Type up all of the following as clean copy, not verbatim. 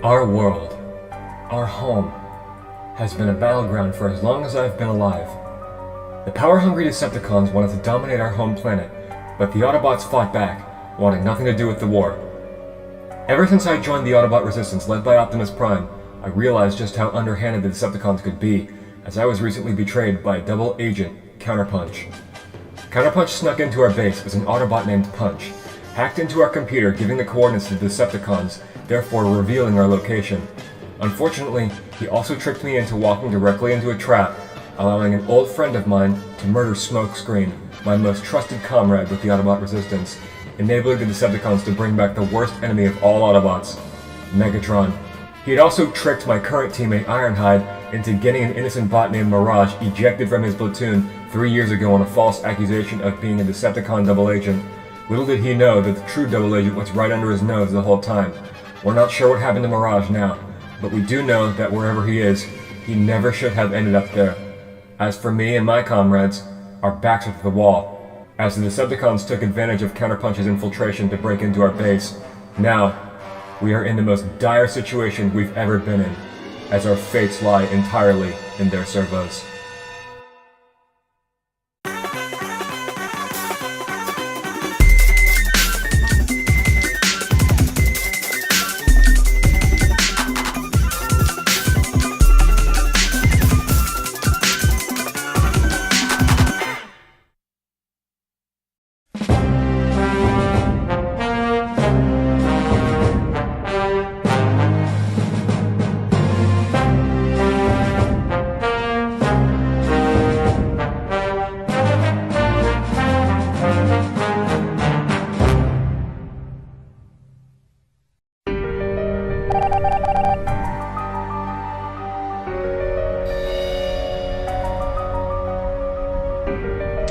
Our world, our home, has been a battleground for as long as I've been alive. The power-hungry Decepticons wanted to dominate our home planet, but the Autobots fought back, wanting nothing to do with the war. Ever since I joined the Autobot resistance led by Optimus Prime, I realized just how underhanded the Decepticons could be, as I was recently betrayed by a double agent, Counterpunch. Counterpunch snuck into our base as an Autobot named Punch, hacked into our computer giving the coordinates to the Decepticons, therefore revealing our location. Unfortunately, he also tricked me into walking directly into a trap, allowing an old friend of mine to murder Smokescreen, my most trusted comrade with the Autobot resistance, enabling the Decepticons to bring back the worst enemy of all Autobots, Megatron. He had also tricked my current teammate Ironhide into getting an innocent bot named Mirage ejected from his platoon 3 years ago on a false accusation of being a Decepticon double agent. Little did he know that the true double agent was right under his nose the whole time. We're not sure what happened to Mirage now, but we do know that wherever he is, he never should have ended up there. As for me and my comrades, our backs are to the wall, as the Decepticons took advantage of Counterpunch's infiltration to break into our base. Now, we are in the most dire situation we've ever been in, as our fates lie entirely in their servos.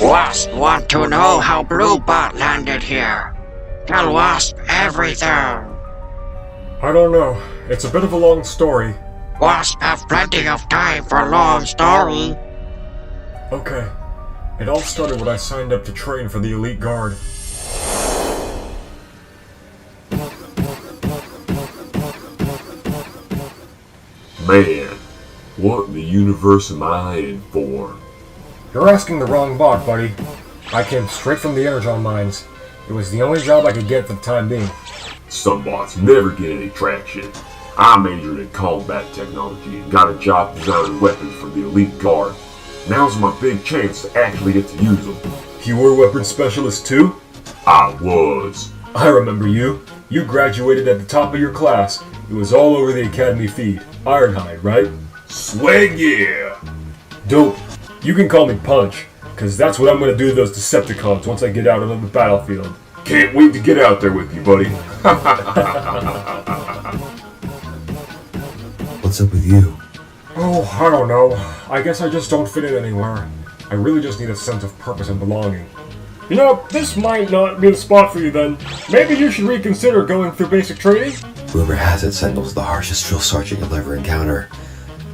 Wasp want to know how Bluebot landed here. Tell Wasp everything. I don't know. It's a bit of a long story. Wasp have plenty of time for a long story. Okay. It all started when I signed up to train for the Elite Guard. Man, what in the universe am I in for? You're asking the wrong bot, buddy. I came straight from the Energon mines. It was the only job I could get for the time being. Some bots never get any traction. I majored in combat technology and got a job designing weapons for the Elite Guard. Now's my big chance to actually get to use them. You were a weapons specialist too? I was. I remember you. You graduated at the top of your class. It was all over the Academy feed. Ironhide, right? Swag yeah! Dope. You can call me Punch, cause that's what I'm gonna do to those Decepticons once I get out onto the battlefield. Can't wait to get out there with you, buddy. What's up with you? Oh, I don't know. I guess I just don't fit in anywhere. I really just need a sense of purpose and belonging. You know, this might not be the spot for you then. Maybe you should reconsider going through basic training? Rumor has it Sentinel's the harshest drill sergeant you'll ever encounter.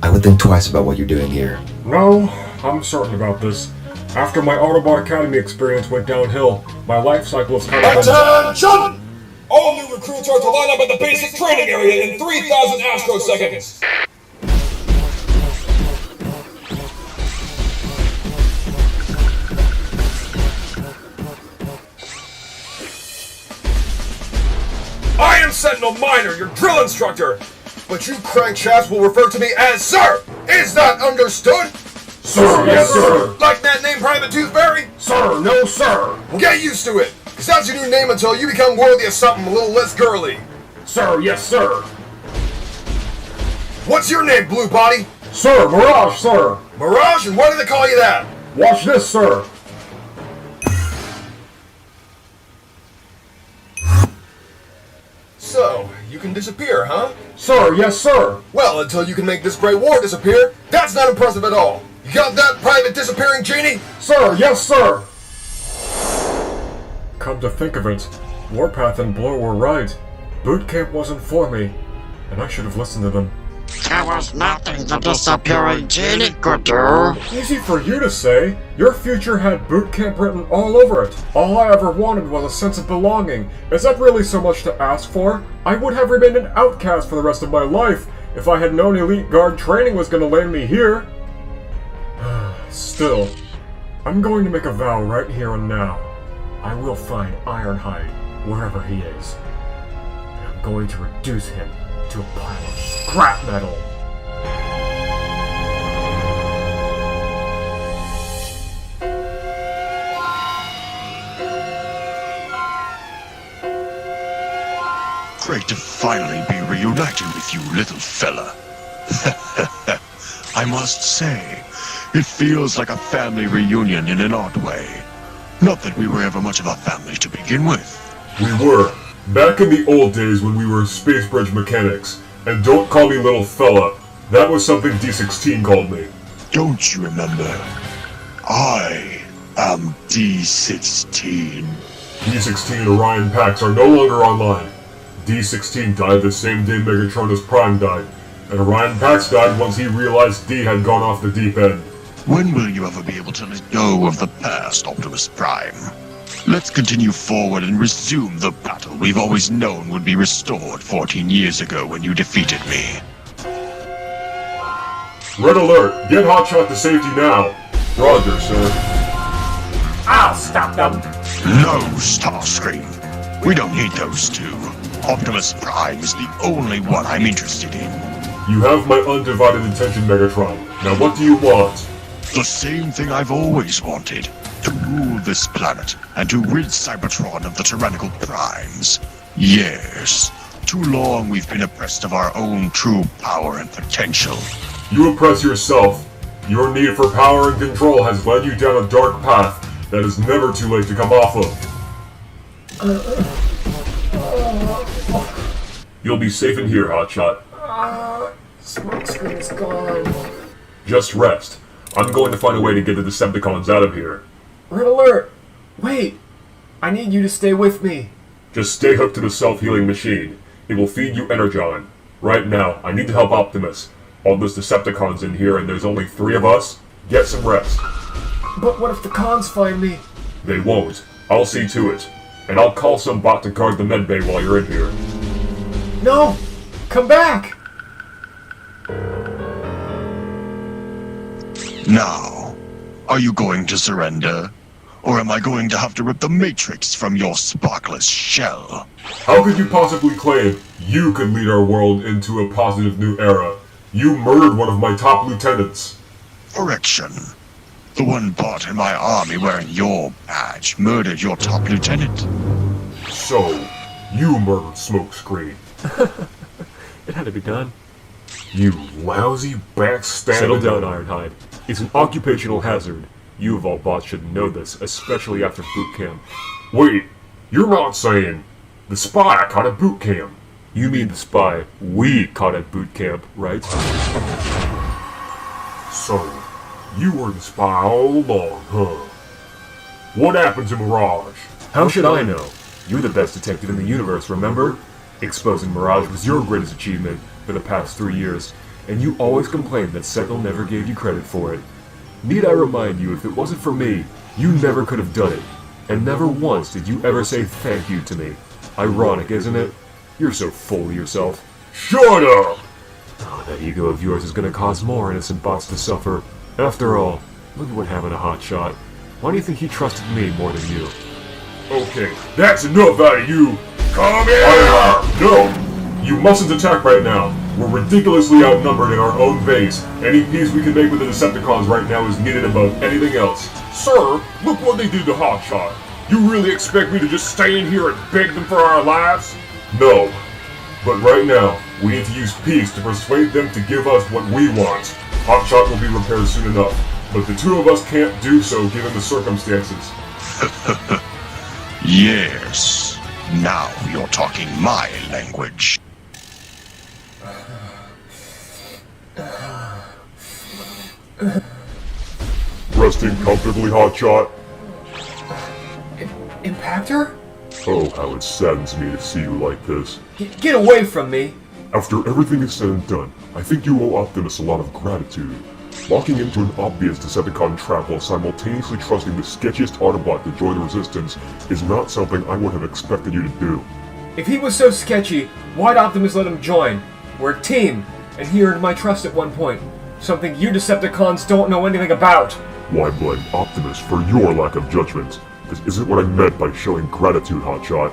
I would think twice about what you're doing here. No, I'm certain about this. After my Autobot Academy experience went downhill, my life cycle is kind of... Attention! All new recruits are to line up at the basic training area in 3,000 astroseconds. I am Sentinel Minor, your drill instructor, but you crankshafts will refer to me as Sir! Is that understood? Sir, yes, sir! Like that name, Private Toothberry? Sir, no, sir! Well, get used to it, because that's your new name until you become worthy of something a little less girly. Sir, yes, sir! What's your name, Blue Body? Sir, Mirage, sir! Mirage, and why do they call you that? Watch this, sir! So, you can disappear, huh? Sir, yes, sir! Well, until you can make this great war disappear, that's not impressive at all. You got that, Private Disappearing Genie? Sir, yes, sir! Come to think of it, Warpath and Blow were right. Boot camp wasn't for me, and I should have listened to them. There was nothing the disappearing genie could do. Easy for you to say. Your future had boot camp written all over it. All I ever wanted was a sense of belonging. Is that really so much to ask for? I would have remained an outcast for the rest of my life if I had known elite guard training was going to land me here. Still, I'm going to make a vow right here and now. I will find Ironhide wherever he is. And I'm going to reduce him to a pile of scrap metal. Great to finally be reunited with you, little fella. I must say, it feels like a family reunion in an odd way. Not that we were ever much of a family to begin with. We were. Back in the old days when we were space bridge mechanics. And don't call me little fella. That was something D16 called me. Don't you remember? I am D16. D16 Orion packs are no longer online. D16 died the same day Megatron's Prime died. And Orion Pax died once he realized D had gone off the deep end. When will you ever be able to let go of the past, Optimus Prime? Let's continue forward and resume the battle we've always known would be restored 14 years ago when you defeated me. Red alert! Get Hotshot to safety now! Roger, sir. I'll stop them! No, Starscream. We don't need those two. Optimus Prime is the only one I'm interested in. You have my undivided attention, Megatron. Now what do you want? The same thing I've always wanted. To rule this planet, and to rid Cybertron of the tyrannical primes. Yes, too long we've been oppressed of our own true power and potential. You oppress yourself. Your need for power and control has led you down a dark path that is never too late to come off of. You'll be safe in here, Hotshot. Smokescreen's gone. Just rest. I'm going to find a way to get the Decepticons out of here. Red alert! Wait! I need you to stay with me. Just stay hooked to the self-healing machine. It will feed you Energon. Right now, I need to help Optimus. All those Decepticons in here and there's only 3 of us. Get some rest. But what if the cons find me? They won't. I'll see to it. And I'll call some bot to guard the medbay while you're in here. No! Come back! Now, are you going to surrender? Or am I going to have to rip the Matrix from your sparkless shell? How could you possibly claim you could lead our world into a positive new era? You murdered one of my top lieutenants. Correction. The one bot in my army wearing your badge murdered your top lieutenant. So, you murdered Smokescreen. It had to be done. You lousy backstabbing... Settle down, Ironhide. It's an occupational hazard. You of all bots should know this, especially after boot camp. Wait, you're not saying the spy I caught at boot camp. You mean the spy we caught at boot camp, right? So, you were the spy all along, huh? What happened to Mirage? How should I know? You're the best detective in the universe, remember? Exposing Mirage was your greatest achievement for the past 3 years, and you always complained that Sentinel never gave you credit for it. Need I remind you, if it wasn't for me, you never could have done it. And never once did you ever say thank you to me. Ironic, isn't it? You're so full of yourself. Shut up! Oh, that ego of yours is gonna cause more innocent bots to suffer. After all, look at what happened to Hotshot. Why do you think he trusted me more than you? Okay, that's enough out of you! Come here! No! You mustn't attack right now. We're ridiculously outnumbered in our own base. Any peace we can make with the Decepticons right now is needed above anything else. Sir, look what they did to Hotshot. You really expect me to just stay in here and beg them for our lives? No. But right now, we need to use peace to persuade them to give us what we want. Hotshot will be repaired soon enough, but the 2 of us can't do so given the circumstances. Yes. Now you're talking my language. Resting comfortably, Hotshot? Impactor? Oh, how it saddens me to see you like this. Get away from me! After everything is said and done, I think you owe Optimus a lot of gratitude. Walking into an obvious Decepticon trap while simultaneously trusting the sketchiest Autobot to join the Resistance is not something I would have expected you to do. If he was so sketchy, why'd Optimus let him join? We're a team, and he earned my trust at one point. Something you Decepticons don't know anything about. Why blame Optimus for your lack of judgment? This isn't what I meant by showing gratitude, Hotshot.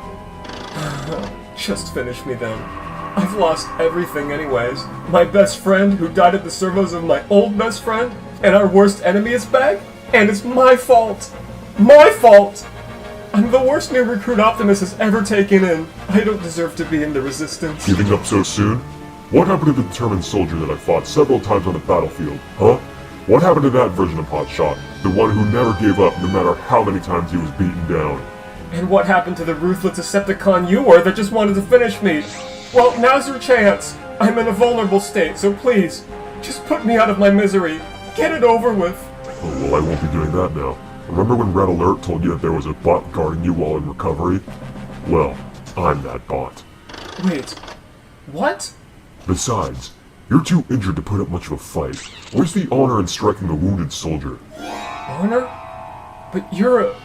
Just finish me then. I've lost everything anyways. My best friend, who died at the servos of my old best friend, and our worst enemy is back, and it's my fault! My fault! I'm the worst new recruit Optimus has ever taken in. I don't deserve to be in the Resistance. Giving up so soon? What happened to the determined soldier that I fought several times on the battlefield, huh? What happened to that version of Hotshot? The one who never gave up no matter how many times he was beaten down? And what happened to the ruthless Decepticon you were that just wanted to finish me? Well, now's your chance. I'm in a vulnerable state, so please, just put me out of my misery. Get it over with. Oh, well, I won't be doing that now. Remember when Red Alert told you that there was a bot guarding you while in recovery? Well, I'm that bot. Wait, what? Besides, you're too injured to put up much of a fight. Where's the honor in striking a wounded soldier? Honor? But you're a...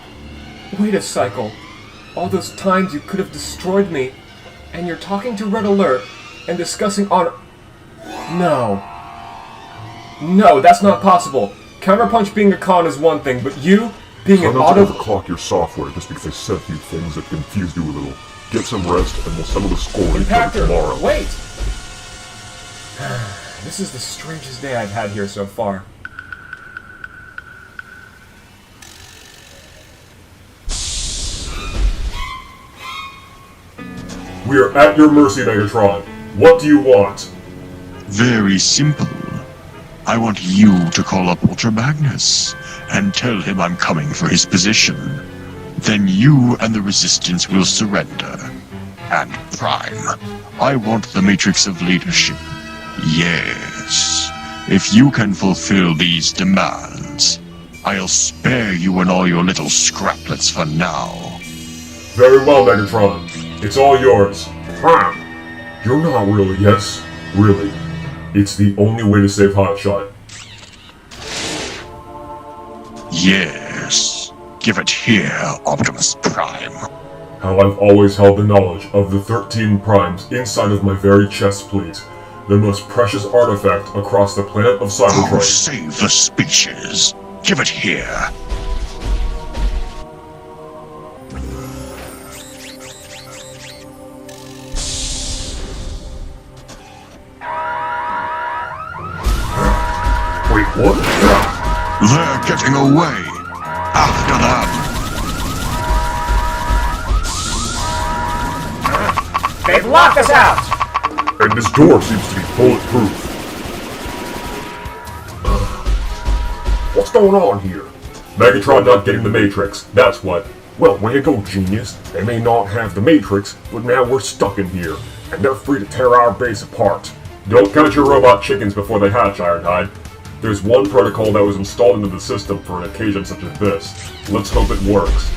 Wait a cycle. All those times you could have destroyed me, and you're talking to Red Alert and discussing honor... No. No, that's not possible. Counterpunch being a con is one thing, but you being an Try not auto... to overclock your software just because I said a few things that confused you a little. Get some rest, and we'll settle the score in Impactor, tomorrow. wait! This is the strangest day I've had here so far. We are at your mercy, Megatron. What do you want? Very simple. I want you to call up Ultra Magnus and tell him I'm coming for his position. Then you and the Resistance will surrender. And Prime, I want the Matrix of Leadership. Yes. If you can fulfill these demands, I'll spare you and all your little scraplets for now. Very well, Megatron. It's all yours. Huh. You're not really, yes? Really. It's the only way to save Hotshot. Yes. Give it here, Optimus Prime. How I've always held the knowledge of the 13 primes inside of my very chest plate. The most precious artifact across the planet of Oh, Cybertron. save the speeches. Give it here. Wait, what? They're getting away. After them. They've locked us out! And this door seems to be bulletproof. What's going on here? Megatron not getting the Matrix, that's what. Well, way to go, genius. They may not have the Matrix, but now we're stuck in here, and they're free to tear our base apart. Don't count your robot chickens before they hatch, Ironhide. There's one protocol that was installed into the system for an occasion such as this. Let's hope it works.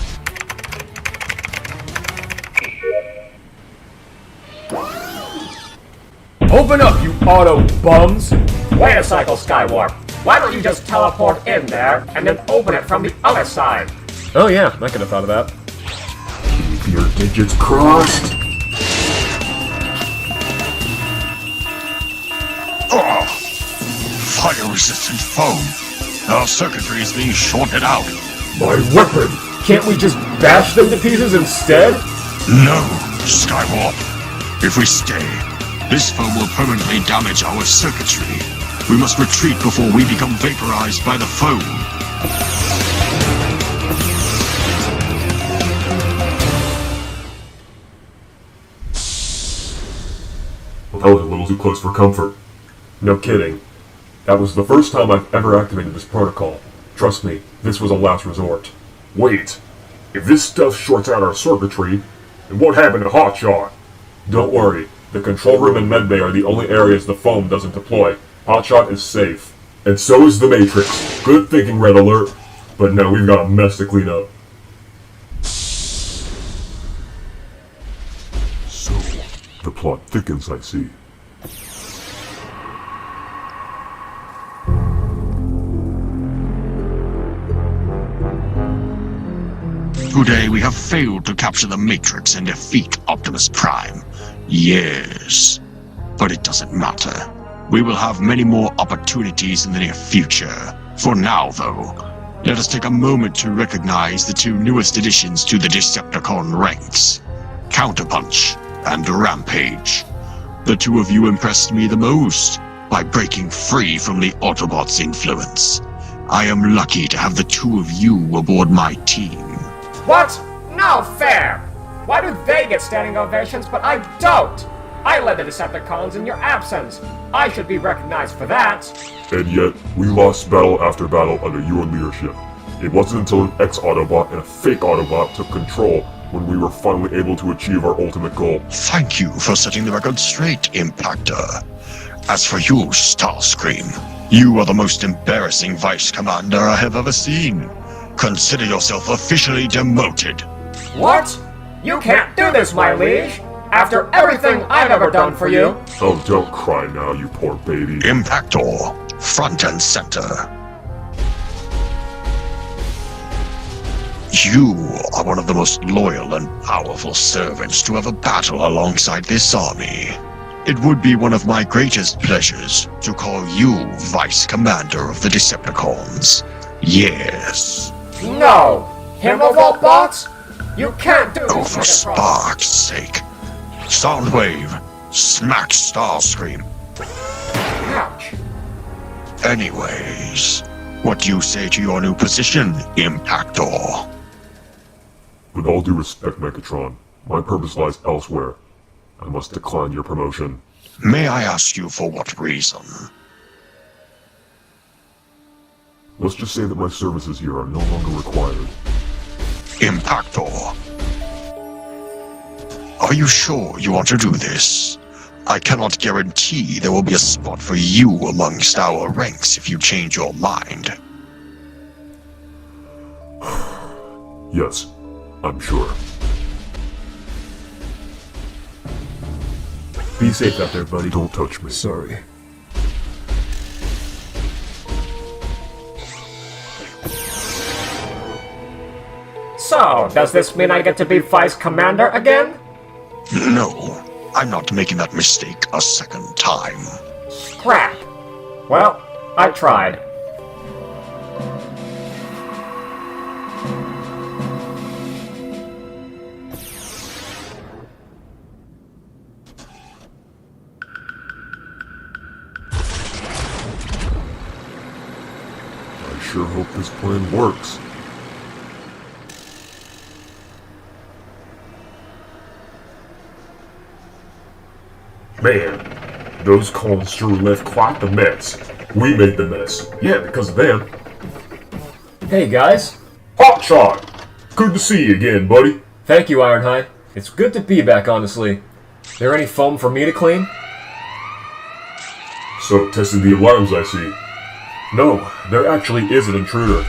Open up, you auto bums! Wait a cycle, Skywarp. Why don't you just teleport in there and then open it from the other side? Oh yeah, I could have thought of that. Keep your digits crossed. Ugh. Fire-resistant foam. Our circuitry is being shorted out. My weapon! Can't we just bash them to pieces instead? No, Skywarp. If we stay, this foam will permanently damage our circuitry. We must retreat before we become vaporized by the foam. Well, that was a little too close for comfort. No kidding. That was the first time I've ever activated this protocol. Trust me, this was a last resort. Wait, if this stuff shorts out our circuitry, then what happened to Hotshot? Don't worry, the control room and medbay are the only areas the foam doesn't deploy. Hotshot is safe. And so is the Matrix. Good thinking, Red Alert. But now we've got a mess to clean up. So, the plot thickens, I see. Today we have failed to capture the Matrix and defeat Optimus Prime. Yes. But it doesn't matter. We will have many more opportunities in the near future. For now, though, let us take a moment to recognize the two newest additions to the Decepticon ranks, Counterpunch and Rampage. The two of you impressed me the most by breaking free from the Autobots' influence. I am lucky to have the two of you aboard my team. What? No fair! Why do they get standing ovations, but I don't? I led the Decepticons in your absence. I should be recognized for that. And yet, we lost battle after battle under your leadership. It wasn't until an ex-Autobot and a fake Autobot took control when we were finally able to achieve our ultimate goal. Thank you for setting the record straight, Impactor. As for you, Starscream, you are the most embarrassing Vice Commander I have ever seen. Consider yourself officially demoted. What? You can't do this, my liege! After everything I've ever done for you! Oh, don't cry now, you poor baby. Impactor, front and center. You are one of the most loyal and powerful servants to ever battle alongside this army. It would be one of my greatest pleasures to call you Vice Commander of the Decepticons. Yes. No! Him of all bots? You can't do Oh, this, for Megatron. spark's sake. Soundwave, smack Starscream. Ouch. Anyways, what do you say to your new position, Impactor? With all due respect, Megatron, my purpose lies elsewhere. I must decline your promotion. May I ask you for what reason? Let's just say that my services here are no longer required. Impactor. Are you sure you want to do this? I cannot guarantee there will be a spot for you amongst our ranks if you change your mind. Yes, I'm sure. Be safe out there, buddy. Don't touch me. Sorry. So, does this mean I get to be Vice Commander again? No, I'm not making that mistake a second time. Crap. Well, I tried. I sure hope this plan works. Man, those calls sure left quite the mess. We made the mess. Yeah, because of them. Hey guys. Hotshot! Good to see you again, buddy. Thank you, Ironhide. It's good to be back, honestly. There any foam for me to clean? So, tested the alarms, I see. No, there actually is an intruder.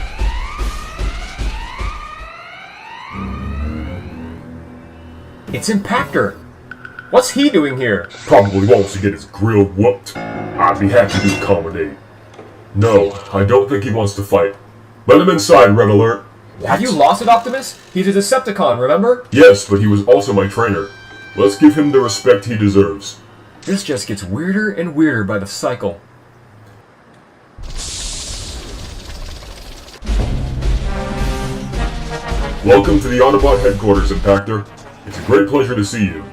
It's Impactor. What's he doing here? Probably wants to get his grill whooped. I'd be happy to accommodate. No, I don't think he wants to fight. Let him inside, Red Alert. Have you lost it, Optimus? He's a Decepticon, remember? Yes, but he was also my trainer. Let's give him the respect he deserves. This just gets weirder and weirder by the cycle. Welcome to the Autobot headquarters, Impactor. It's a great pleasure to see you.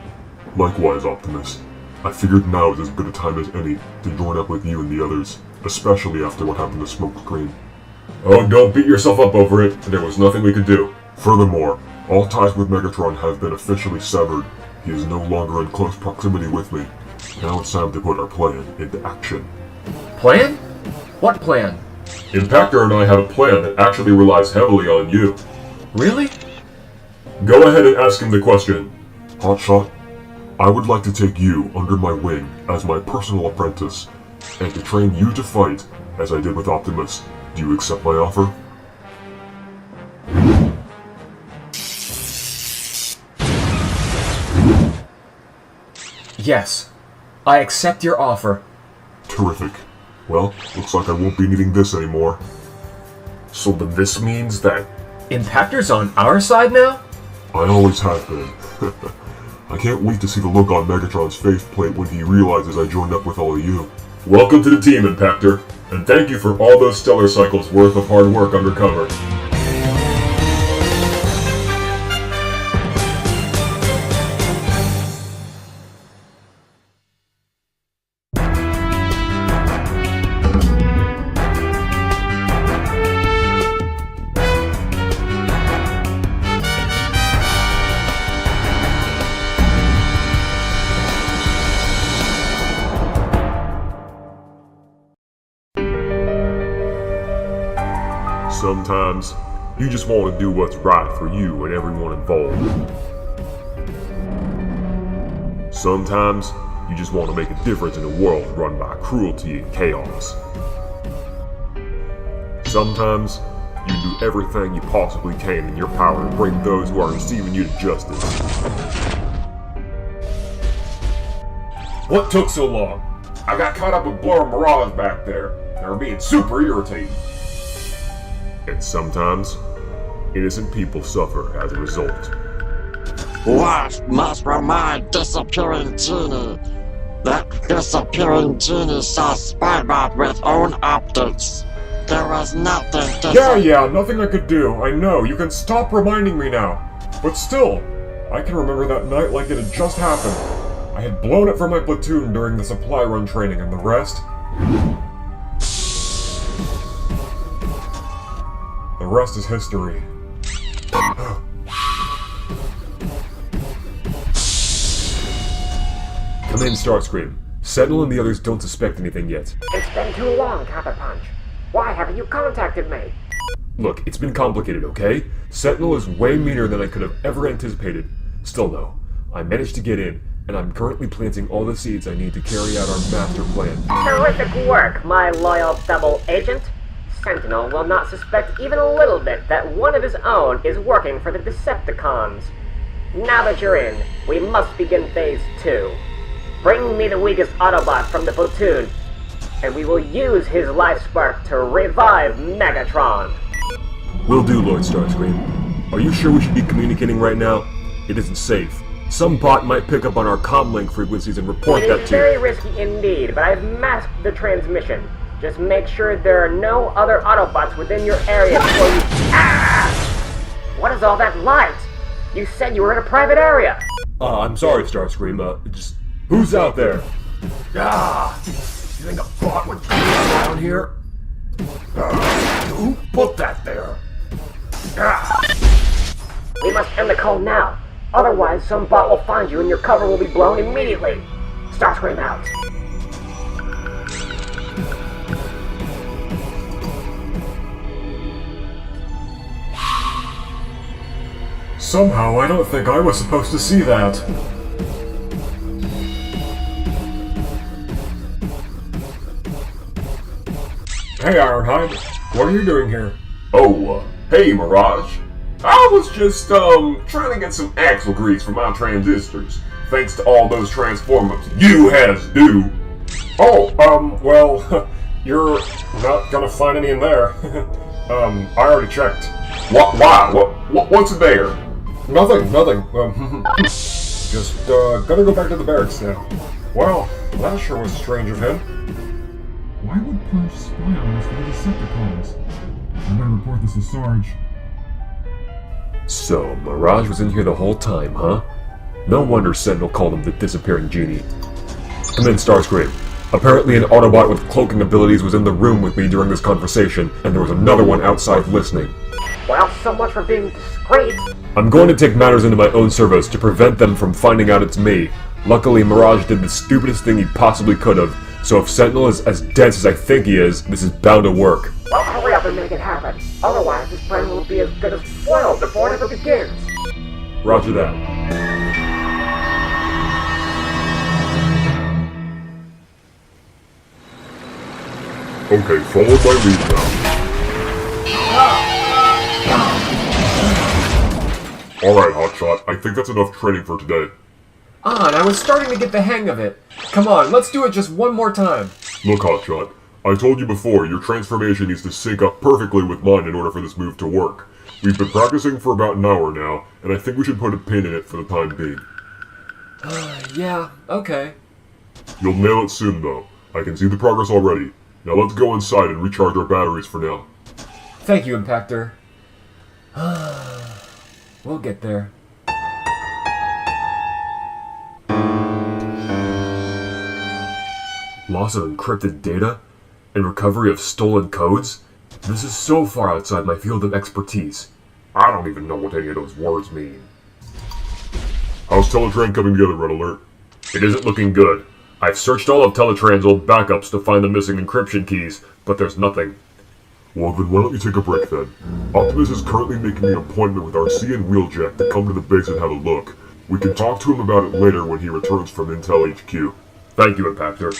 Likewise, Optimus. I figured now is as good a time as any to join up with you and the others, especially after what happened to Smokescreen. Oh, don't beat yourself up over it. There was nothing we could do. Furthermore, all ties with Megatron have been officially severed. He is no longer in close proximity with me. Now it's time to put our plan into action. Plan? What plan? Impactor and I have a plan that actually relies heavily on you. Really? Go ahead and ask him the question. Hotshot, I would like to take you under my wing as my personal apprentice, and to train you to fight, as I did with Optimus. Do you accept my offer? Yes. I accept your offer. Terrific. Well, looks like I won't be needing this anymore. So then this means that... Impactor's on our side now? I always have been. I can't wait to see the look on Megatron's faceplate when he realizes I joined up with all of you. Welcome to the team, Impactor, and thank you for all those stellar cycles worth of hard work undercover. Sometimes, you just want to do what's right for you and everyone involved. Sometimes, you just want to make a difference in a world run by cruelty and chaos. Sometimes, you do everything you possibly can in your power to bring those who are deceiving you to justice. What took so long? I got caught up with Blur and Mirage back there. They were being super irritating. And sometimes, innocent people suffer as a result. Wasp must remind disappearing genie. That disappearing genie saw Spybot with own optics. There was nothing to Yeah, nothing I could do. I know, you can stop reminding me now. But still, I can remember that night like it had just happened. I had blown it for my platoon during the supply run training, and the rest... The rest is history. Come in, Starscream. Sentinel and the others don't suspect anything yet. It's been too long, Counterpunch. Why haven't you contacted me? Look, it's been complicated, okay? Sentinel is way meaner than I could have ever anticipated. Still though, I managed to get in, and I'm currently planting all the seeds I need to carry out our master plan. Terrific work, my loyal double agent. Sentinel will not suspect even a little bit that one of his own is working for the Decepticons. Now that you're in, we must begin Phase 2. Bring me the weakest Autobot from the platoon, and we will use his life spark to revive Megatron. Will do, Lord Starscream. Are you sure we should be communicating right now? It isn't safe. Some bot might pick up on our comlink frequencies and report that It is to very risky indeed, but I've masked the transmission. Just make sure there are no other Autobots within your area before you... Ah! What is all that light? You said you were in a private area. I'm sorry, Starscream. Just... Who's out there? You think a bot would come around here? Who put that there? We must end the call now. Otherwise, some bot will find you and your cover will be blown immediately. Starscream out. Somehow, I don't think I was supposed to see that. Hey, Ironhide. What are you doing here? Oh, hey, Mirage. I was just, trying to get some axle grease for my transistors, thanks to all those transformers you had us do. Oh, well, you're not gonna find any in there. I already checked. What? Why? What's there? Nothing. Just, gotta go back to the barracks now. Well, that sure was strange of him. Why would Punch spy on us for the Decepticons? I better report this to Sarge. So, Mirage was in here the whole time, huh? No wonder Sentinel called him the disappearing genie. Come in, Starscream. Apparently an Autobot with cloaking abilities was in the room with me during this conversation, and there was another one outside listening. Well, so much for being discreet. I'm going to take matters into my own service to prevent them from finding out it's me. Luckily, Mirage did the stupidest thing he possibly could have, so if Sentinel is as dense as I think he is, this is bound to work. Well, hurry up and make it happen. Otherwise, this plan will be as good as spoiled before it ever begins. Roger that. Okay, follow my lead now. Alright, Hotshot, I think that's enough training for today. on, I was starting to get the hang of it. Come on, let's do it just one more time. Look, Hotshot, I told you before, your transformation needs to sync up perfectly with mine in order for this move to work. We've been practicing for about an hour now, and I think we should put a pin in it for the time being. Yeah, okay. You'll nail it soon, though. I can see the progress already. Now let's go inside and recharge our batteries for now. Thank you, Impactor. We'll get there. Loss of encrypted data? And recovery of stolen codes? This is so far outside my field of expertise. I don't even know what any of those words mean. How's Teletrain coming together, Red Alert? It isn't looking good. I've searched all of Teletran's old backups to find the missing encryption keys, but there's nothing. Well then, why don't you take a break then? Optimus is currently making an appointment with Arcee and Wheeljack to come to the base and have a look. We can talk to him about it later when he returns from Intel HQ. Thank you, Impactor.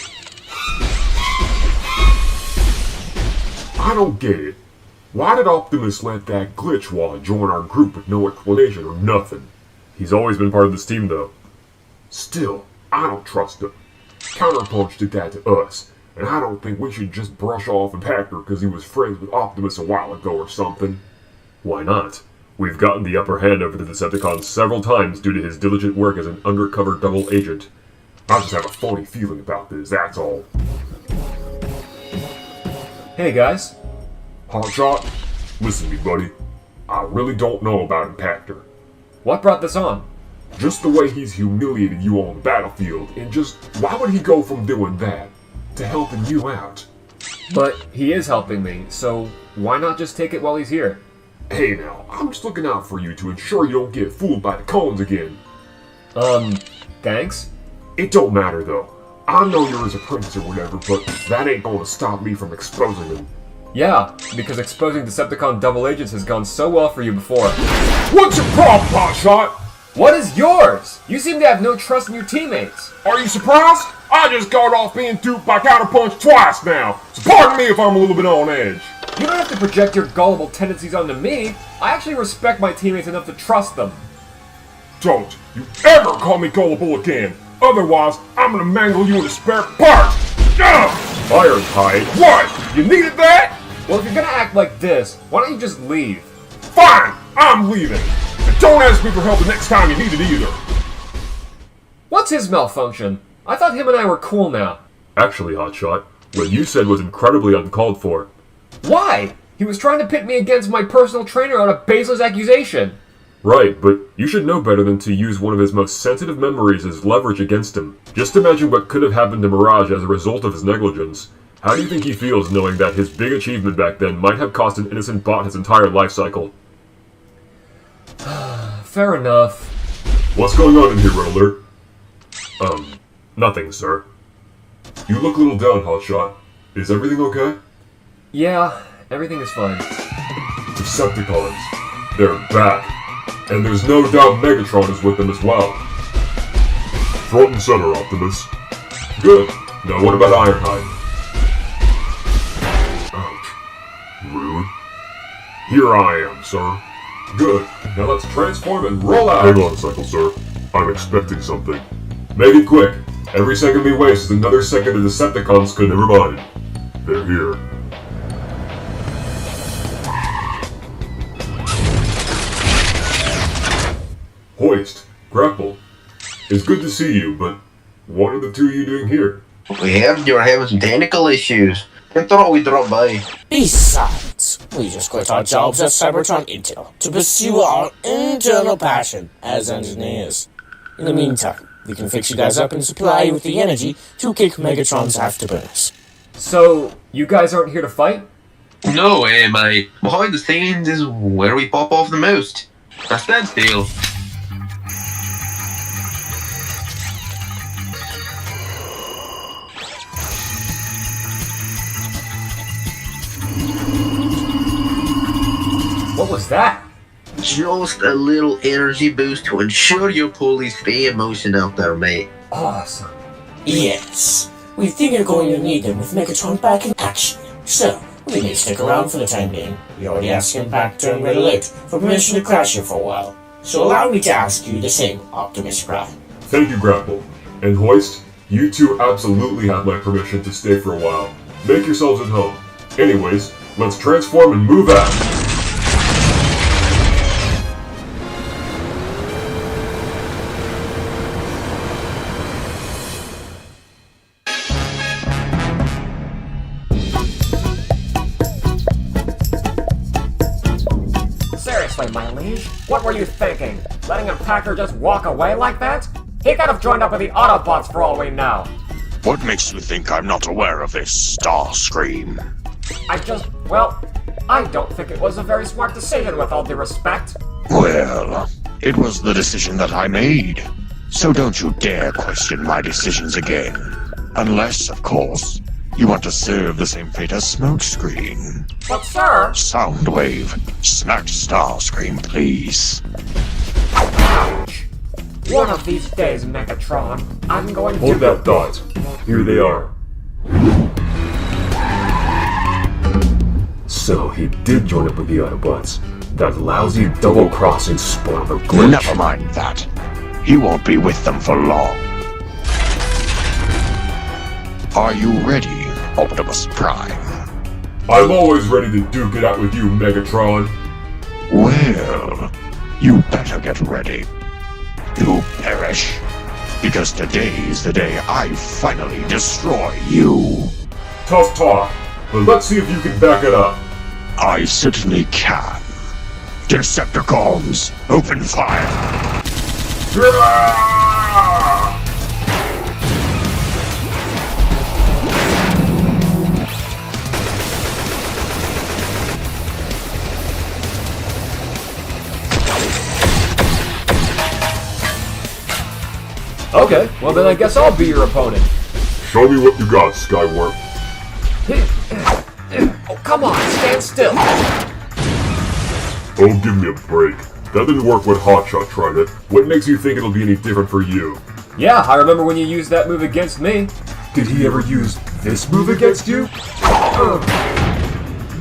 I don't get it. Why did Optimus let that glitchwad join our group with no explanation or nothing? He's always been part of this team, though. Still, I don't trust him. Counterpunch did that to us, and I don't think we should just brush off Impactor because he was friends with Optimus a while ago or something. Why not? We've gotten the upper hand over the Decepticons several times due to his diligent work as an undercover double agent. I just have a phony feeling about this, that's all. Hey, guys. Hotshot, listen to me, buddy. I really don't know about Impactor. What brought this on? Just the way he's humiliated you on the battlefield, and just why would he go from doing that to helping you out? But he is helping me, so why not just take it while he's here? Hey now, I'm just looking out for you to ensure you don't get fooled by the cones again. Thanks? It don't matter though. I know you're his apprentice or whatever, but that ain't gonna stop me from exposing him. Yeah, because exposing Decepticon double agents has gone so well for you before. What's your problem, Hotshot? What is yours? You seem to have no trust in your teammates. Are you surprised? I just got off being duped by Counterpunch twice now, so pardon me if I'm a little bit on edge. You don't have to project your gullible tendencies onto me. I actually respect my teammates enough to trust them. Don't you ever call me gullible again. Otherwise, I'm gonna mangle you into spare parts! Ironhide? What? You needed that? Well, if you're gonna act like this, why don't you just leave? Fine! I'm leaving! And don't ask me for help the next time you need it either! What's his malfunction? I thought him and I were cool now. Actually, Hotshot, what you said was incredibly uncalled for. Why? He was trying to pit me against my personal trainer on a baseless accusation. Right, but you should know better than to use one of his most sensitive memories as leverage against him. Just imagine what could have happened to Mirage as a result of his negligence. How do you think he feels knowing that his big achievement back then might have cost an innocent bot his entire life cycle? Fair enough. What's going on in here, Red Alert? Nothing, sir. You look a little down, Hotshot. Is everything okay? Yeah, everything is fine. Decepticons. They're back. And there's no doubt Megatron is with them as well. Front and center, Optimus. Good. Now what about Ironhide? Ouch. Rude. Here I am, sir. Good. Now let's transform and roll out. Hang on a second, sir. I'm expecting something. Make it quick. Every second we waste is another second the Decepticons could. Never mind. They're here. Hoist, Grapple. It's good to see you, but what are the two of you doing here? We heard you were having some technical issues. I thought we'd drop by. Besides, we just quit our jobs at Cybertron Intel to pursue our internal passion as engineers. In the meantime, we can fix you guys up and supply you with the energy to kick Megatron's afterburners. So, you guys aren't here to fight? No way, mate. Behind the scenes is where we pop off the most. That's that deal. What was that? Just a little energy boost to ensure your pulleys stay in motion out there, mate. Awesome. Yes, we think you're going to need them with Megatron back in action. So, we may stick around for the time being. We already asked Impactor and Red Alert for permission to crash here for a while. So allow me to ask you the same, Optimus Prime. Thank you, Grapple. And Hoist, you two absolutely have my permission to stay for a while. Make yourselves at home. Anyways, let's transform and move out. Seriously, my liege, what were you thinking? Letting Impactor just walk away like that? He could have joined up with the Autobots for all we know. What makes you think I'm not aware of this, Starscream? I don't think it was a very smart decision with all due respect. Well, it was the decision that I made. So don't you dare question my decisions again. Unless, of course, you want to serve the same fate as Smokescreen. But sir... Soundwave, smack Starscream, please. Ouch. One of these days, Megatron, I'm going to... Hold that thought. Here they are. So he did join up with the Autobots. That lousy double-crossing spoiled the glitch. Never mind that. He won't be with them for long. Are you ready, Optimus Prime? I'm always ready to duke it out with you, Megatron. Well, you better get ready. To perish. Because today is the day I finally destroy you. Tough talk, but let's see if you can back it up. I certainly can. Decepticons, open fire! Okay, well then I guess I'll be your opponent. Show me what you got, Skywarp. Oh, come on, stand still. Oh, give me a break. That didn't work when Hotshot tried it. What makes you think it'll be any different for you? Yeah, I remember when you used that move against me. Did he ever use this move against you?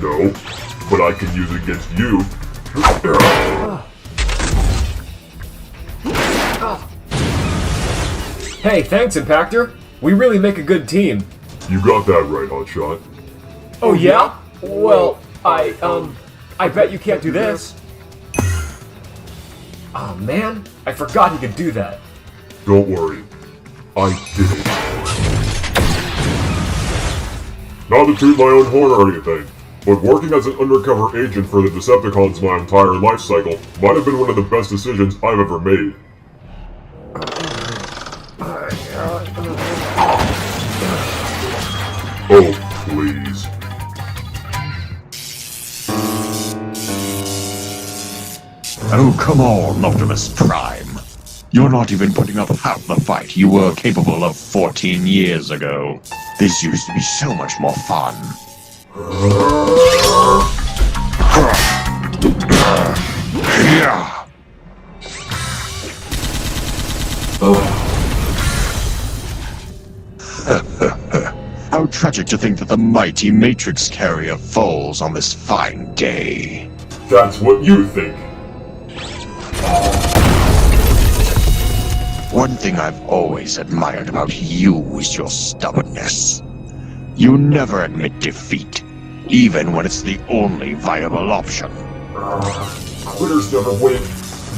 No, but I can use it against you. Hey, thanks, Impactor. We really make a good team. You got that right, Hotshot. Oh yeah? Well, I bet you can't do this. Oh man, I forgot he could do that. Don't worry. I did it. Not to toot my own horn or anything, but working as an undercover agent for the Decepticons my entire life cycle might have been one of the best decisions I've ever made. Oh, please. Oh, come on, Optimus Prime. You're not even putting up half the fight you were capable of 14 years ago. This used to be so much more fun. Yeah. How tragic to think that the mighty Matrix Carrier falls on this fine day. That's what you think. One thing I've always admired about you is your stubbornness. You never admit defeat, even when it's the only viable option. Quitters never win,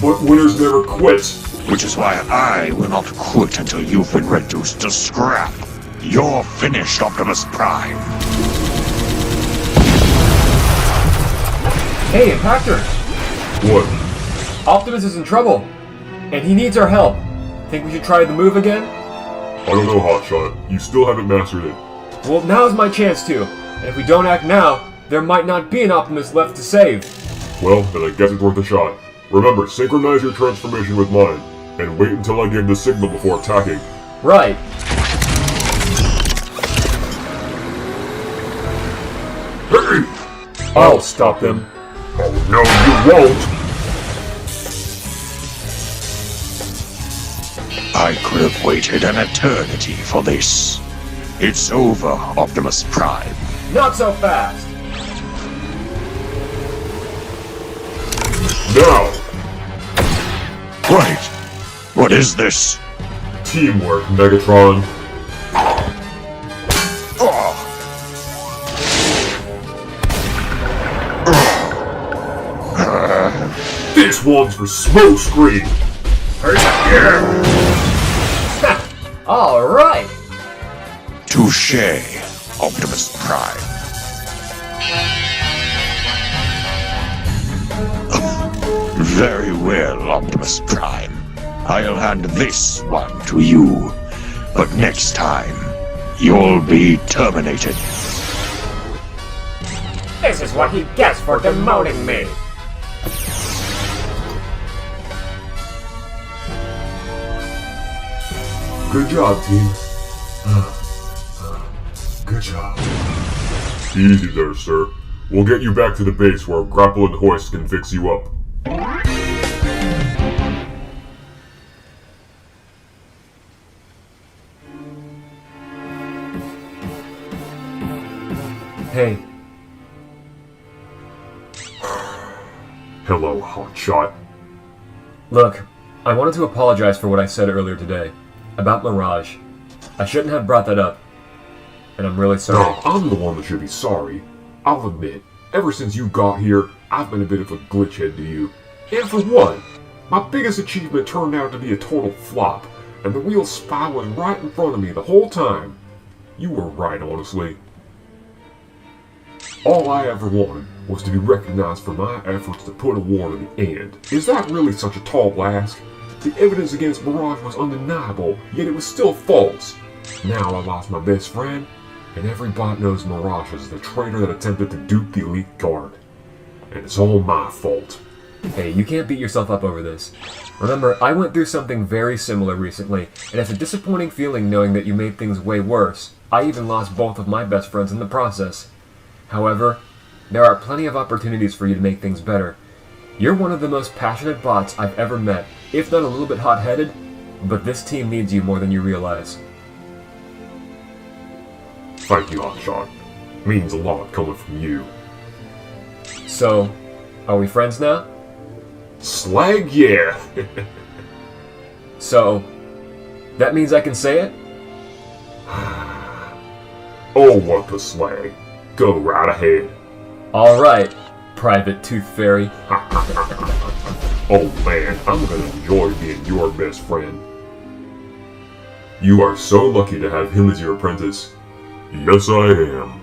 but winners never quit. Which is why I will not quit until you've been reduced to scrap. You're finished, Optimus Prime. Hey, Impactor! What? Optimus is in trouble, and he needs our help. Think we should try the move again? I don't know, Hotshot. You still haven't mastered it. Well, now's my chance to. And if we don't act now, there might not be an Optimus left to save. Well, then I guess it's worth a shot. Remember, synchronize your transformation with mine, and wait until I give the signal before attacking. Right. Hey! I'll stop them. Oh, no, you won't! I could have waited an eternity for this. It's over, Optimus Prime. Not so fast. Now! Wait, what is this? Teamwork, Megatron. This one's for Smokescreen. Alright! Touché, Optimus Prime. Very well, Optimus Prime. I'll hand this one to you. But next time, you'll be terminated. This is what he gets for demoting me. Good job, team. Good job. Easy there, sir. We'll get you back to the base where Grapple and Hoist can fix you up. Hey, Hello, Hotshot. look, I wanted to apologize for what I said earlier today about Mirage. I shouldn't have brought that up, and I'm really sorry. No, I'm the one that should be sorry. I'll admit, ever since you got here, I've been a bit of a glitchhead to you. And for one, my biggest achievement turned out to be a total flop, and the real spy was right in front of me the whole time. You were right, honestly. All I ever wanted was to be recognized for my efforts to put a war to the end. Is that really such a tall ask? The evidence against Mirage was undeniable, yet it was still false. Now I lost my best friend, and every bot knows Mirage is the traitor that attempted to dupe the Elite Guard. And it's all my fault. Hey, you can't beat yourself up over this. Remember, I went through something very similar recently, and it's a disappointing feeling knowing that you made things way worse. I even lost both of my best friends in the process. However, there are plenty of opportunities for you to make things better. You're one of the most passionate bots I've ever met, if not a little bit hot-headed, but this team needs you more than you realize. Thank you, Hotshot. Means a lot coming from you. So, are we friends now? Slag, yeah! So, that means I can say it? Oh, what the slag. Go right ahead. Alright, Private Tooth Fairy. Oh man, I'm gonna enjoy being your best friend. You are so lucky to have him as your apprentice. Yes, I am.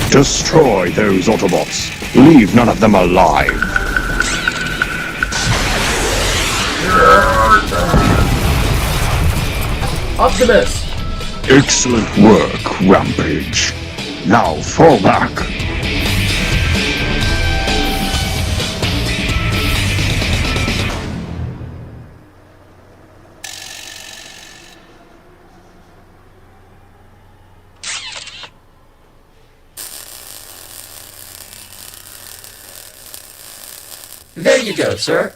Destroy those Autobots. Leave none of them alive. Optimus! Excellent work, Rampage. Now fall back. There you go, sir.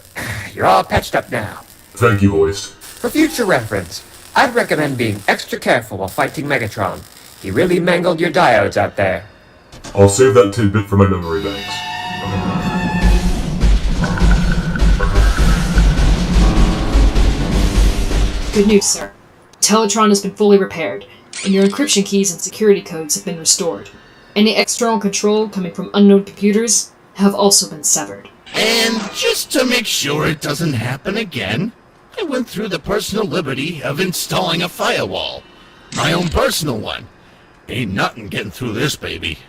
You're all patched up now. Thank you, Hoist. For future reference, I'd recommend being extra careful while fighting Megatron. He really mangled your diodes out there. I'll save that tidbit for my memory banks. Good news, sir. Teletron has been fully repaired, and your encryption keys and security codes have been restored. Any external control coming from unknown computers have also been severed. And just to make sure it doesn't happen again, I went through the personal liberty of installing a firewall. My own personal one. Ain't nothing getting through this baby.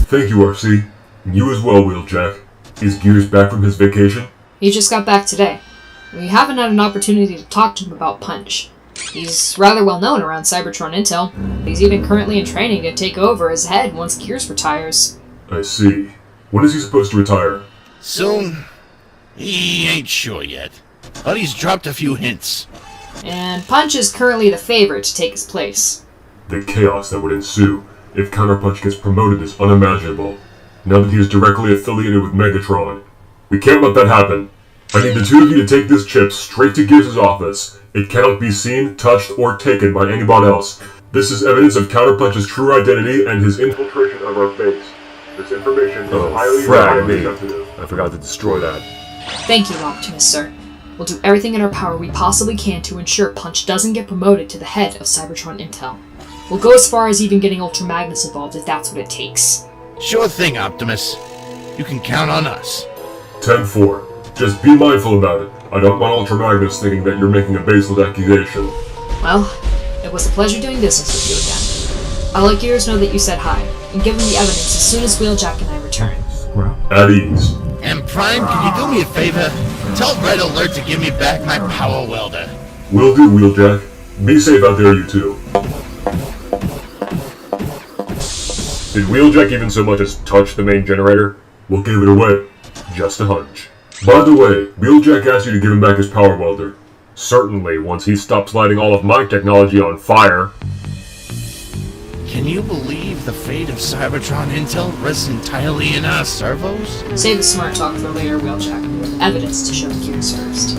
Thank you, Arcee. And you as well, Wheeljack. Is Gears back from his vacation? He just got back today. We haven't had an opportunity to talk to him about Punch. He's rather well known around Cybertron Intel. He's even currently in training to take over as head once Gears retires. I see. When is he supposed to retire? Soon. He ain't sure yet, but he's dropped a few hints. And Punch is currently the favorite to take his place. The chaos that would ensue if Counterpunch gets promoted is unimaginable, now that he is directly affiliated with Megatron. We can't let that happen. I need the two of you to take this chip straight to Gears' office. It cannot be seen, touched, or taken by anyone else. This is evidence of Counterpunch's true identity and his infiltration of our base. This information is highly sensitive. I forgot to destroy that. Thank you, Optimus, sir. We'll do everything in our power we possibly can to ensure Punch doesn't get promoted to the head of Cybertron Intel. We'll go as far as even getting Ultra Magnus involved if that's what it takes. Sure thing, Optimus. You can count on us. 10-4. Just be mindful about it. I don't want Ultra Magnus thinking that you're making a baseless accusation. Well, it was a pleasure doing business with you again. I'll let Gears know that you said hi, and give him the evidence as soon as Wheeljack and I return. At ease. And Prime, can you do me a favor? Tell Red Alert to give me back my power welder. Will do, Wheeljack. Be safe out there, you two. Did Wheeljack even so much as touch the main generator? We'll give it away. Just a hunch. By the way, Wheeljack asked you to give him back his power welder. Certainly, once he stops lighting all of my technology on fire. Can you believe the fate of Cybertron Intel rests entirely in our servos? Save the smart talk for later, Wheeljack. We have evidence to show Gears first.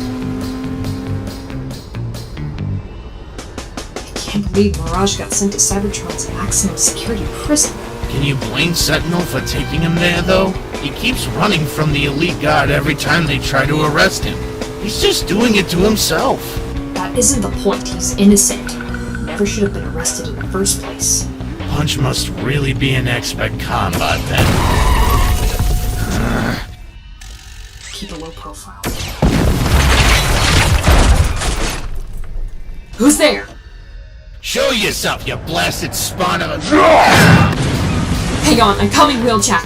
I can't believe Mirage got sent to Cybertron's maximum security prison. Can you blame Sentinel for taking him there, though? He keeps running from the elite guard every time they try to arrest him. He's just doing it to himself. That isn't the point. He's innocent. He never should have been arrested in the first place. Punch must really be an expert combat then. Keep a low profile. Who's there? Show yourself, you blasted spawn of a... Hang on, I'm coming, Wheeljack.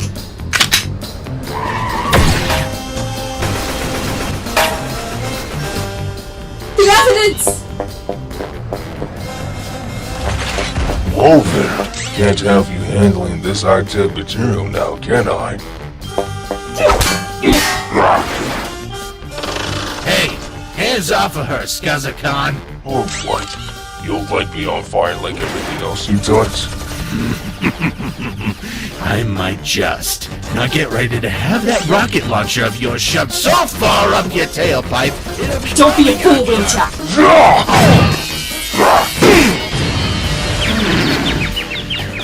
The evidence! Whoa there. Can't have you handling this high-tech material now, can I? Hey, hands off of her, Skazakhan. Or what? You'll light me on fire like everything else you touch? I might just. Now get ready to have that rocket launcher of yours shoved so far up your tailpipe. Don't be a fool, Wheeljack.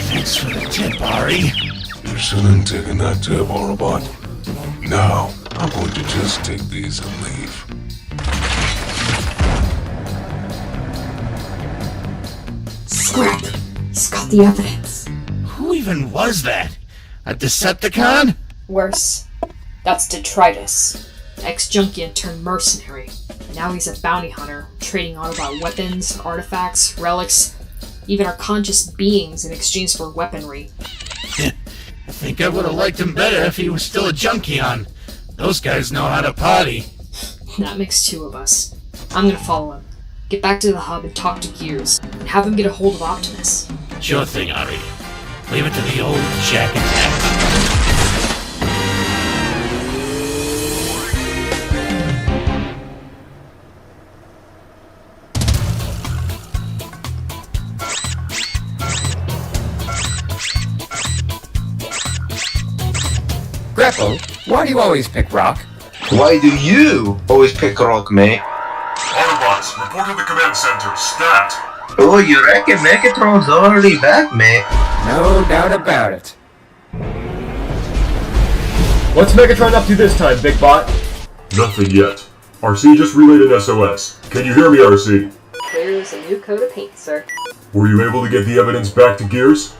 Thanks for the tip, Ari. You shouldn't have taken that tip, Autobot. Now, I'm going to just take these and leave. Scrap. He's got the evidence. Who even was that? A Decepticon? Worse. That's Detritus. Ex-Junkian turned mercenary. Now he's a bounty hunter, trading Autobot weapons, artifacts, relics, even our conscious beings in exchange for weaponry. I think I would have liked him better if he was still a Junkion. Those guys know how to party. That makes two of us. I'm gonna follow him. Get back to the hub and talk to Gears, and have him get a hold of Optimus. Sure thing, Ari. Leave it to the old Jack and Jack. Grapple, why do you always pick rock? Why do you always pick rock, mate? Autobots, report to the command center. Stat! Oh, you reckon Megatron's already back, mate? No doubt about it. What's Megatron up to this time, Big Bot? Nothing yet. Arcee just relayed an SOS. Can you hear me, Arcee? Clear as a new coat of paint, sir. Were you able to get the evidence back to Gears?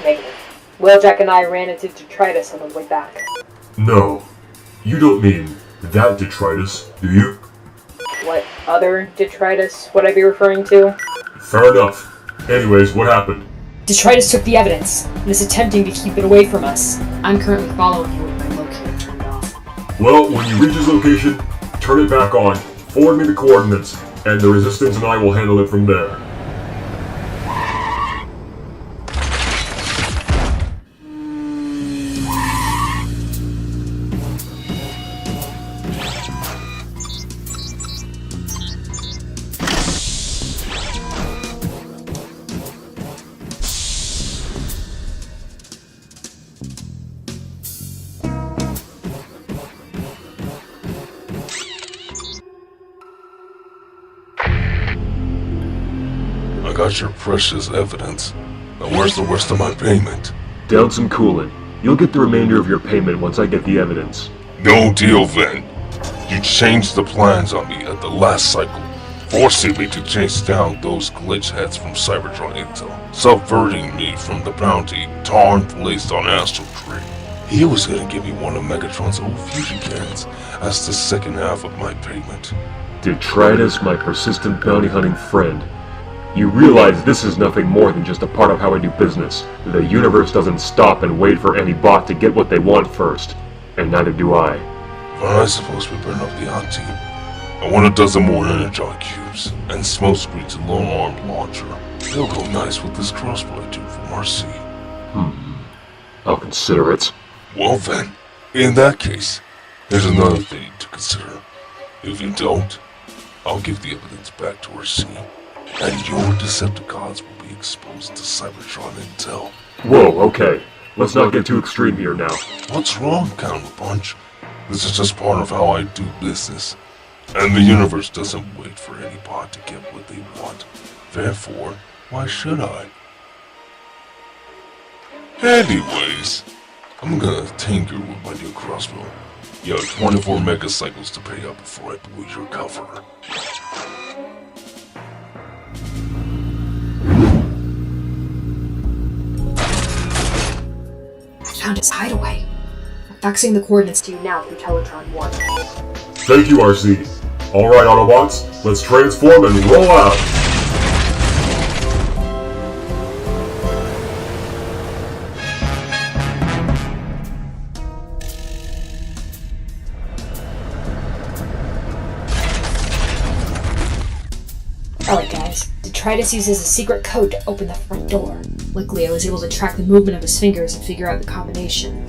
Negative. Wheeljack and I ran into Detritus on the way back. No. You don't mean that Detritus, do you? What other Detritus would I be referring to? Fair enough. Anyways, what happened? Detritus took the evidence, and is attempting to keep it away from us. I'm currently following you with my locator turned off. Well, when you reach his location, turn it back on, forward me the coordinates, and the Resistance and I will handle it from there. I got your precious evidence. Now where's the rest of my payment? Down some coolant. You'll get the remainder of your payment once I get the evidence. No deal then. You changed the plans on me at the last cycle, forcing me to chase down those glitch heads from Cybertron Intel, subverting me from the bounty Tarn placed on Astral Tree. He was gonna give me one of Megatron's old fusion cannons as the second half of my payment. Detritus, my persistent bounty hunting friend. You realize this is nothing more than just a part of how I do business. The universe doesn't stop and wait for any bot to get what they want first. And neither do I. Well, I suppose we burn up the odd team. I want a dozen more Energon cubes, and smoke screens and long-armed launcher. They'll go nice with this crossbow I took from Arcee. I'll consider it. Well then, in that case, there's another thing to consider. If you don't, I'll give the evidence back to Arcee, and your Decepticons will be exposed to Cybertron Intel. Whoa, okay. Let's not get too extreme here now. What's wrong, Counterpunch? This is just part of how I do business. And the universe doesn't wait for any bot to get what they want. Therefore, why should I? Anyways, I'm gonna tinker with my new crossbow. You have 24 megacycles to pay up before I blow your cover. Found his hideaway. I'm faxing the coordinates to you now through Teletron 1. Thank you, Arcee. Alright, Autobots, let's transform and roll out! Alright guys, Detritus uses a secret code to open the front door. Luckily I was able to track the movement of his fingers and figure out the combination.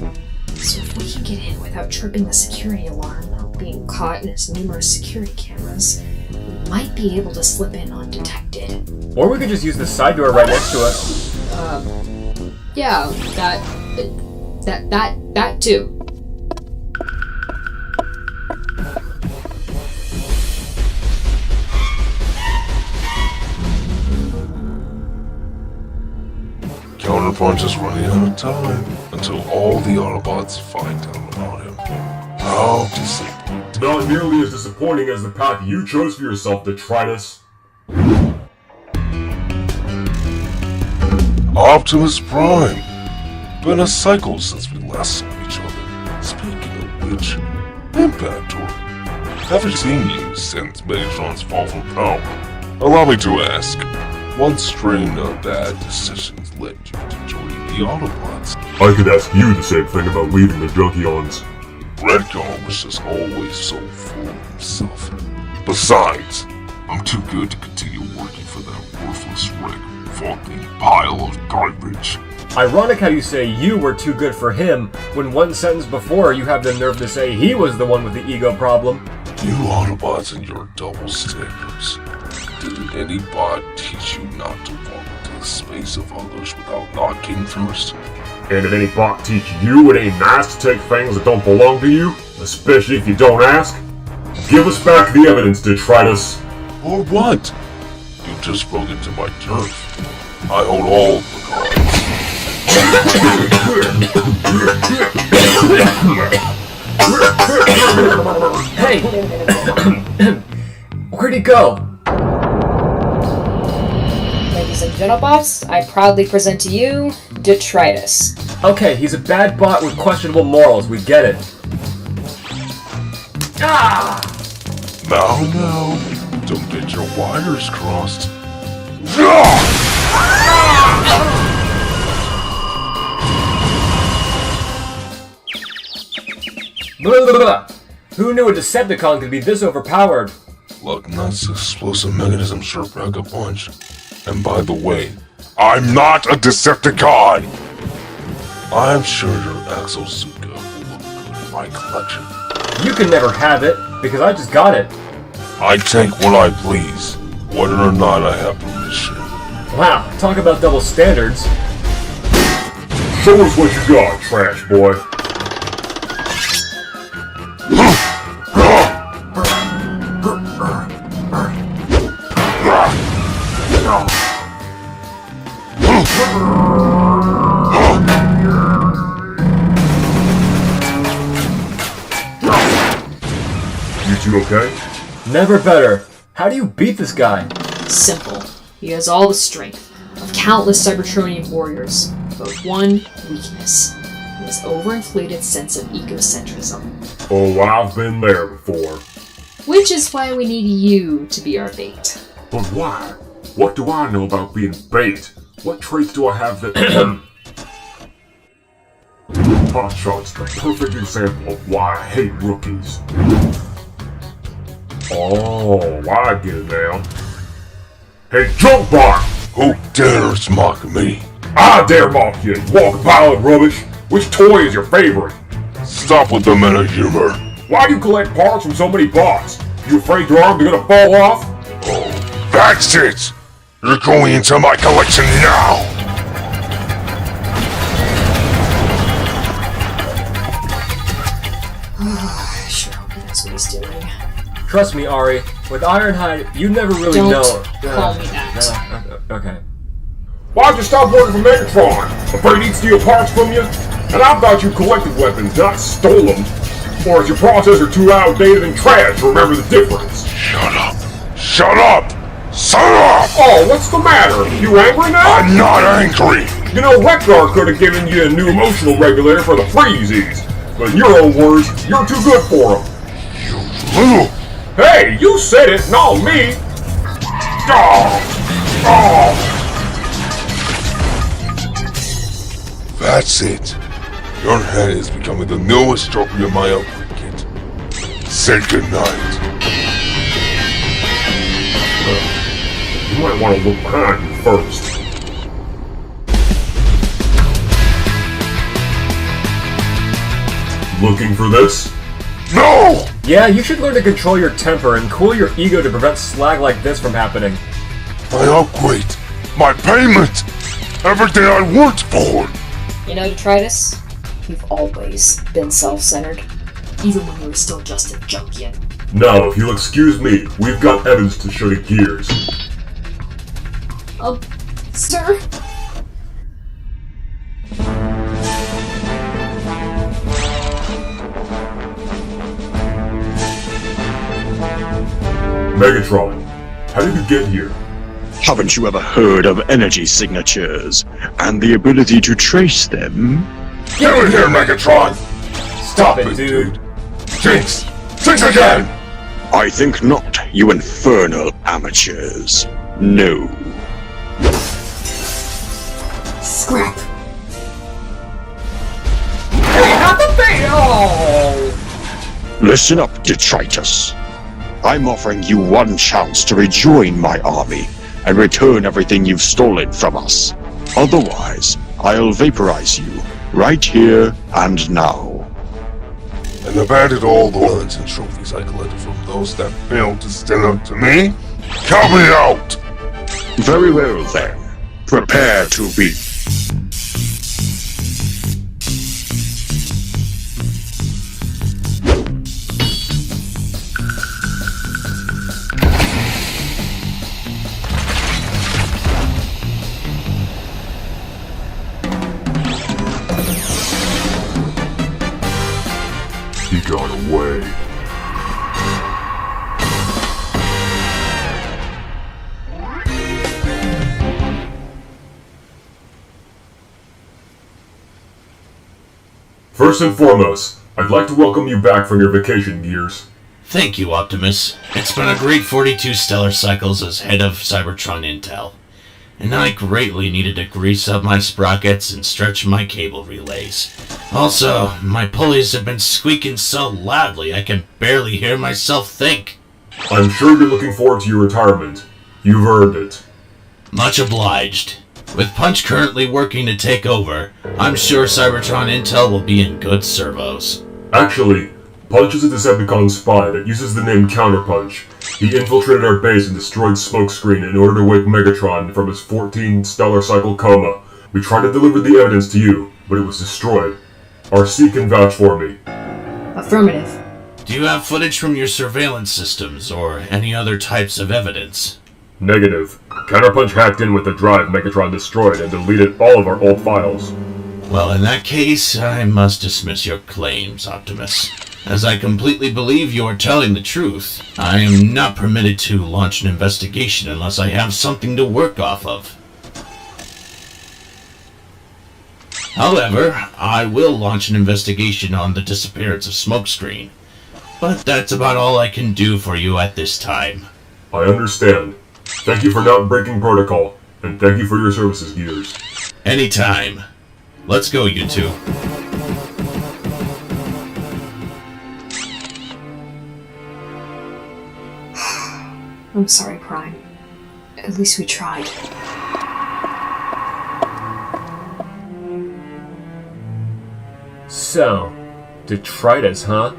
So if we can get in without tripping the security alarm or being caught in his numerous security cameras, we might be able to slip in undetected. Or we could just use the side door right next to us. Yeah, that too. Counterpunch is running out of time until all the Autobots find out about him. How disappointing. Not nearly as disappointing as the path you chose for yourself, Detritus. Optimus Prime! Been a cycle since we last saw each other. Speaking of which, Impactor. Haven't seen you since Megatron's fall from power. Allow me to ask, what strain of bad decisions led you to join the Autobots? I could ask you the same thing about leaving the Junkions. Redcon was just always so full of himself. Besides, I'm too good to continue working for that worthless wreck, fucking pile of garbage. Ironic how you say you were too good for him, when one sentence before you have the nerve to say he was the one with the ego problem. You Autobots and your double standards. Did any bot teach you not to walk into the space of others without knocking first? And did any bot teach you it ain't nice to take things that don't belong to you? Especially if you don't ask? Give us back the evidence, Detritus. Or what? You just broke into my turf. I hold all of the cards. Hey! Where'd he go? Ladies and Genobots, I proudly present to you, Detritus. Okay, he's a bad bot with questionable morals, we get it. Ah! Now, don't get your wires crossed. Blah, blah, blah. Who knew a Decepticon could be this overpowered? Loch Ness explosive mechanism sure pack a punch. And by the way, I'm not a Decepticon! I'm sure your exosuit will look good in my collection. You can never have it, because I just got it. I take what I please, whether or not I have permission. Wow, talk about double standards. Show us what you got, trash boy. You two okay? Never better. How do you beat this guy? Simple. He has all the strength of countless Cybertronian warriors, but one weakness. His overinflated sense of egocentrism. Oh, I've been there before. Which is why we need you to be our bait. But why? What do I know about being bait? What traits do I have that... Hotshot's the perfect example of why I hate rookies. Oh, I get it now. Hey, junk bar! Who dares mock me? I dare mock you, walk pile of rubbish. Which toy is your favorite? Stop with the meta humor. Why do you collect parts from so many bots? You afraid your arms are gonna fall off? Oh, that's it! You're going into my collection now! I sure hope he knows what he's doing. Trust me, Ari. With Ironhide, you never really Don't know. call me that. Okay. Why'd you stop working for Megatron? Afraid he'd steal parts from you? And I thought you collected weapons, not stole them. Or is your processor too outdated and trash to remember the difference? Shut up! Shut up! Shut up! Oh, what's the matter? You angry now? I'm not angry! You know, Rekgar could have given you a new emotional regulator for the Preezies. But in your own words, you're too good for them. You little... Hey, you said it, not me! That's it. Your head is becoming the newest trophy in my upgrade kit. Say goodnight. You might want to look behind you first. Looking for this? No! Yeah, you should learn to control your temper and cool your ego to prevent slag like this from happening. My upgrade! My payment! Everything I worked for! You know, Detritus, you've always been self-centered. Even when you were still just a junkian. Now, if you'll excuse me, we've got evidence to show the gears. Sir? Megatron, how did you get here? Haven't you ever heard of energy signatures and the ability to trace them? Get in here, Megatron! Stop it, dude. Jinx! Jinx again! I think not, you infernal amateurs. No. Scrap! Hey, not the thing! Oh! Listen up, Detritus. I'm offering you one chance to rejoin my army and return everything you've stolen from us. Otherwise, I'll vaporize you right here and now. And abandon all the weapons and trophies I collected from those that failed to stand up to me? Count me out! Very well then. Prepare to be. He got away. First and foremost, I'd like to welcome you back from your vacation, Gears. Thank you, Optimus. It's been a great 42 stellar cycles as head of Cybertron Intel. And I greatly needed to grease up my sprockets and stretch my cable relays. Also, my pulleys have been squeaking so loudly I can barely hear myself think. I'm sure you're looking forward to your retirement. You've earned it. Much obliged. With Punch currently working to take over, I'm sure Cybertron Intel will be in good servos. Actually, Punch is a Decepticon spy that uses the name Counterpunch. He infiltrated our base and destroyed Smokescreen in order to wake Megatron from his 14 stellar cycle coma. We tried to deliver the evidence to you, but it was destroyed. Arcee can vouch for me. Affirmative. Do you have footage from your surveillance systems, or any other types of evidence? Negative. Counterpunch hacked in with the drive Megatron destroyed and deleted all of our old files. Well, in that case, I must dismiss your claims, Optimus. As I completely believe you are telling the truth, I am not permitted to launch an investigation unless I have something to work off of. However, I will launch an investigation on the disappearance of Smokescreen. But that's about all I can do for you at this time. I understand. Thank you for not breaking protocol, and thank you for your services, Gears. Anytime. Let's go, you two. I'm sorry, Prime. At least we tried. So, Detritus, huh?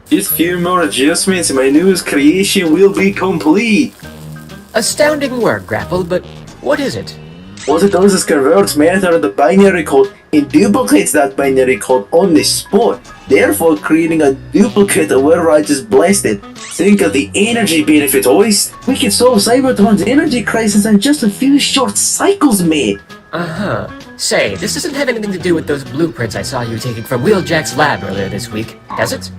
Just a few more adjustments and my newest creation will be complete. Astounding work, Grapple, but what is it? What it does is converts matter into binary code and duplicates that binary code on the spot, therefore creating a duplicate of where I just blasted. Think of the energy benefit, Hoist. We can solve Cybertron's energy crisis in just a few short cycles, mate. Uh-huh. Say, this doesn't have anything to do with those blueprints I saw you taking from Wheeljack's lab earlier this week, does it?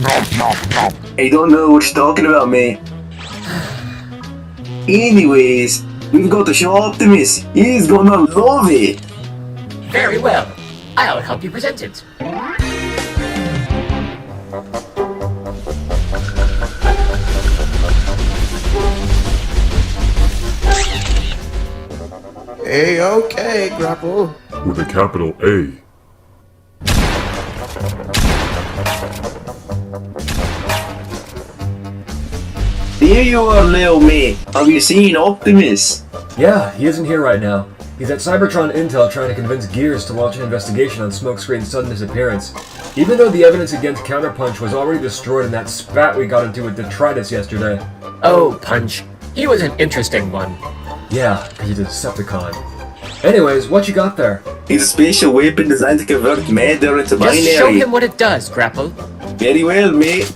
I don't know what you're talking about, mate. Anyways, we've got to show Optimus. He's gonna love it. Very well. I'll help you present it. A-okay, Grapple. With a capital A. There you are, little mate. Have you seen Optimus? Yeah, he isn't here right now. He's at Cybertron Intel trying to convince Gears to launch an investigation on Smokescreen's sudden disappearance. Even though the evidence against Counterpunch was already destroyed in that spat we got into with Detritus yesterday. Oh, Punch. He was an interesting one. Yeah, because he's a Decepticon. Anyways, what you got there? It's a special weapon designed to convert matter into binary. Just show him what it does, Grapple. Very well, mate.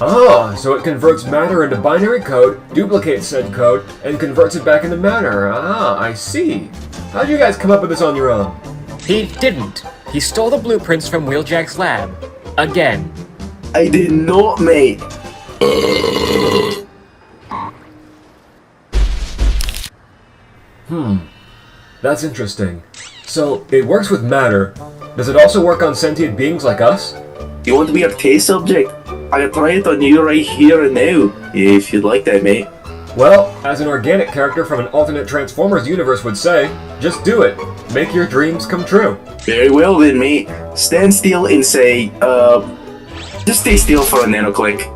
Ah, so it converts matter into binary code, duplicates said code, and converts it back into matter. Ah, I see. How'd you guys come up with this on your own? He didn't. He stole the blueprints from Wheeljack's lab. Again. I did not, mate. That's interesting. So, it works with matter. Does it also work on sentient beings like us? You want to be a test subject? I can try it on you right here and now, if you'd like that, mate. Well, as an organic character from an alternate Transformers universe would say, just do it. Make your dreams come true. Very well then, mate. Stand still and say, just stay still for a nanoclick.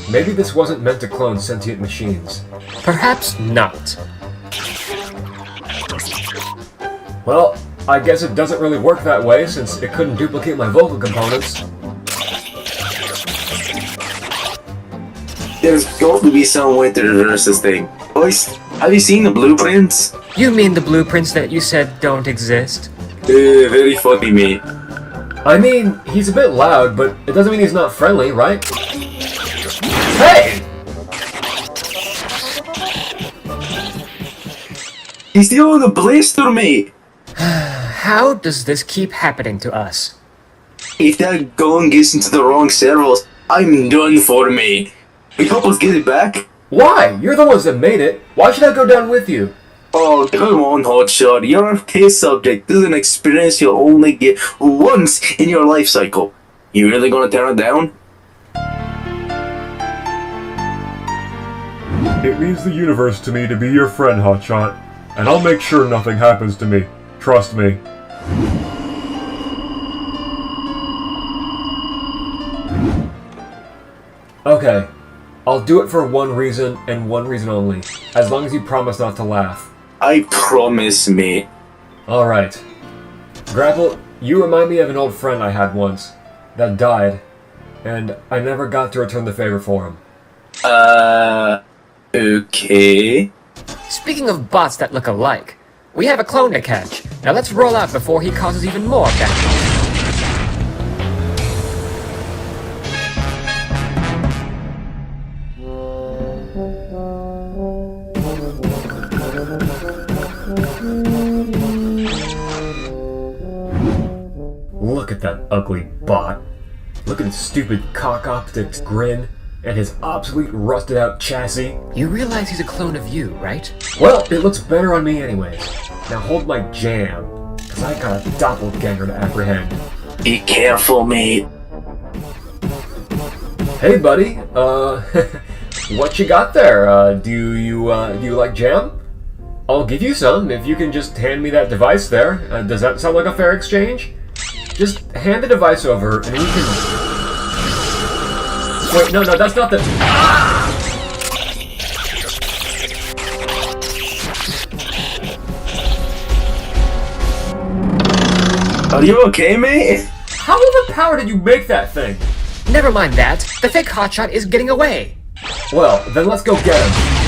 Maybe this wasn't meant to clone sentient machines. Perhaps not. Well, I guess it doesn't really work that way since it couldn't duplicate my vocal components. There's got to be some way to reverse this thing. Hoist, have you seen the blueprints? You mean the blueprints that you said don't exist? Very funny, mate. I mean, he's a bit loud, but it doesn't mean he's not friendly, right? Hey! He's stealing the blaster, mate! How does this keep happening to us? If that gun gets into the wrong servos, I'm done for, mate. Will you help us get it back? Why? You're the ones that made it. Why should I go down with you? Oh, come on, Hotshot. You're a test subject. This is an experience you'll only get once in your life cycle. You really gonna turn it down? It means the universe to me to be your friend, Hotshot. And I'll make sure nothing happens to me. Trust me. Okay. I'll do it for one reason, and one reason only. As long as you promise not to laugh. I promise, mate. Alright. Grapple, you remind me of an old friend I had once. That died. And I never got to return the favor for him. Okay. Speaking of bots that look alike, we have a clone to catch. Now let's roll out before he causes even more damage. Look at that ugly bot. Look at his stupid cock-optics grin, and his obsolete rusted-out chassis. You realize he's a clone of you, right? Well, it looks better on me anyways. Now hold my jam, cause I got a doppelganger to apprehend. Be careful, mate. Hey, buddy. What you got there? Do you like jam? I'll give you some if you can just hand me that device there. Does that sound like a fair exchange? Just hand the device over, and we can... Wait, no, that's not the... Are you okay, mate? How overpowered did you make that thing? Never mind that. The fake Hotshot is getting away. Well, then let's go get him.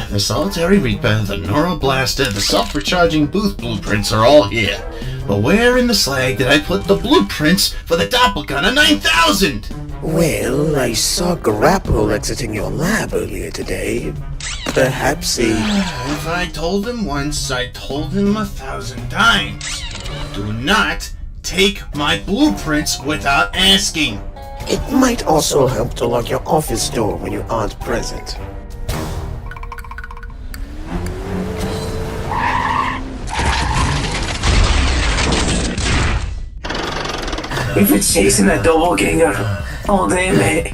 The Solitary Reaper, the Neuroblaster, the self-recharging booth blueprints are all here. But where in the slag did I put the blueprints for the Doppelgunner 9000? Well, I saw Grapple exiting your lab earlier today. Perhaps he... If I told him once, I told him 1,000 times. Do not take my blueprints without asking. It might also help to lock your office door when you aren't present. We've been chasing that doppelganger all day, mate.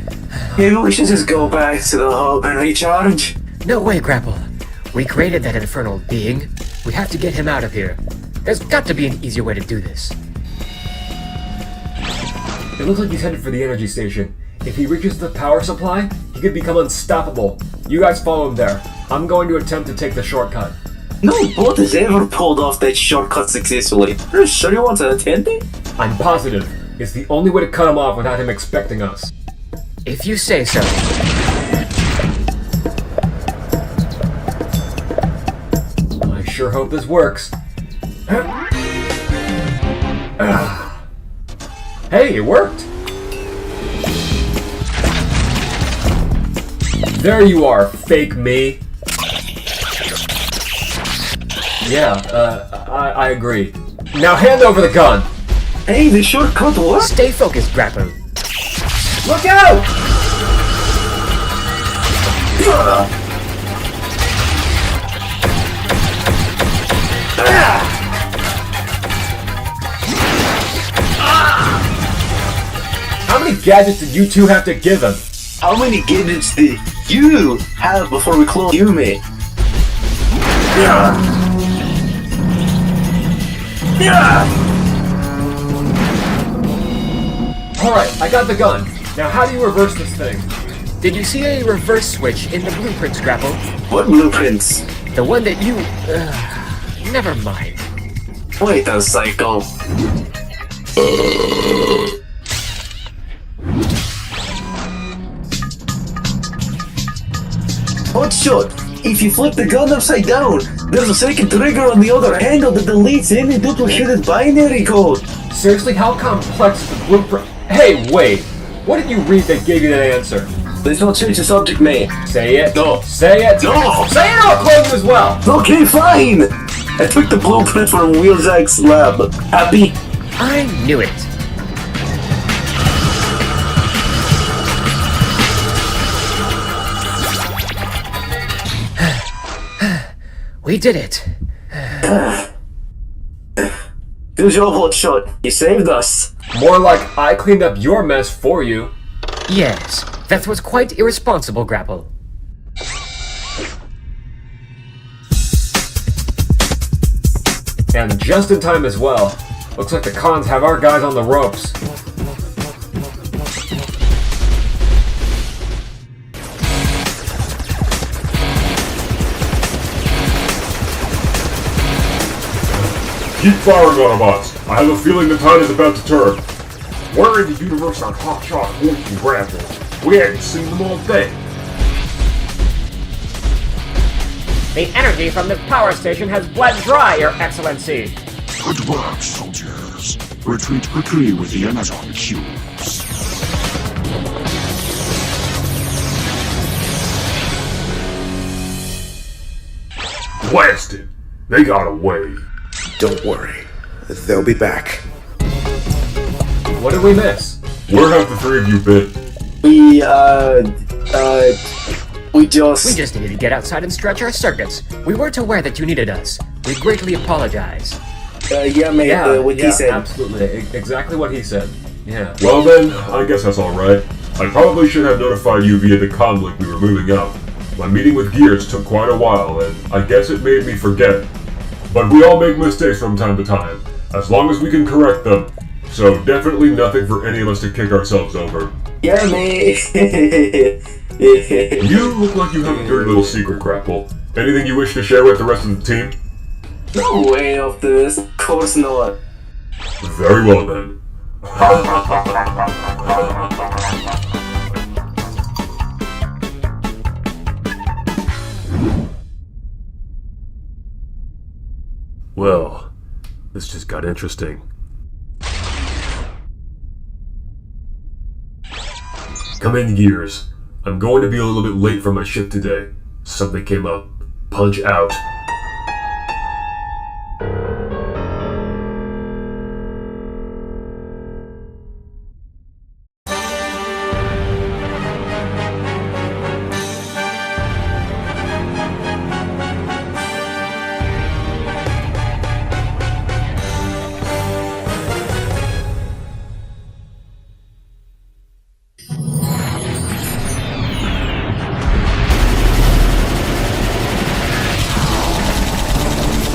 Maybe we should just go back to the hub and recharge. No way, Grapple. We created that infernal being. We have to get him out of here. There's got to be an easier way to do this. It looks like he's headed for the energy station. If he reaches the power supply, he could become unstoppable. You guys follow him there. I'm going to attempt to take the shortcut. No bot has ever pulled off that shortcut successfully. Are you sure you want to attend it? I'm positive. It's the only way to cut him off without him expecting us. If you say so. I sure hope this works. Hey, it worked! There you are, fake me. Yeah, I agree. Now hand over the gun! Hey, the shortcut worked! Stay focused, Grapple. Look out! How many gadgets did you two have to give him? How many gadgets did you have before we cloned you, mate? Alright, I got the gun. Now how do you reverse this thing? Did you see a reverse switch in the blueprints, Grapple? What blueprints? The one that you... never mind. Wait a cycle. Hotshot! If you flip the gun upside down, there's a second trigger on the other handle that deletes any duplicated binary code. Seriously, how complex is the blueprint? Hey, wait! What did you read that gave you that answer? Let's not change the subject, mate. Say it. No. Say it. No. Say it or I'll clone you as well. Okay, fine. I took the blueprint from Wheeljack's lab. Happy? I knew it. We did it. Good job, Hotshot. You saved us. More like I cleaned up your mess for you. Yes, that was quite irresponsible, Grapple. And just in time as well. Looks like the cons have our guys on the ropes. Keep firing, Autobots. I have a feeling the tide is about to turn. Where in the universe are Hotshot, Hoist, and Grapple? We hadn't seen them all day. The energy from the power station has bled dry, Your Excellency. Good work, soldiers. Retreat quickly with the Energon cubes. Blasted! They got away. Don't worry. They'll be back. What did we miss? Where have the three of you been? We just needed to get outside and stretch our circuits. We weren't aware that you needed us. We greatly apologize. Yeah, mate, what he said. Absolutely. Exactly what he said. Yeah. Well then, I guess that's alright. I probably should have notified you via the comlink we were moving up. My meeting with Gears took quite a while, and I guess it made me forget. But we all make mistakes from time to time, as long as we can correct them. So definitely nothing for any of us to kick ourselves over. Yeah, mate. You look like you have a dirty little secret, Grapple. Anything you wish to share with the rest of the team? No way, Optimus. Of course not. Very well then. Well, this just got interesting. Come in, Gears. I'm going to be a little bit late for my shift today. Something came up. Punch out.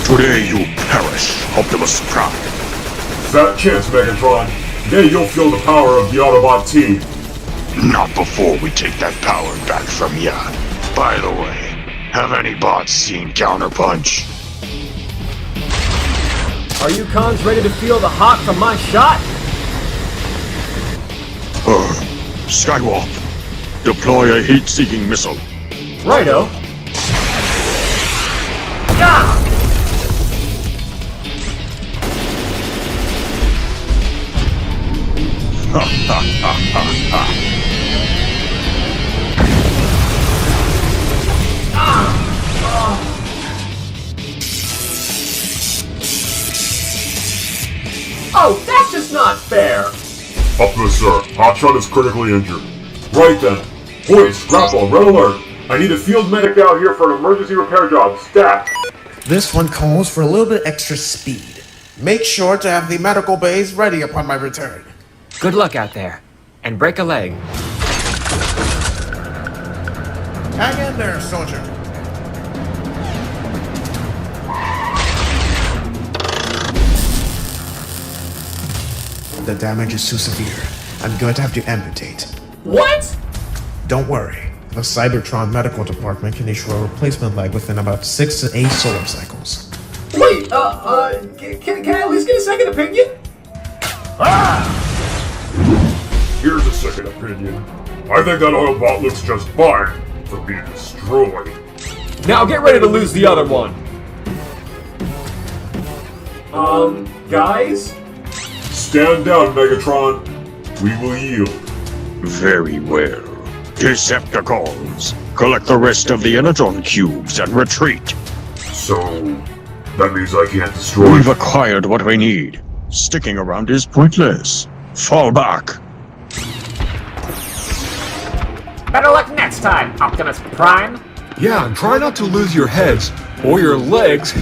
Today you perish, Optimus Prime. Fat chance, Megatron. Today you'll feel the power of the Autobot team. Not before we take that power back from ya. By the way, have any bots seen Counterpunch? Are you cons ready to feel the hot from my shot? Skywalk. Deploy a heat-seeking missile. Righto. Oh, that's just not fair! Optimus, sir. Hotshot is critically injured. Right then. Hoist, Grapple, red alert. I need a field medic out here for an emergency repair job. Stat! This one calls for a little bit extra speed. Make sure to have the medical bays ready upon my return. Good luck out there. And break a leg. Hang in there, soldier. The damage is too severe. I'm going to have to amputate. What? Don't worry. The Cybertron medical department can issue a replacement leg within about 6 to 8 solar cycles. Wait, can I at least get a second opinion? Here's a second opinion. I think that Autobot looks just fine for being destroyed. Now get ready to lose the other one. Guys? Stand down, Megatron. We will yield. Very well. Decepticons, collect the rest of the Energon cubes and retreat. So, that means I can't destroy... We've acquired what we need. Sticking around is pointless. Fall back. Better luck next time, Optimus Prime. Yeah, and try not to lose your heads or your legs.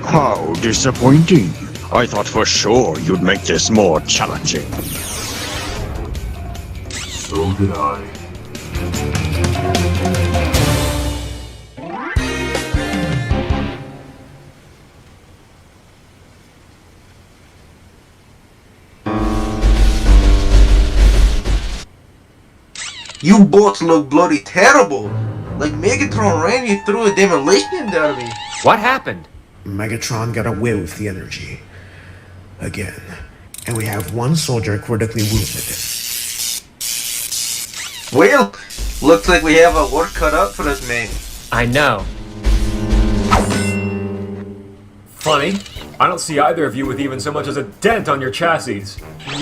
How disappointing. I thought for sure you'd make this more challenging. So did I. You bots look bloody terrible. Like Megatron ran you through a demolition derby. What happened? Megatron got away with the energy. Again. And we have one soldier critically wounded. Well, looks like we have our work cut out for us, mate. I know. Funny. I don't see either of you with even so much as a dent on your chassis.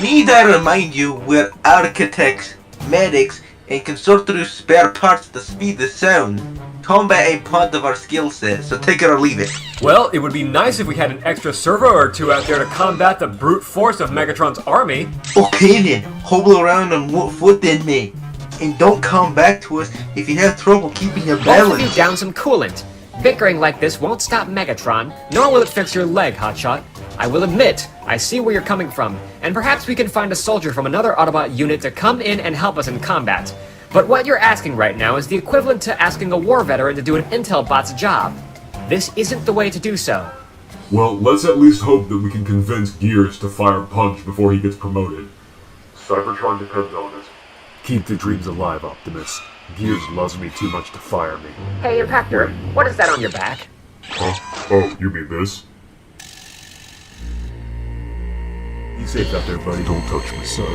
Need I remind you, we're architects, medics, and can sort through spare parts to speed the sound. Combat ain't part of our skill set, so take it or leave it. Well, it would be nice if we had an extra servo or two out there to combat the brute force of Megatron's army. Okay then, hobble around on what foot then, mate. And don't come back to us if you have trouble keeping your Both balance. of you down some coolant. Bickering like this won't stop Megatron, nor will it fix your leg, Hotshot. I will admit, I see where you're coming from, and perhaps we can find a soldier from another Autobot unit to come in and help us in combat. But what you're asking right now is the equivalent to asking a war veteran to do an intel bot's job. This isn't the way to do so. Well, let's at least hope that we can convince Gears to fire Punch before he gets promoted. Cybertron depends on it. Keep the dreams alive, Optimus. Gears loves me too much to fire me. Hey, Impactor, what is that on your back? Huh? Oh, you mean this? Be safe out there, buddy. Don't touch my son.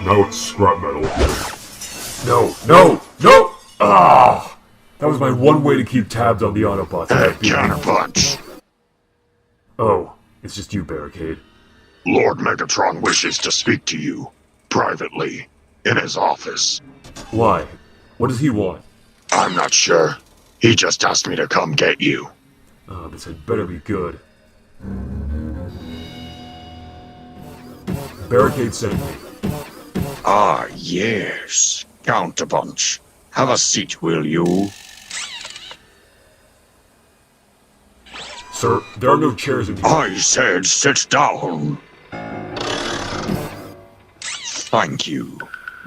Now it's scrap metal. No, no, no! Ah! That was my one way to keep tabs on the Autobots. Counterpunch. Oh, it's just you, Barricade. Lord Megatron wishes to speak to you, privately, in his office. Why? What does he want? I'm not sure. He just asked me to come get you. Oh, this had better be good. Barricade sent me. Ah, yes. Counterpunch. Have a seat, will you? Sir, there are no chairs in here. I said sit down. Thank you.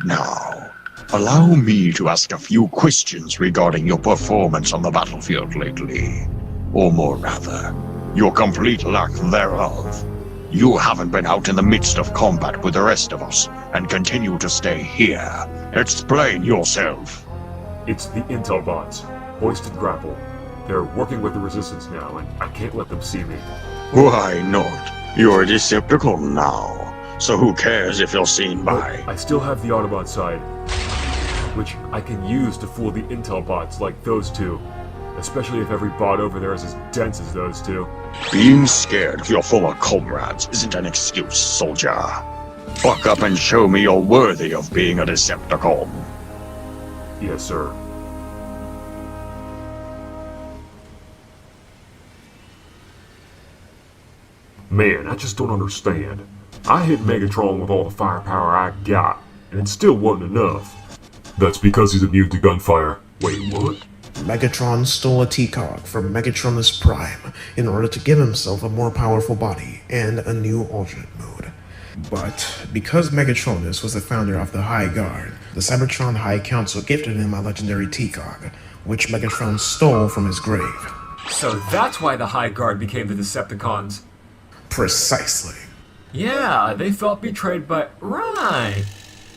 Now, allow me to ask a few questions regarding your performance on the battlefield lately. Or more rather, your complete lack thereof. You haven't been out in the midst of combat with the rest of us, and continue to stay here. Explain yourself. It's the Intel bots, Hoist and Grapple. They're working with the Resistance now, and I can't let them see me. Why not? You're a Decepticon now, so who cares if you're seen by... I still have the Autobot side, which I can use to fool the Intel bots like those two. Especially if every bot over there is as dense as those two. Being scared of your former comrades isn't an excuse, soldier. Buck up and show me you're worthy of being a Decepticon. Yes, sir. Man, I just don't understand. I hit Megatron with all the firepower I got, and it still wasn't enough. That's because he's immune to gunfire. Wait, what? Megatron stole a T-Cog from Megatronus Prime in order to give himself a more powerful body and a new alternate mode. But because Megatronus was the founder of the High Guard, the Cybertron High Council gifted him a legendary T-Cog, which Megatron stole from his grave. So that's why the High Guard became the Decepticons. Precisely. Yeah, they felt betrayed by... Right!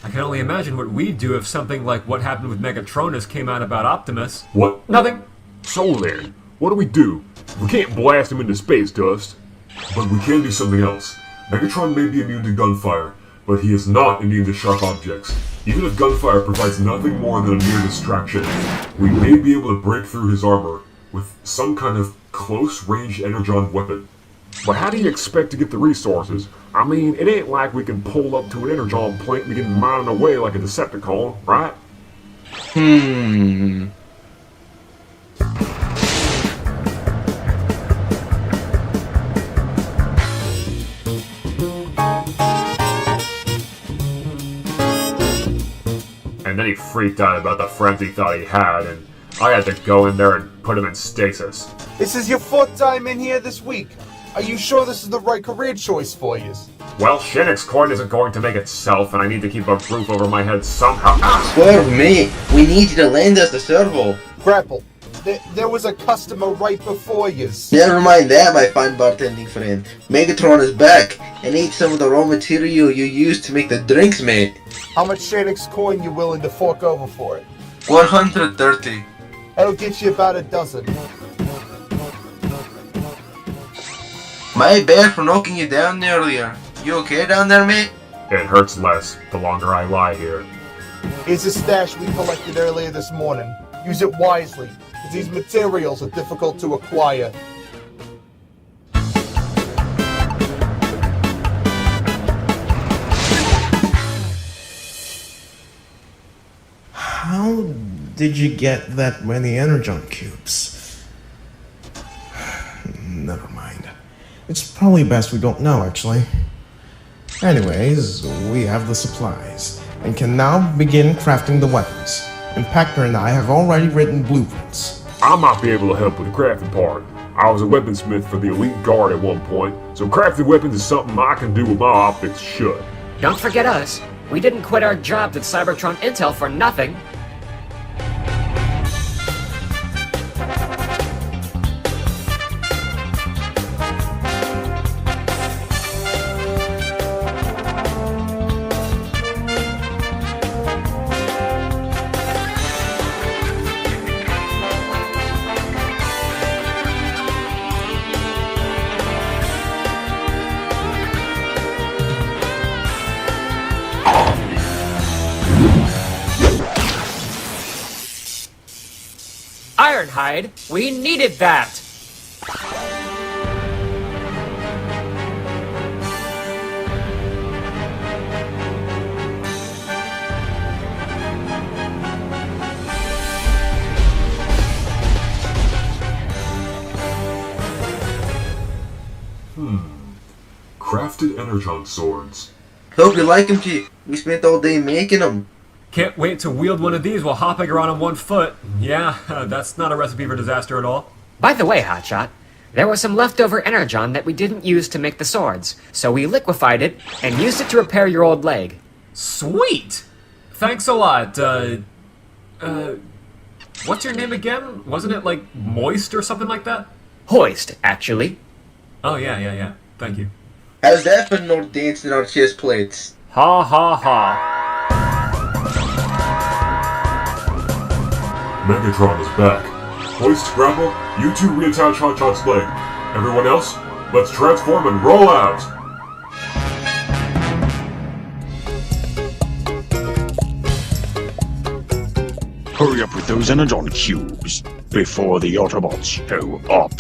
I can only imagine what we'd do if something like what happened with Megatronus came out about Optimus. What? Nothing. So then, what do? We can't blast him into space dust. But we can do something else. Megatron may be immune to gunfire, but he is not immune to sharp objects. Even if gunfire provides nothing more than a mere distraction, we may be able to break through his armor with some kind of close-range Energon weapon. But how do you expect to get the resources? I mean, it ain't like we can pull up to an Energon plant and begin mining away like a Decepticon, right? And then he freaked out about the friends he thought he had, and I had to go in there and put him in stasis. This is your 4th time in here this week. Are you sure this is the right career choice for you? Well, Shinnick's coin isn't going to make itself, and I need to keep a roof over my head somehow. Swerve, mate, we need you to lend us the servo. Grapple, there was a customer right before you. Never mind that, my fine bartending friend. Megatron is back, and ate some of the raw material you used to make the drinks, mate. How much Shannick's coin you willing to fork over for it? 130. That'll get you about a dozen. My bad for knocking you down earlier. You okay down there, mate? It hurts less the longer I lie here. Here's a stash we collected earlier this morning. Use it wisely, as these materials are difficult to acquire. How did you get that many Energon cubes? Never mind. It's probably best we don't know, actually. Anyways, we have the supplies, and can now begin crafting the weapons. Impactor and I have already written blueprints. I might be able to help with the crafting part. I was a weaponsmith for the Elite Guard at one point, so crafting weapons is something I can do with my optics shut. Don't forget us. We didn't quit our jobs at Cybertron Intel for nothing. Ironhide, we needed that! Crafted Energon swords. Hope you like them, Chief. We spent all day making them. Can't wait to wield one of these while hopping around on one foot. Yeah, that's not a recipe for disaster at all. By the way, Hotshot, there was some leftover Energon that we didn't use to make the swords, so we liquefied it and used it to repair your old leg. Sweet! Thanks a lot, what's your name again? Wasn't it like Moist or something like that? Hoist, actually. Oh, yeah. Thank you. How's that for no dancing on chest plates? Ha ha ha. Megatron is back. Hoist, Grapple, you two reattach Hotshot's leg. Everyone else, let's transform and roll out! Hurry up with those Energon cubes before the Autobots show up.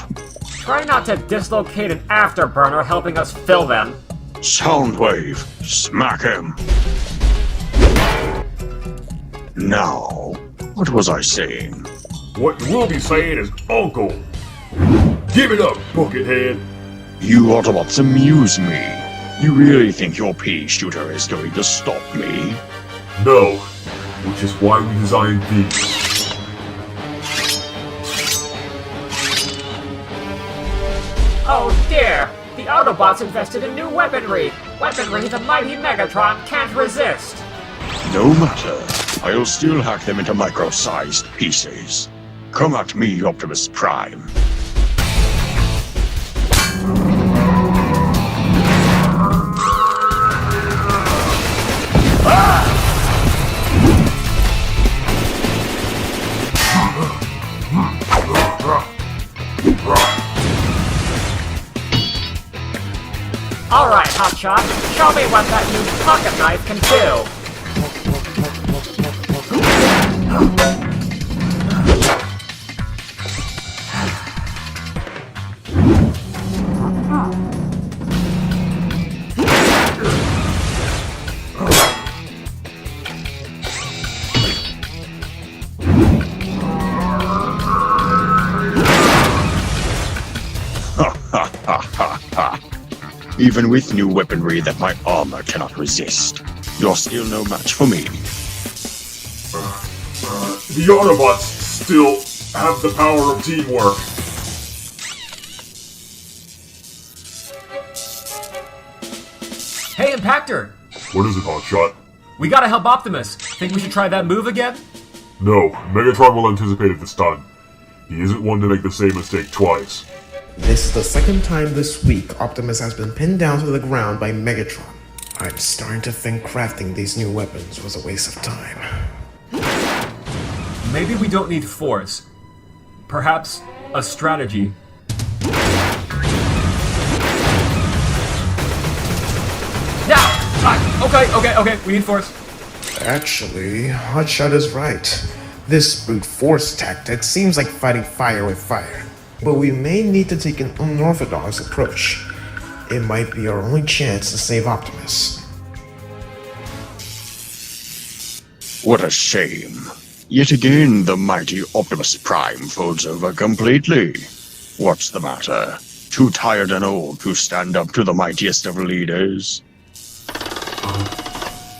Try not to dislocate an afterburner helping us fill them. Soundwave, smack him. Now, what was I saying? What you will be saying is Uncle. Give it up, Buckethead. You Autobots amuse me. You really think your pea shooter is going to stop me? No, which is why we designed these. Oh dear! The Autobots invested in new weaponry! Weaponry the mighty Megatron can't resist! No matter. I'll still hack them into micro-sized pieces. Come at me, Optimus Prime. Alright, Hotshot, show me what that new pocket knife can do! Even with new weaponry that my armor cannot resist, you're still no match for me. The Autobots still have the power of teamwork. Hey, Impactor! What is it, Hotshot? We gotta help Optimus. Think we should try that move again? No, Megatron will anticipate it this time. He isn't one to make the same mistake twice. This is the second time this week Optimus has been pinned down to the ground by Megatron. I'm starting to think crafting these new weapons was a waste of time. Maybe we don't need force. Perhaps a strategy. Now! Okay, we need force. Actually, Hotshot is right. This brute force tactic seems like fighting fire with fire. But we may need to take an unorthodox approach. It might be our only chance to save Optimus. What a shame. Yet again, the mighty Optimus Prime folds over completely. What's the matter? Too tired and old to stand up to the mightiest of leaders?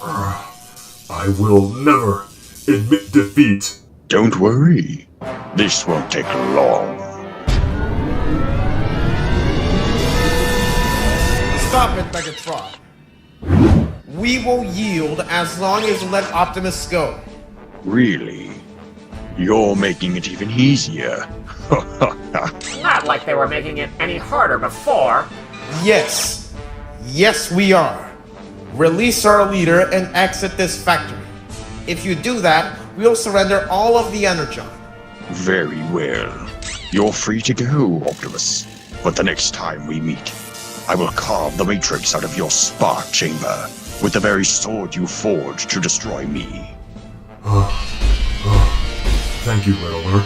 I will never admit defeat. Don't worry. This won't take long. Stop it, Megatron. We will yield as long as you let Optimus go. Really? You're making it even easier. Not like they were making it any harder before. Yes. Yes, we are. Release our leader and exit this factory. If you do that, we'll surrender all of the Energon. Very well. You're free to go, Optimus. But the next time we meet, I will carve the Matrix out of your spark chamber with the very sword you forged to destroy me. Thank you, Littler.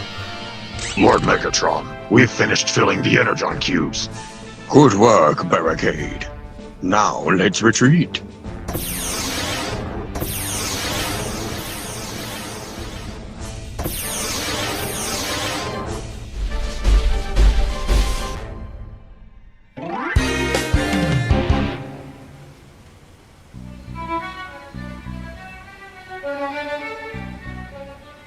Lord Megatron, we've finished filling the Energon cubes. Good work, Barricade. Now let's retreat.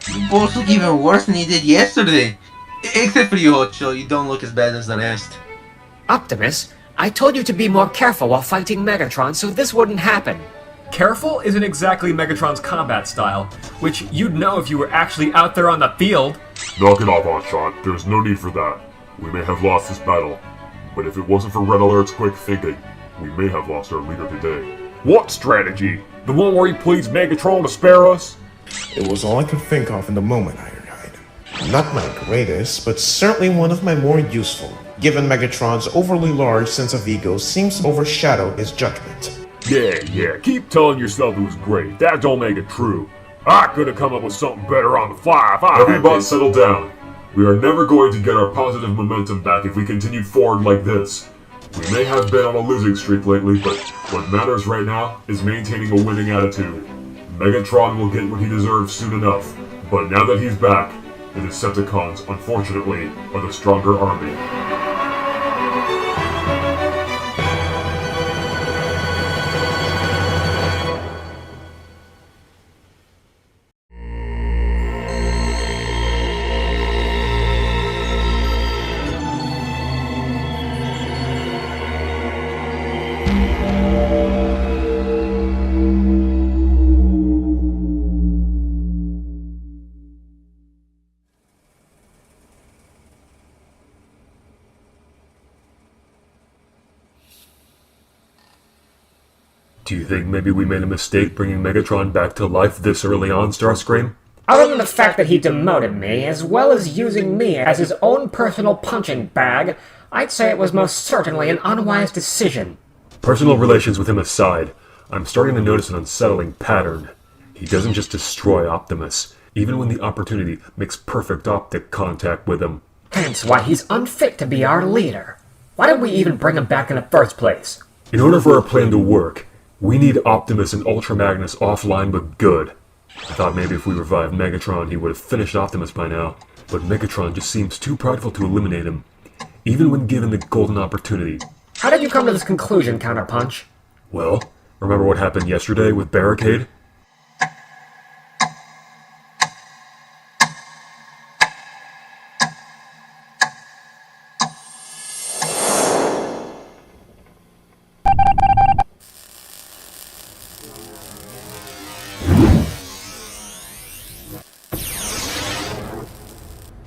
You both look even worse than you did yesterday. Except for you, Hotshot, you don't look as bad as the rest. Optimus, I told you to be more careful while fighting Megatron so this wouldn't happen. Careful isn't exactly Megatron's combat style, which you'd know if you were actually out there on the field. Knock it off, Hotshot. There's no need for that. We may have lost this battle, but if it wasn't for Red Alert's quick thinking, we may have lost our leader today. What strategy? The one where he pleads Megatron to spare us? It was all I could think of in the moment, Ironhide. Not my greatest, but certainly one of my more useful, given Megatron's overly large sense of ego seems to overshadow his judgment. Yeah, keep telling yourself it was great. That don't make it true. I could have come up with something better on the fly if I had Everybody been. settle down. We are never going to get our positive momentum back if we continue forward like this. We may have been on a losing streak lately, but what matters right now is maintaining a winning attitude. Megatron will get what he deserves soon enough, but now that he's back, the Decepticons, unfortunately, are the stronger army. Do you think maybe we made a mistake bringing Megatron back to life this early on, Starscream? Other than the fact that he demoted me, as well as using me as his own personal punching bag, I'd say it was most certainly an unwise decision. Personal relations with him aside, I'm starting to notice an unsettling pattern. He doesn't just destroy Optimus, even when the opportunity makes perfect optic contact with him. Hence why he's unfit to be our leader. Why did we even bring him back in the first place? In order for our plan to work, we need Optimus and Ultra Magnus offline but good. I thought maybe if we revived Megatron, he would have finished Optimus by now, but Megatron just seems too prideful to eliminate him, even when given the golden opportunity. How did you come to this conclusion, Counterpunch? Well, remember what happened yesterday with Barricade?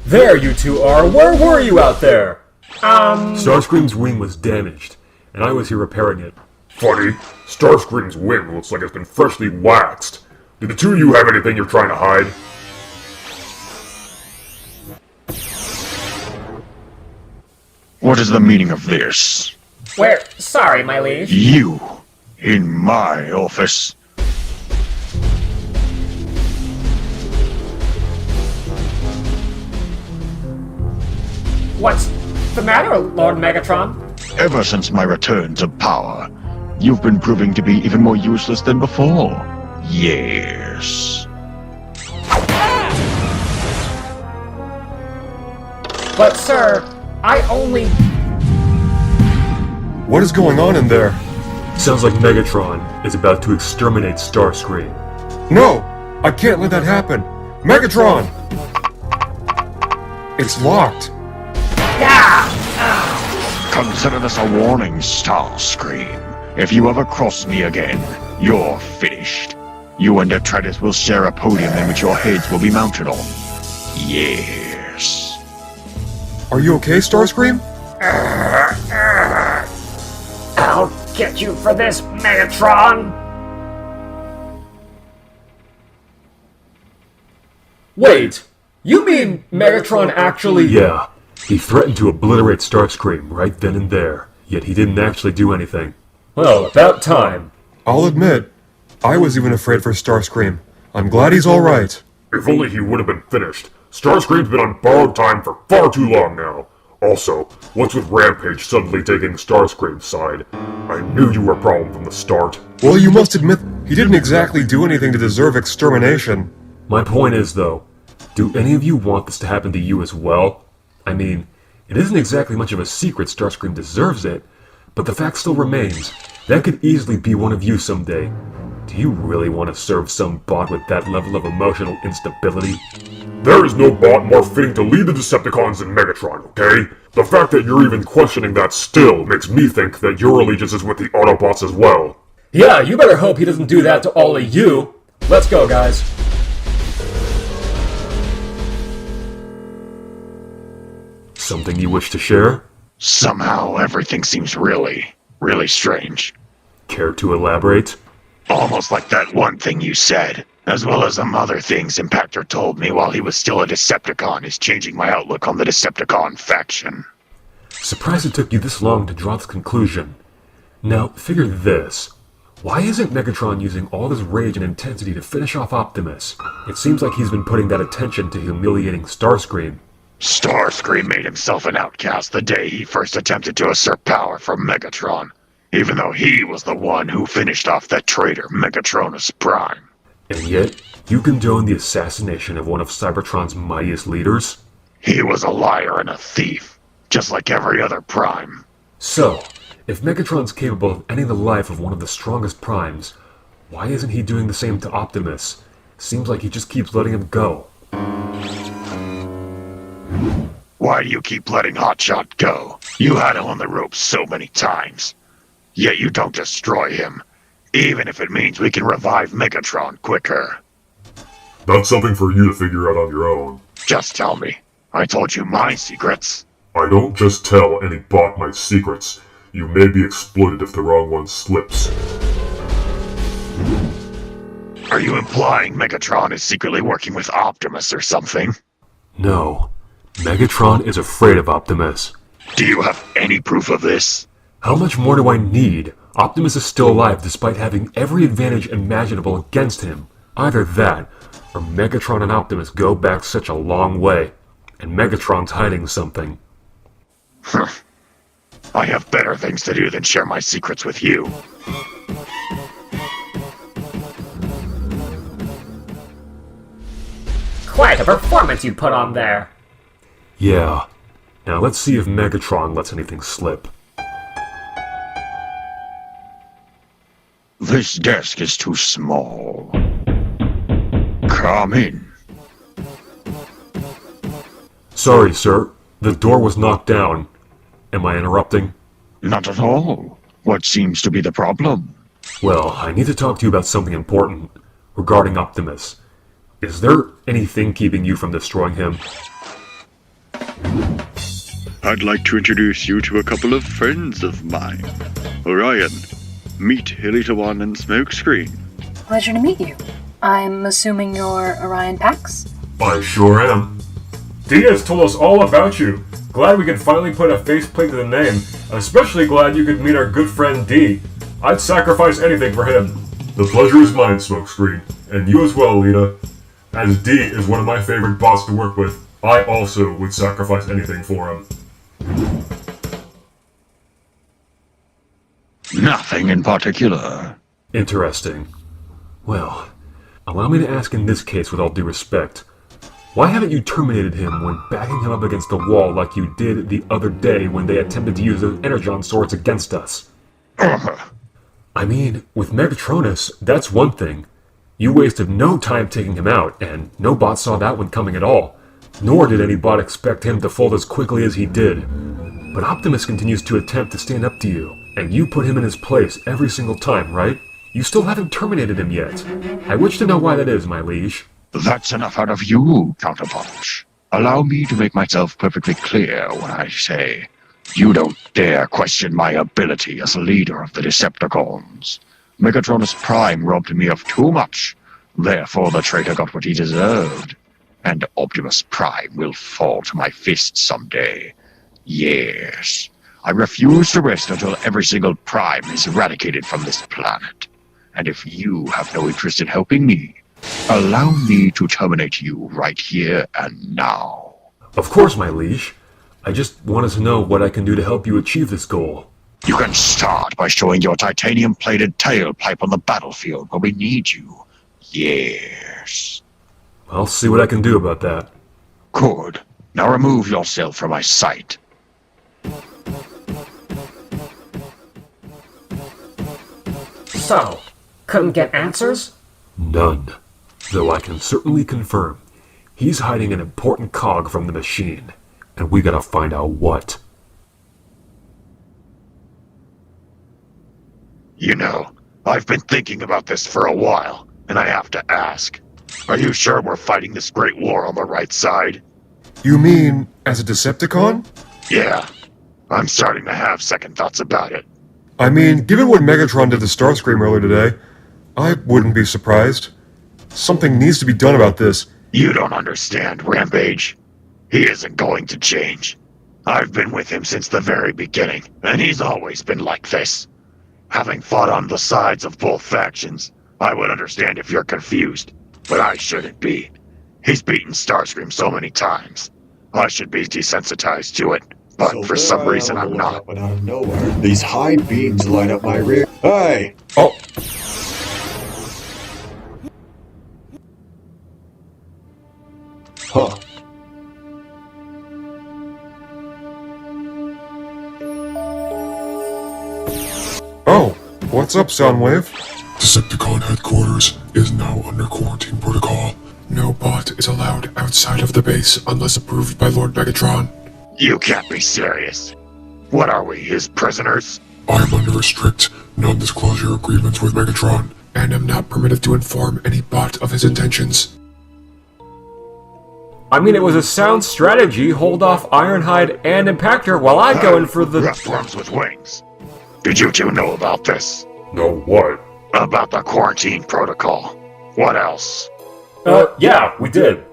There you two are! Where were you out there? Starscream's wing was damaged, and I was here repairing it. Funny, Starscream's wing looks like it's been freshly waxed. Do the two of you have anything you're trying to hide? What is the meaning of this? Sorry, my liege. You, in my office. What's the matter, Lord Megatron? Ever since my return to power, you've been proving to be even more useless than before. Yes. But sir, I only... What is going on in there? Sounds like Megatron is about to exterminate Starscream. No! I can't let that happen! Megatron! It's locked. Consider this a warning, Starscream. If you ever cross me again, you're finished. You and Detritus will share a podium in which your heads will be mounted on. Yes. Are you okay, Starscream? I'll get you for this, Megatron! Wait, you mean Megatron actually... Yeah, he threatened to obliterate Starscream right then and there, yet he didn't actually do anything. Well, about time. I'll admit, I was even afraid for Starscream. I'm glad he's alright. If only he would have been finished. Starscream's been on borrowed time for far too long now. Also, what's with Rampage suddenly taking Starscream's side? I knew you were a problem from the start. Well, you must admit, he didn't exactly do anything to deserve extermination. My point is, though, do any of you want this to happen to you as well? I mean, it isn't exactly much of a secret Starscream deserves it, but the fact still remains, that could easily be one of you someday. Do you really want to serve some bot with that level of emotional instability? There is no bot more fitting to lead the Decepticons than Megatron, okay? The fact that you're even questioning that still makes me think that your allegiance is with the Autobots as well. Yeah, you better hope he doesn't do that to all of you. Let's go, guys. Something you wish to share? Somehow everything seems really strange. Care to elaborate? Almost like that one thing you said, as well as some other things Impactor told me while he was still a Decepticon is changing my outlook on the Decepticon faction. Surprised it took you this long to draw this conclusion. Now, figure this. Why isn't Megatron using all his rage and intensity to finish off Optimus? It seems like he's been putting that attention to humiliating Starscream. Starscream made himself an outcast the day he first attempted to usurp power from Megatron, even though he was the one who finished off that traitor Megatronus Prime. And yet, you condone the assassination of one of Cybertron's mightiest leaders? He was a liar and a thief, just like every other Prime. So, if Megatron's capable of ending the life of one of the strongest Primes, why isn't he doing the same to Optimus? Seems like he just keeps letting him go. Why do you keep letting Hotshot go? You had him on the ropes so many times. Yet you don't destroy him, even if it means we can revive Megatron quicker. That's something for you to figure out on your own. Just tell me. I told you my secrets. I don't just tell any bot my secrets. You may be exploited if the wrong one slips. Are you implying Megatron is secretly working with Optimus or something? No. Megatron is afraid of Optimus. Do you have any proof of this? How much more do I need? Optimus is still alive despite having every advantage imaginable against him. Either that, or Megatron and Optimus go back such a long way, and Megatron's hiding something. I have better things to do than share my secrets with you. Quite a performance you put on there. Yeah. Now let's see if Megatron lets anything slip. This desk is too small. Come in. Sorry, sir. The door was knocked down. Am I interrupting? Not at all. What seems to be the problem? Well, I need to talk to you about something important regarding Optimus. Is there anything keeping you from destroying him? I'd like to introduce you to a couple of friends of mine. Orion, meet Elita 1 and Smokescreen. Pleasure to meet you. I'm assuming you're Orion Pax? I sure am. Dee has told us all about you. Glad we could finally put a faceplate to the name. Especially glad you could meet our good friend Dee. I'd sacrifice anything for him. The pleasure is mine, Smokescreen. And you as well, Elita. As Dee is one of my favorite bots to work with, I also would sacrifice anything for him. Nothing in particular. Interesting. Well, allow me to ask in this case with all due respect. Why haven't you terminated him when backing him up against the wall like you did the other day when they attempted to use the Energon swords against us? I mean, with Megatronus, that's one thing. You wasted no time taking him out, and no bot saw that one coming at all. Nor did any bot expect him to fold as quickly as he did. But Optimus continues to attempt to stand up to you, and you put him in his place every single time, right? You still haven't terminated him yet. I wish to know why that is, my liege. That's enough out of you, Counterpunch. Allow me to make myself perfectly clear when I say, you don't dare question my ability as leader of the Decepticons. Megatronus Prime robbed me of too much, therefore the traitor got what he deserved. And Optimus Prime will fall to my fist someday. Yes. I refuse to rest until every single Prime is eradicated from this planet. And if you have no interest in helping me, allow me to terminate you right here and now. Of course, my liege. I just wanted to know what I can do to help you achieve this goal. You can start by showing your titanium-plated tailpipe on the battlefield where we need you. Yes. I'll see what I can do about that. Good. Now remove yourself from my sight. So, couldn't get answers? None. Though I can certainly confirm, he's hiding an important cog from the machine, and we gotta find out what. You know, I've been thinking about this for a while, and I have to ask. Are you sure we're fighting this great war on the right side? You mean as a Decepticon? Yeah. I'm starting to have second thoughts about it. I mean, given what Megatron did to Starscream earlier today, I wouldn't be surprised. Something needs to be done about this. You don't understand, Rampage. He isn't going to change. I've been with him since the very beginning, and he's always been like this. Having fought on the sides of both factions, I would understand if you're confused, but I shouldn't be. He's beaten Starscream so many times. I should be desensitized to it, but So for some there I reason am I'm going not. up and out of nowhere, these high beams light up my rear. Hey! Oh! Huh. Oh, what's up, Soundwave? Decepticon headquarters is now under quarantine protocol. No bot is allowed outside of the base unless approved by Lord Megatron. You can't be serious. What are we, his prisoners? I am under a strict non-disclosure agreement with Megatron, and am not permitted to inform any bot of his intentions. I mean, it was a sound strategy. Hold off Ironhide and Impactor while I go in for the... Rustworms with wings. Did you two know about this? Know what? About the quarantine protocol. What else? Yeah, we did.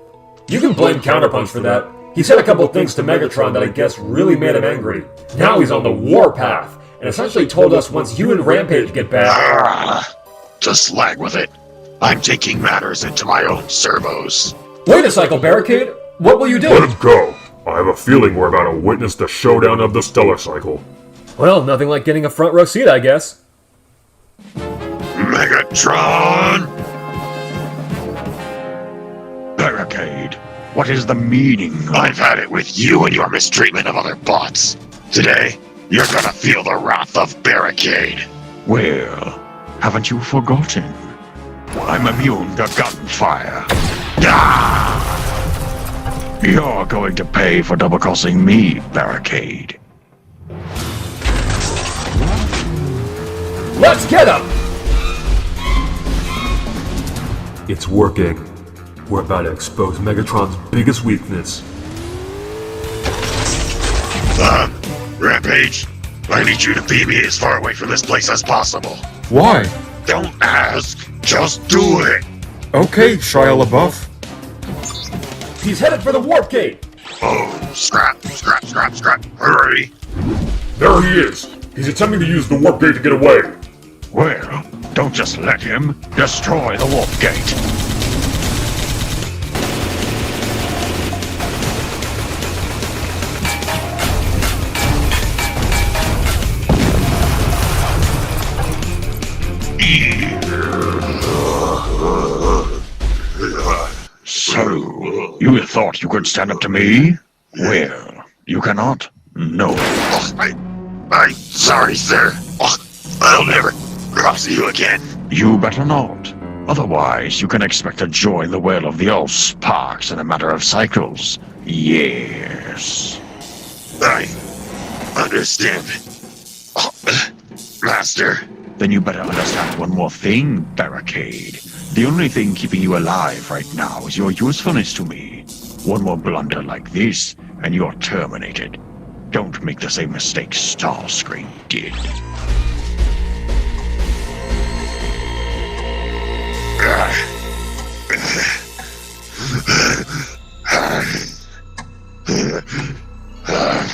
You can blame Counterpunch for that. He said a couple things to Megatron that I guess really made him angry. Now he's on the warpath, and essentially told us once you and Rampage get back... Just slag with it. I'm taking matters into my own servos. Wait a cycle, Barricade! What will you do? Let him go. I have a feeling we're about to witness the showdown of the Stellar Cycle. Well, nothing like getting a front row seat, I guess. Megatron! Barricade, what is the meaning? I've had it with you and your mistreatment of other bots. Today, you're gonna feel the wrath of Barricade. Well, haven't you forgotten? I'm immune to gunfire. You're going to pay for double-crossing me, Barricade. Let's get him! It's working. We're about to expose Megatron's biggest weakness. Rampage, I need you to beam me as far away from this place as possible. Why? Don't ask, just do it! Okay, Shia LaBeouf. He's headed for the warp gate! Oh, scrap! Hurry! There he is! He's attempting to use the warp gate to get away! Well, don't just let him. Destroy the warp gate. So, you thought you could stand up to me? Well, you cannot? No. I'm sorry, sir. I'll never cross you again. You better not. Otherwise, you can expect to join the well of the old sparks in a matter of cycles. Yes. I understand. Master. Then you better understand one more thing, Barricade. The only thing keeping you alive right now is your usefulness to me. One more blunder like this, and you're terminated. Don't make the same mistake Starscream did.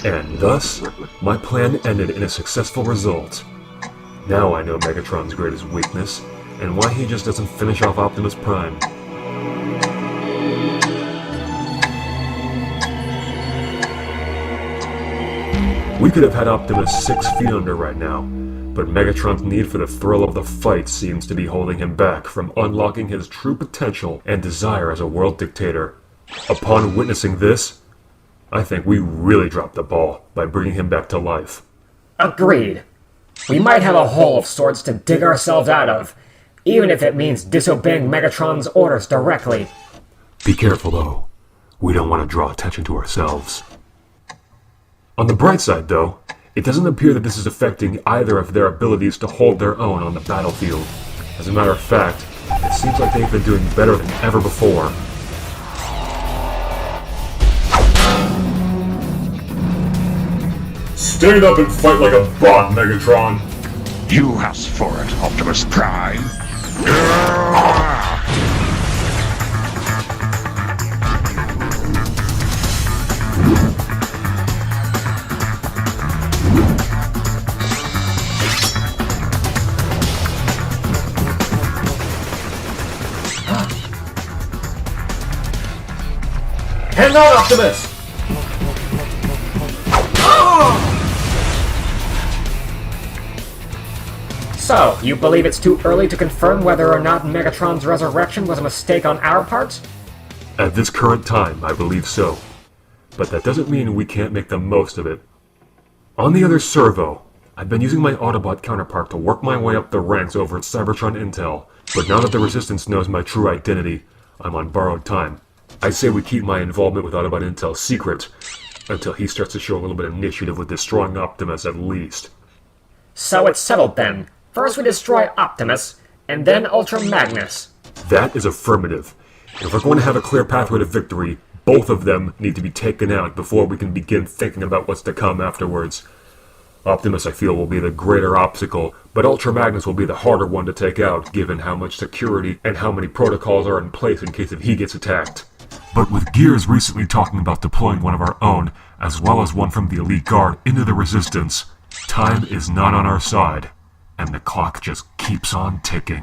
And thus, my plan ended in a successful result. Now I know Megatron's greatest weakness, and why he just doesn't finish off Optimus Prime. We could have had Optimus 6 feet under right now, but Megatron's need for the thrill of the fight seems to be holding him back from unlocking his true potential and desire as a world dictator. Upon witnessing this, I think we really dropped the ball by bringing him back to life. Agreed. We might have a hole of sorts to dig ourselves out of, even if it means disobeying Megatron's orders directly. Be careful, though. We don't want to draw attention to ourselves. On the bright side, though, it doesn't appear that this is affecting either of their abilities to hold their own on the battlefield. As a matter of fact, it seems like they've been doing better than ever before. Stand up and fight like a bot, Megatron! You asked for it, Optimus Prime. Hang on, Optimus! So, you believe it's too early to confirm whether or not Megatron's resurrection was a mistake on our part? At this current time, I believe so. But that doesn't mean we can't make the most of it. On the other servo, I've been using my Autobot counterpart to work my way up the ranks over at Cybertron Intel, but now that the Resistance knows my true identity, I'm on borrowed time. I say we keep my involvement with Autobot Intel secret, until he starts to show a little bit of initiative with destroying Optimus at least. So it's settled then. First we destroy Optimus, and then Ultra Magnus. That is affirmative. If we're going to have a clear pathway to victory, both of them need to be taken out before we can begin thinking about what's to come afterwards. Optimus, I feel, will be the greater obstacle, but but Ultra Magnus will be the harder one to take out, given how much security and how many protocols are in place in case if he gets attacked. But with Gears recently talking about deploying one of our own, as well as one from the Elite Guard, into the Resistance, time is not on our side, and the clock just keeps on ticking.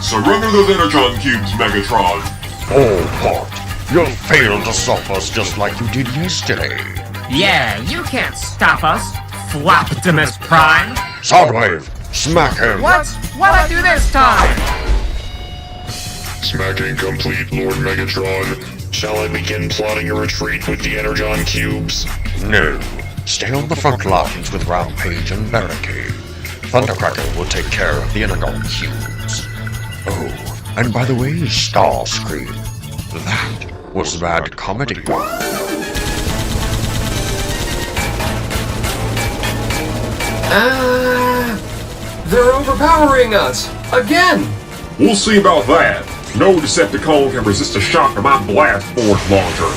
Surrender those Energon cubes, Megatron! Autobot, you failed to stop us just like you did yesterday. Yeah, you can't stop us, Floptimus Prime! Soundwave, smack him! What? What'd I do this time? Smacking complete, Lord Megatron. Shall I begin plotting a retreat with the Energon cubes? No. Stay on the front lines with Rampage and Barricade. Thundercracker will take care of the Energon cubes. Oh, and by the way, Starscream, that was bad comedy. They're overpowering us! Again! We'll see about that. No Decepticon can resist a shot from my blast force launcher.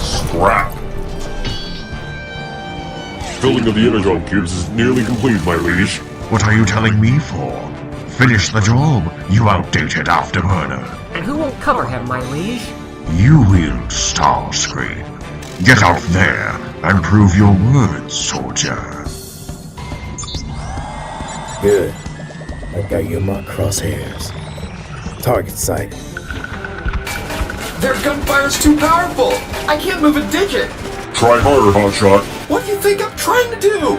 Scrap. Filling of the Energon cubes is nearly complete, my liege. What are you telling me for? Finish the job, you outdated afterburner. And who will cover him, my liege? You will, Starscream. Get out there and prove your words, soldier. Good. I got you in my crosshairs. Target sighted. Their gunfire's too powerful! I can't move a digit! Try harder, Hotshot. What do you think I'm trying to do?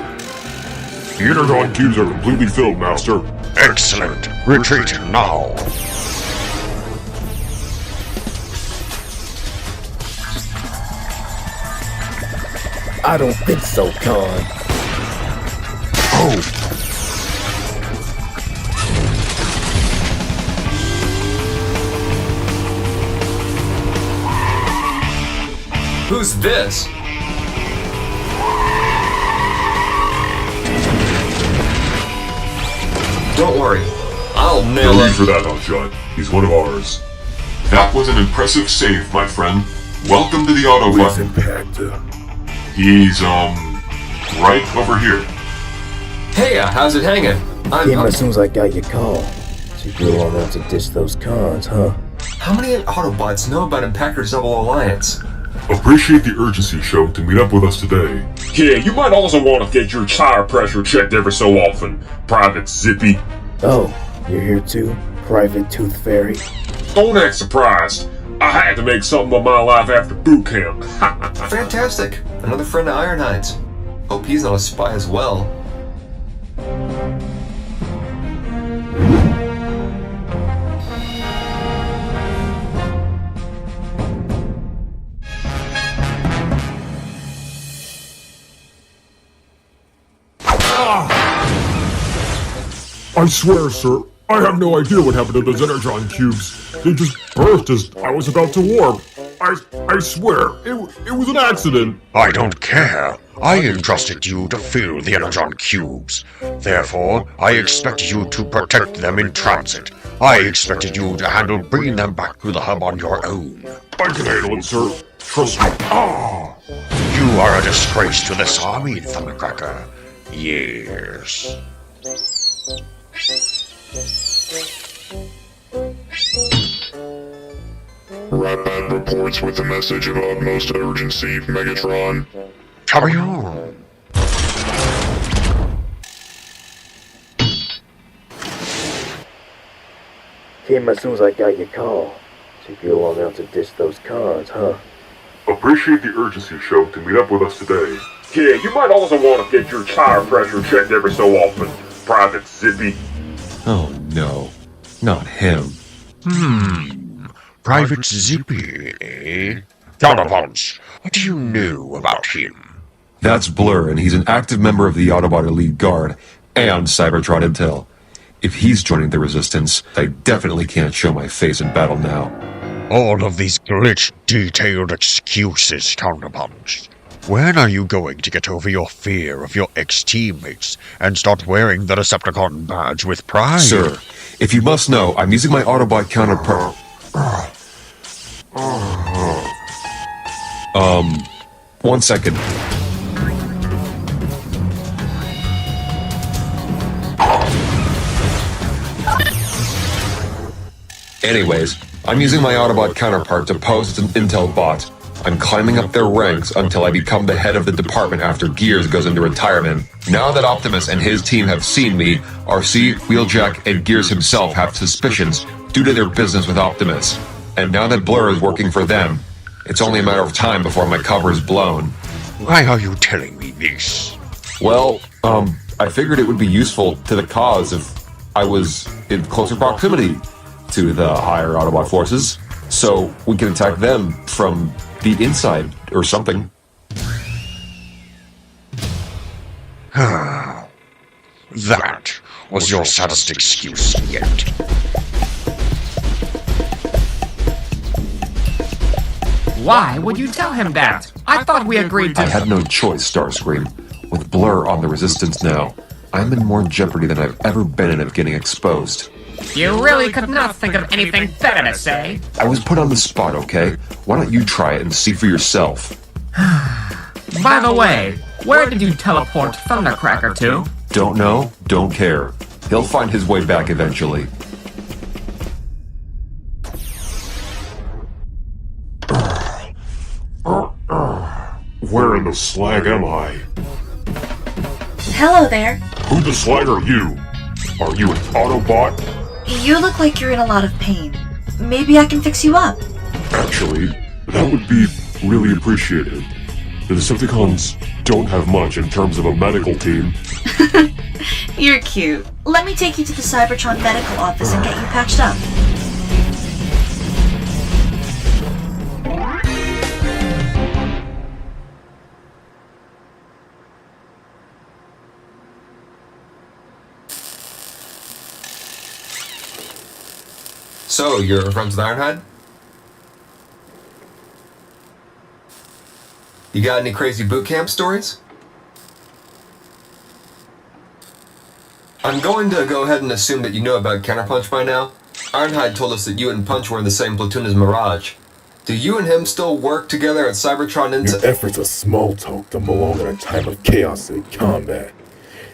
The Energon cubes are completely filled, Master. Excellent. Retreat now. I don't think so, Con. Oh. Who's this? Don't worry, I'll nail No him. need for that, Hotshot. He's one of ours. That was an impressive save, my friend. Welcome to the Autobot. Impactor. He's, right over here. Hey, how's it hanging? Came as soon as I got your call. So you go on out to ditch those cons, huh? How many Autobots know about Impactor's Double Alliance? Appreciate the urgency shown to meet up with us today. Yeah, you might also want to get your tire pressure checked every so often, Private Zippy. Oh, you're here too, Private Tooth Fairy? Don't act surprised. I had to make something of my life after boot camp. Fantastic! Another friend of Ironhide's. Hope he's not a spy as well. I swear, sir, I have no idea what happened to those Energon cubes. They just burst as I was about to warp. I swear, it was an accident. I don't care. I entrusted you to fill the Energon cubes. Therefore, I expect you to protect them in transit. I expected you to handle bringing them back to the hub on your own. I can handle it, sir. Trust me. You are a disgrace to this army, Thundercracker. Yes. Ratbat reports with a message of utmost urgency, Megatron. Carry on. Came as soon as I got your call. So you go on out to ditch those cons, huh? Appreciate the urgency shown to meet up with us today. Yeah, you might also want to get your tire pressure checked every so often, Private Zippy. Oh no, not him. Private Zippy, eh? Autobots, what do you know about him? That's Blur, and he's an active member of the Autobot Elite Guard and Cybertron Intel. If he's joining the Resistance, I definitely can't show my face in battle now. All of these glitch-detailed excuses, Counterpunch. When are you going to get over your fear of your ex-teammates and start wearing the Decepticon badge with pride? Sir, if you must know, I'm using my Autobot counterpart. 1 second. Anyways, I'm using my Autobot counterpart to pose as an intel bot. I'm climbing up their ranks until I become the head of the department after Gears goes into retirement. Now that Optimus and his team have seen me, Arcee, Wheeljack, and Gears himself have suspicions due to their business with Optimus. And now that Blur is working for them, it's only a matter of time before my cover is blown. Why are you telling me this? Well, I figured it would be useful to the cause if I was in closer proximity to the higher Autobot forces, so we can attack them from the inside or something. That was your saddest excuse yet. Why would you tell him that? I thought we agreed to— I had no choice, Starscream. With Blur on the Resistance now, I'm in more jeopardy than I've ever been in of getting exposed. You really could not think of anything better to say. I was put on the spot, okay? Why don't you try it and see for yourself? By the way, where did you teleport Thundercracker to? Don't know, don't care. He'll find his way back eventually. Where in the slag am I? Hello there. Who the slag are you? Are you an Autobot? You look like you're in a lot of pain. Maybe I can fix you up. Actually, that would be really appreciated. The Decepticons don't have much in terms of a medical team. You're cute. Let me take you to the Cybertron medical office and get you patched up. So, you're friends with Ironhide? You got any crazy boot camp stories? I'm going to go ahead and assume that you know about Counterpunch by now. Ironhide told us that you and Punch were in the same platoon as Mirage. Do you and him still work together at Cybertron Your efforts are small talk to belong in a time of chaos and combat.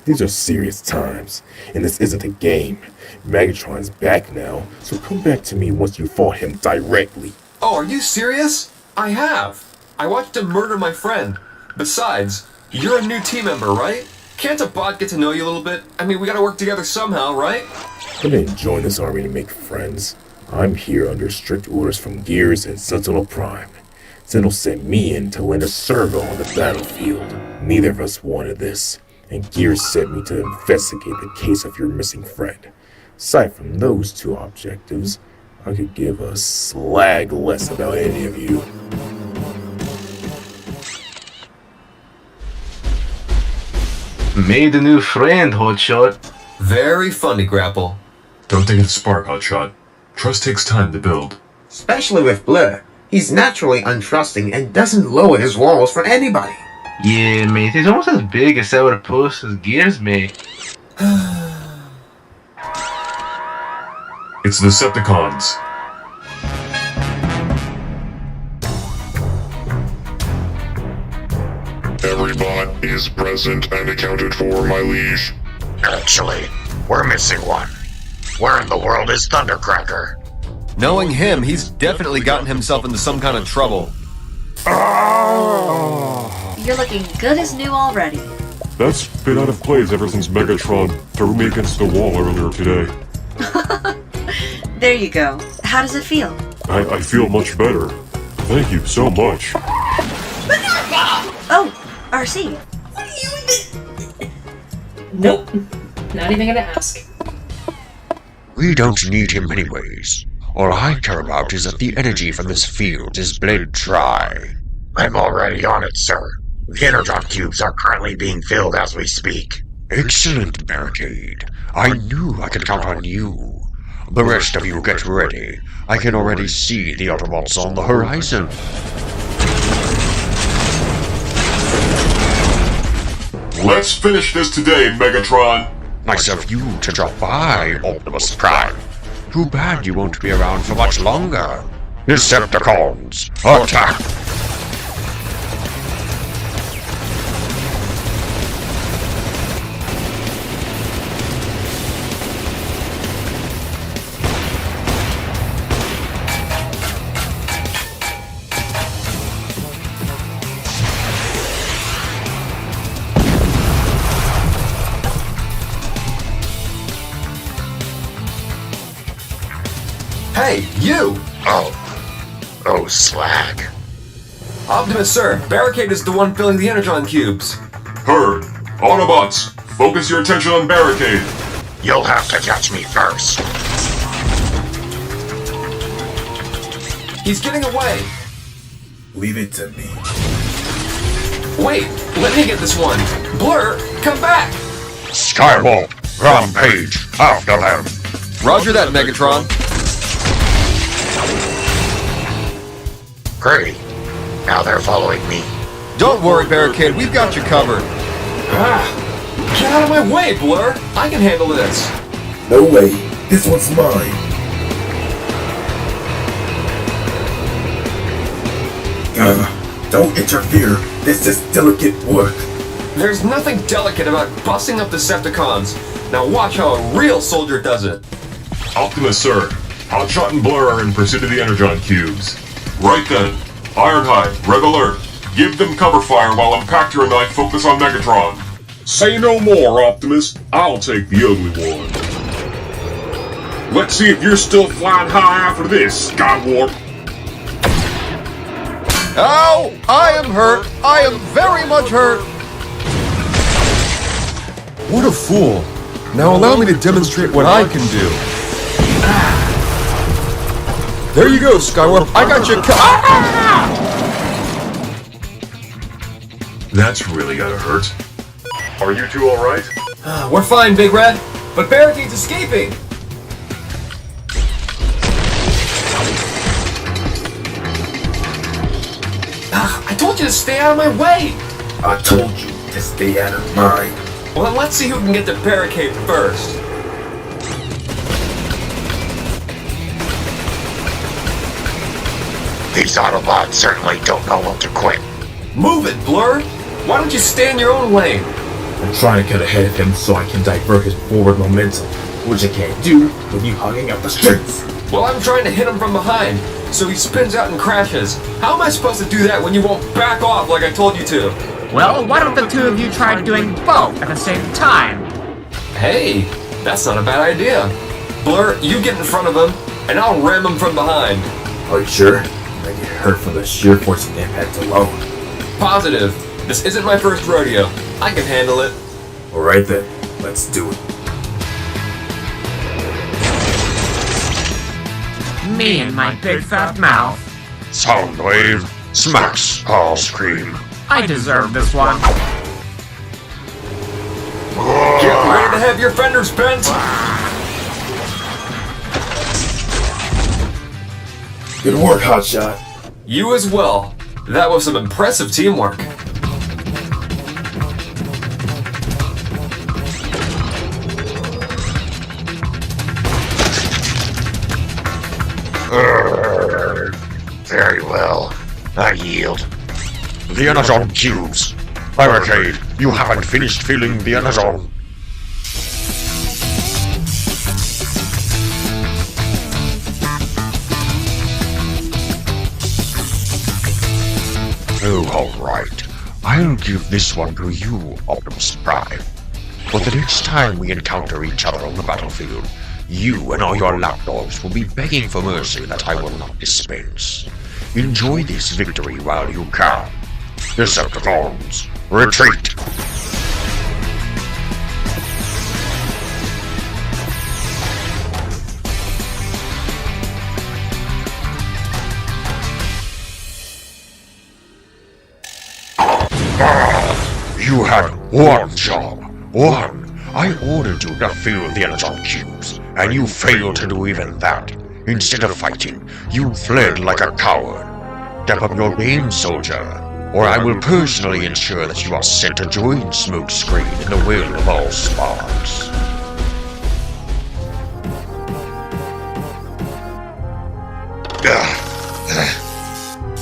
These are serious times, and this isn't a game. Megatron's back now, so come back to me once you fought him directly. Oh, are you serious? I have. I watched him murder my friend. Besides, you're a new team member, right? Can't a bot get to know you a little bit? I mean, we gotta work together somehow, right? I didn't join this army to make friends. I'm here under strict orders from Gears and Sentinel Prime. Sentinel sent me in to land a servo on the battlefield. Neither of us wanted this, and Gears sent me to investigate the case of your missing friend. Aside from those two objectives, I could give a slag less about any of you. Made a new friend, Hotshot. Very funny, Grapple. Don't take it to spark, Hotshot. Trust takes time to build. Especially with Blur. He's naturally untrusting and doesn't lower his walls for anybody. Yeah, mate, he's almost as big as our post as Gears, mate. It's the Decepticons. Every bot is present and accounted for, my liege. Actually, we're missing one. Where in the world is Thundercracker? Knowing him, he's definitely gotten himself into some kind of trouble. You're looking good as new already. That's been out of place ever since Megatron threw me against the wall earlier today. There you go. How does it feel? I feel much better. Thank you so much. Oh, Arcee. Nope. Not even gonna ask. We don't need him anyways. All I care about is that the energy from this field is bled dry. I'm already on it, sir. The Energon cubes are currently being filled as we speak. Excellent, Barricade. I knew I could count on you. The rest of you get ready. I can already see the Autobots on the horizon. Let's finish this today, Megatron! Nice of you to drop by, Optimus Prime. Too bad you won't be around for much longer. Decepticons, attack! Hey, you! Oh, swag. Optimus, sir, Barricade is the one filling the Energon cubes. Heard. Autobots, focus your attention on Barricade. You'll have to catch me first. He's getting away. Leave it to me. Wait, let me get this one. Blur, come back! Skybolt, Rampage, after them. Roger that, Megatron. Great. Now they're following me. Don't worry, Barricade, we've got you covered. Get out of my way, Blur! I can handle this. No way. This one's mine. Don't interfere. This is delicate work. There's nothing delicate about busting up Decepticons. Now watch how a real soldier does it. Optimus, sir. Hotshot and Blur are in pursuit of the Energon cubes. Right then. Ironhide, Red Alert. Give them cover fire while Impactor and I focus on Megatron. Say no more, Optimus. I'll take the ugly one. Let's see if you're still flying high after this, Skywarp. Ow! I am hurt! I am very much hurt! What a fool! Now allow me to demonstrate what I can do. There you go, Skywarp. I got you. That's really gotta hurt. Are you two alright? We're fine, Big Red, but Barricade's escaping! I told you to stay out of my way! I told you to stay out of mine. Well, then let's see who can get to Barricade first. These Autobots certainly don't know when to quit. Move it, Blur! Why don't you stay in your own lane? I'm trying to get ahead of him so I can divert his forward momentum, which I can't do with you hogging up the streets. Well, I'm trying to hit him from behind, so he spins out and crashes. How am I supposed to do that when you won't back off like I told you to? Well, why don't the two of you try doing both at the same time? Hey, that's not a bad idea. Blur, you get in front of him, and I'll ram him from behind. Are you sure? I get hurt from the sheer force of impact alone. Positive. This isn't my first rodeo. I can handle it. Alright then, let's do it. Me and my big fat mouth. Soundwave, smacks, I'll scream. I deserve this one. Get ready to have your fenders bent! Good work, Hotshot. You as well. That was some impressive teamwork. Very well. I yield. The Energon cubes. Barricade, you haven't finished filling the Energon. Oh, alright. I'll give this one to you, Optimus Prime. For the next time we encounter each other on the battlefield, you and all your lapdogs will be begging for mercy that I will not dispense. Enjoy this victory while you can. Decepticons, retreat! You had one job. One. I ordered you to fill the Energon cubes, and you failed to do even that. Instead of fighting, you fled like a coward. Step up your game, soldier, or I will personally ensure that you are sent to join Smokescreen in the will of all sparks.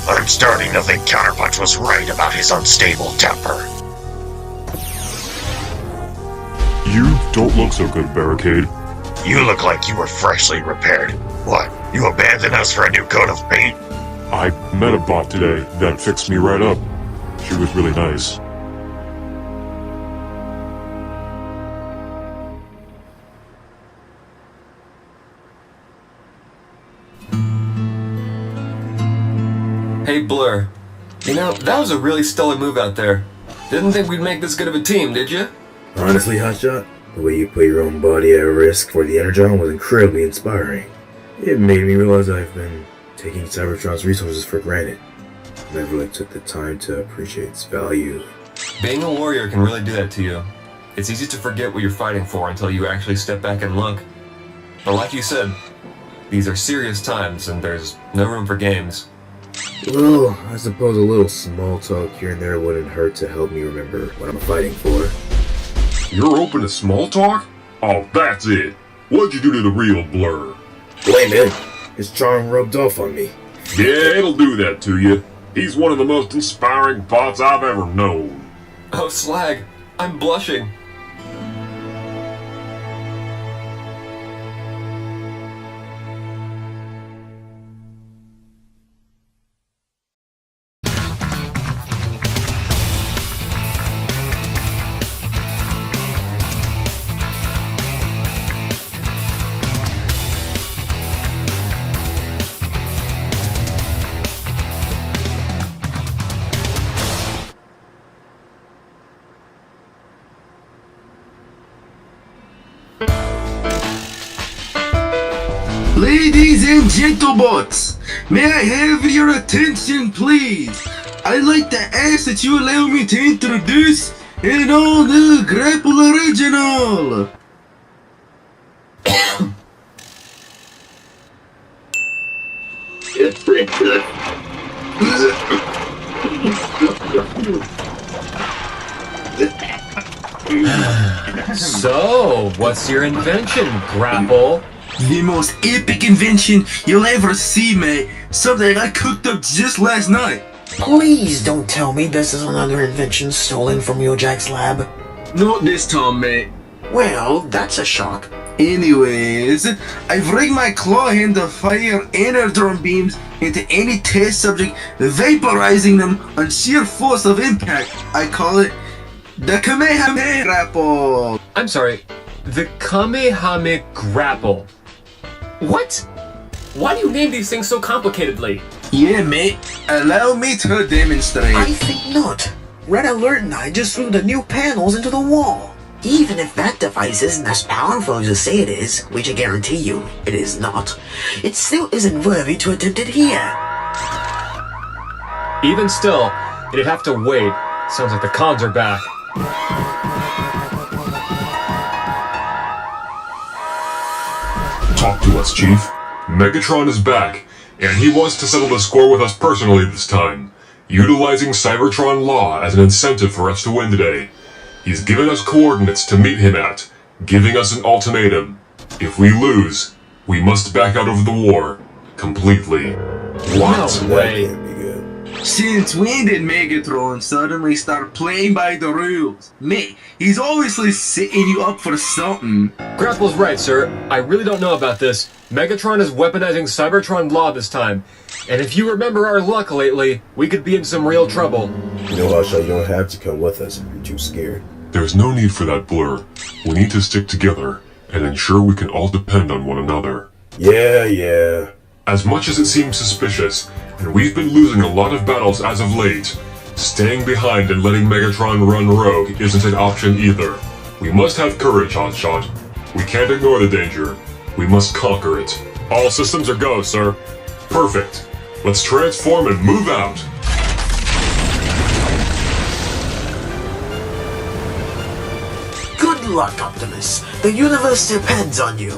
I'm starting to think Counterpunch was right about his unstable temper. You don't look so good, Barricade. You look like you were freshly repaired. What, you abandoned us for a new coat of paint? I met a bot today that fixed me right up. She was really nice. Hey Blur, you know, that was a really stellar move out there. Didn't think we'd make this good of a team, did you? Honestly, Hotshot, the way you put your own body at risk for the Energon was incredibly inspiring. It made me realize I've been taking Cybertron's resources for granted. Never really took the time to appreciate its value. Being a warrior can really do that to you. It's easy to forget what you're fighting for until you actually step back and look. But like you said, these are serious times and there's no room for games. Well, I suppose a little small talk here and there wouldn't hurt to help me remember what I'm fighting for. You're open to small talk? Oh, that's it. What'd you do to the real Blur? Blame him. His charm rubbed off on me. Yeah, it'll do that to you. He's one of the most inspiring bots I've ever known. Oh, Slag, I'm blushing. Ladies and gentlemen, may I have your attention, please? I'd like to ask that you allow me to introduce an all-new Grapple Original! So, what's your invention, Grapple? The most epic invention you'll ever see, mate. Something I cooked up just last night. Please don't tell me this is another invention stolen from Wheeljack's lab. Not this time, mate. Well, that's a shock. Anyways, I've rigged my claw hand to fire Energon beams into any test subject, vaporizing them on sheer force of impact. I call it the Kamehameha Grapple. I'm sorry, the Kamehameha Grapple. What? Why do you name these things so complicatedly? Yeah, mate. Allow me to demonstrate. I think not. Red Alert and I just threw the new panels into the wall. Even if that device isn't as powerful as you say it is, which I guarantee you it is not, it still isn't worthy to attempt it here. Even still, it'd have to wait. Sounds like the cons are back. Talk to us, Chief. Megatron is back, and he wants to settle the score with us personally this time, utilizing Cybertron law as an incentive for us to win today. He's given us coordinates to meet him at, giving us an ultimatum. If we lose, we must back out of the war. Completely. What? No way. Since when did Megatron suddenly start playing by the rules? Mate, he's obviously setting you up for something. Grapple's right, sir. I really don't know about this. Megatron is weaponizing Cybertron law this time. And if you remember our luck lately, we could be in some real trouble. You know, Hotshot, you don't have to come with us if you're too scared. There's no need for that, Blur. We need to stick together and ensure we can all depend on one another. Yeah. As much as it seems suspicious, and we've been losing a lot of battles as of late, staying behind and letting Megatron run rogue isn't an option either. We must have courage, Hotshot. We can't ignore the danger. We must conquer it. All systems are go, sir. Perfect. Let's transform and move out. luck, Optimus. The universe depends on you.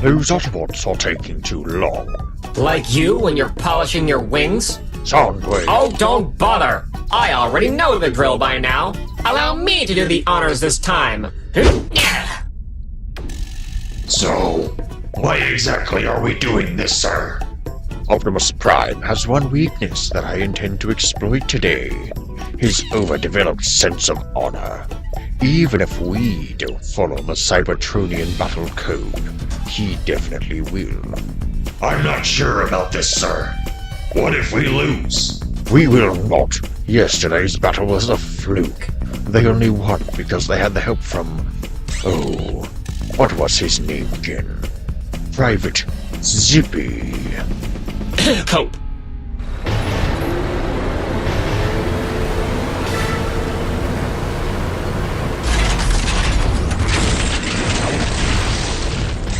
Those Autobots are taking too long. Like you when you're polishing your wings? Soundwave. Oh, don't bother! I already know the drill by now. Allow me to do the honors this time. So, why exactly are we doing this, sir? Optimus Prime has one weakness that I intend to exploit today. His overdeveloped sense of honor. Even if we don't follow the Cybertronian battle code, he definitely will. I'm not sure about this, sir. What if we lose? We will not. Yesterday's battle was a fluke. They only won because they had the help from... Oh, what was his name again? Private Zippy. Hope.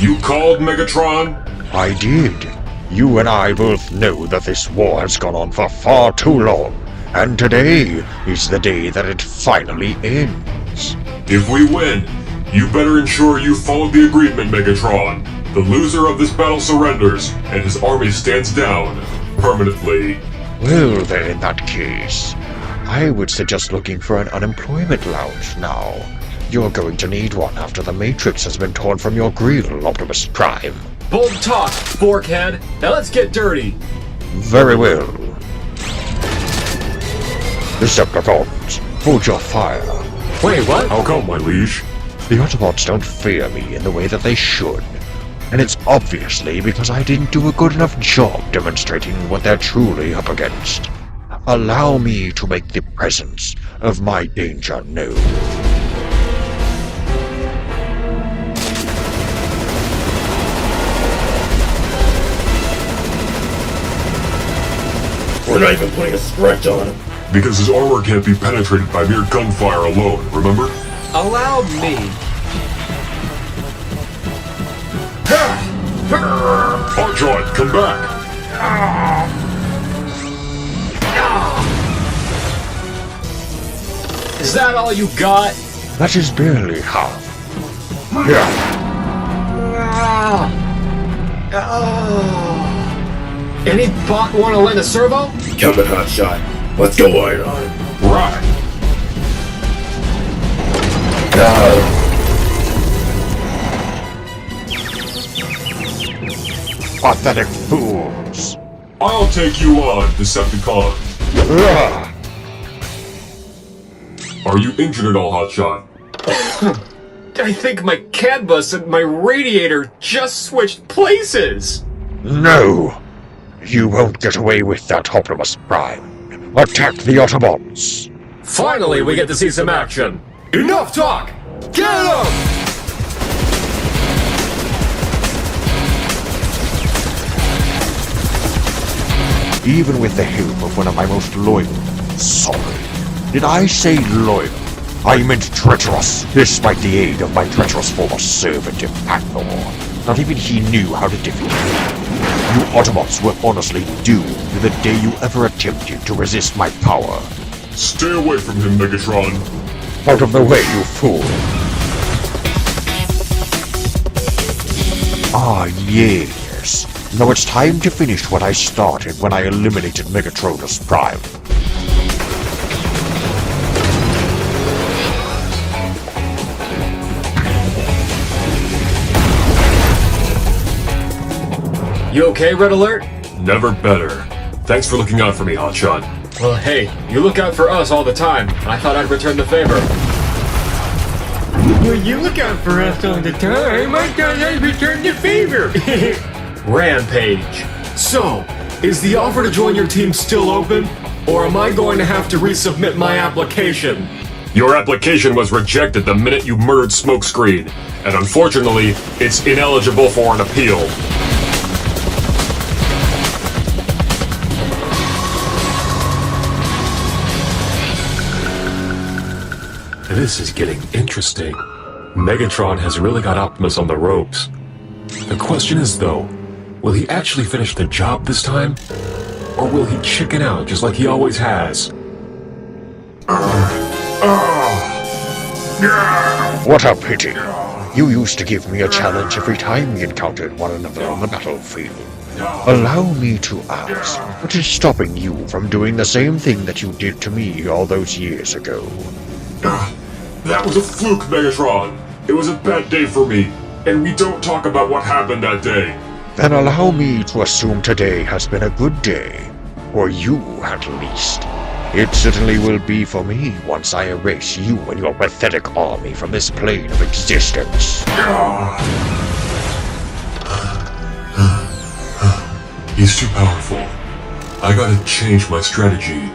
You called, Megatron? I did. You and I both know that this war has gone on for far too long, and today is the day that it finally ends. If we win, you better ensure you follow the agreement, Megatron. The loser of this battle surrenders, and his army stands down permanently. Well then, in that case, I would suggest looking for an unemployment lounge now. You're going to need one after the Matrix has been torn from your grill, Optimus Prime. Bold talk, Forkhead. Now let's get dirty. Very well. Decepticons, hold your fire. Wait, what? How come, my liege? The Autobots don't fear me in the way that they should. And it's obviously because I didn't do a good enough job demonstrating what they're truly up against. Allow me to make the presence of my danger known. We're not even putting a scratch on him. Because his armor can't be penetrated by mere gunfire alone, remember? Allow me. Hotshot, come back! Is that all you got? That is barely half. Any bot want to lend a servo? Coming, Hotshot. Let's go iron on him. Right. Pathetic fools. I'll take you on, Decepticon. Are you injured at all, Hotshot? I think my CAD bus and my radiator just switched places. No! You won't get away with that, Optimus Prime. Attack the Autobots! Finally, we get to see some action. Enough talk! Get him! Even with the help of one of my most loyal... Sorry. Did I say loyal? I meant treacherous, despite the aid of my treacherous former servant, Impactor. Not even he knew how to defeat me. You Autobots were honestly doomed the day you ever attempted to resist my power. Stay away from him, Megatron. Out of the way, you fool. Ah, yes. Now it's time to finish what I started when I eliminated Megatronus Prime. You okay, Red Alert? Never better. Thanks for looking out for me, Hotshot. Well, hey, you look out for us all the time. I thought I'd return the favor. Well, you look out for us all the time. I thought I'd return the favor. Rampage. So, is the offer to join your team still open? Or am I going to have to resubmit my application? Your application was rejected the minute you murdered Smokescreen, and unfortunately, it's ineligible for an appeal. This is getting interesting. Megatron has really got Optimus on the ropes. The question is, though, will he actually finish the job this time? Or will he chicken out just like he always has? What a pity. You used to give me a challenge every time we encountered one another on the battlefield. Allow me to ask, what is stopping you from doing the same thing that you did to me all those years ago? That was a fluke, Megatron. It was a bad day for me, and we don't talk about what happened that day. Then allow me to assume today has been a good day. For you, at least. It certainly will be for me once I erase you and your pathetic army from this plane of existence. He's too powerful. I gotta change my strategy.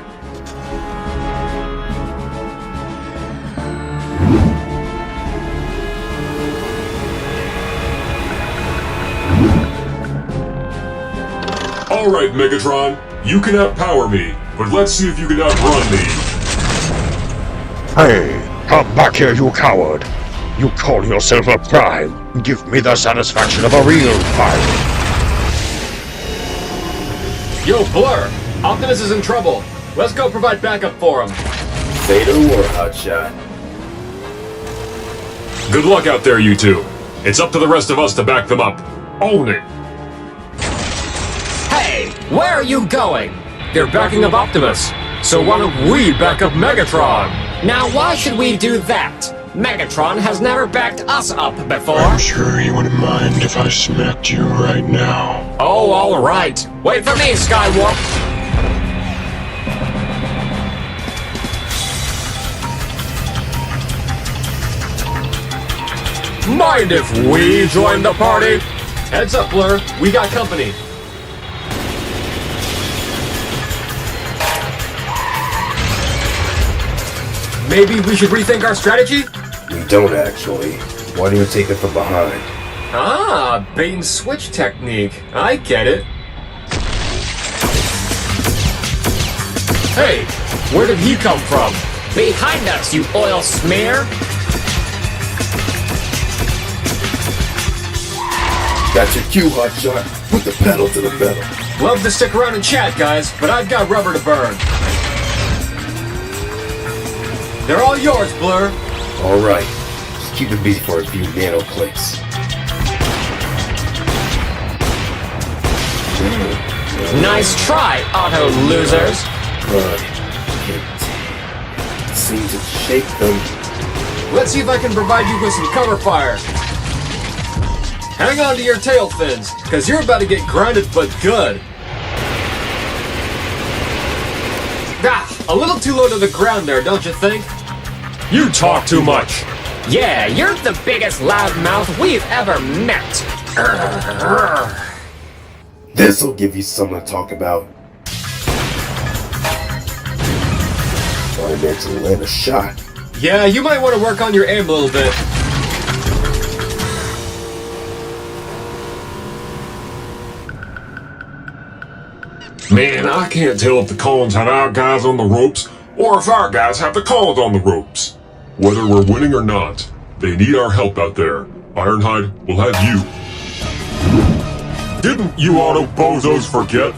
Alright, Megatron, you can outpower me, but let's see if you can outrun me. Hey, come back here, you coward! You call yourself a Prime? Give me the satisfaction of a real fight! Yo, Blur! Optimus is in trouble. Let's go provide backup for him. Say no more, Hotshot. Good luck out there, you two. It's up to the rest of us to back them up. Own it! Hey, where are you going? They're backing up Optimus, so why don't we back up Megatron? Now why should we do that? Megatron has never backed us up before. I'm sure you wouldn't mind if I smacked you right now. Oh, alright. Wait for me, Skywarp. Mind if we join the party? Heads up, Blur. We got company. Maybe we should rethink our strategy? We don't actually. Why don't you take it from behind? Ah, bait and switch technique. I get it. Hey, where did he come from? Behind us, you oil smear! That's your cue, Hotshot. Put the pedal to the metal. Love to stick around and chat, guys, but I've got rubber to burn. They're all yours, Blur. Alright. Just keep it busy for a few nano clicks. Nice try, auto losers. But it seems to shake them. Let's see if I can provide you with some cover fire. Hang on to your tail fins, because you're about to get grounded but good. Ah, a little too low to the ground there, don't you think? You talk too much. Yeah, you're the biggest loudmouth we've ever met. This'll give you something to talk about. I meant to land a shot. Yeah, you might want to work on your aim a little bit. Man, I can't tell if the Collins have our guys on the ropes, or if our guys have the Collins on the ropes. Whether we're winning or not, they need our help out there. Ironhide will have you. Didn't you auto bozos forget?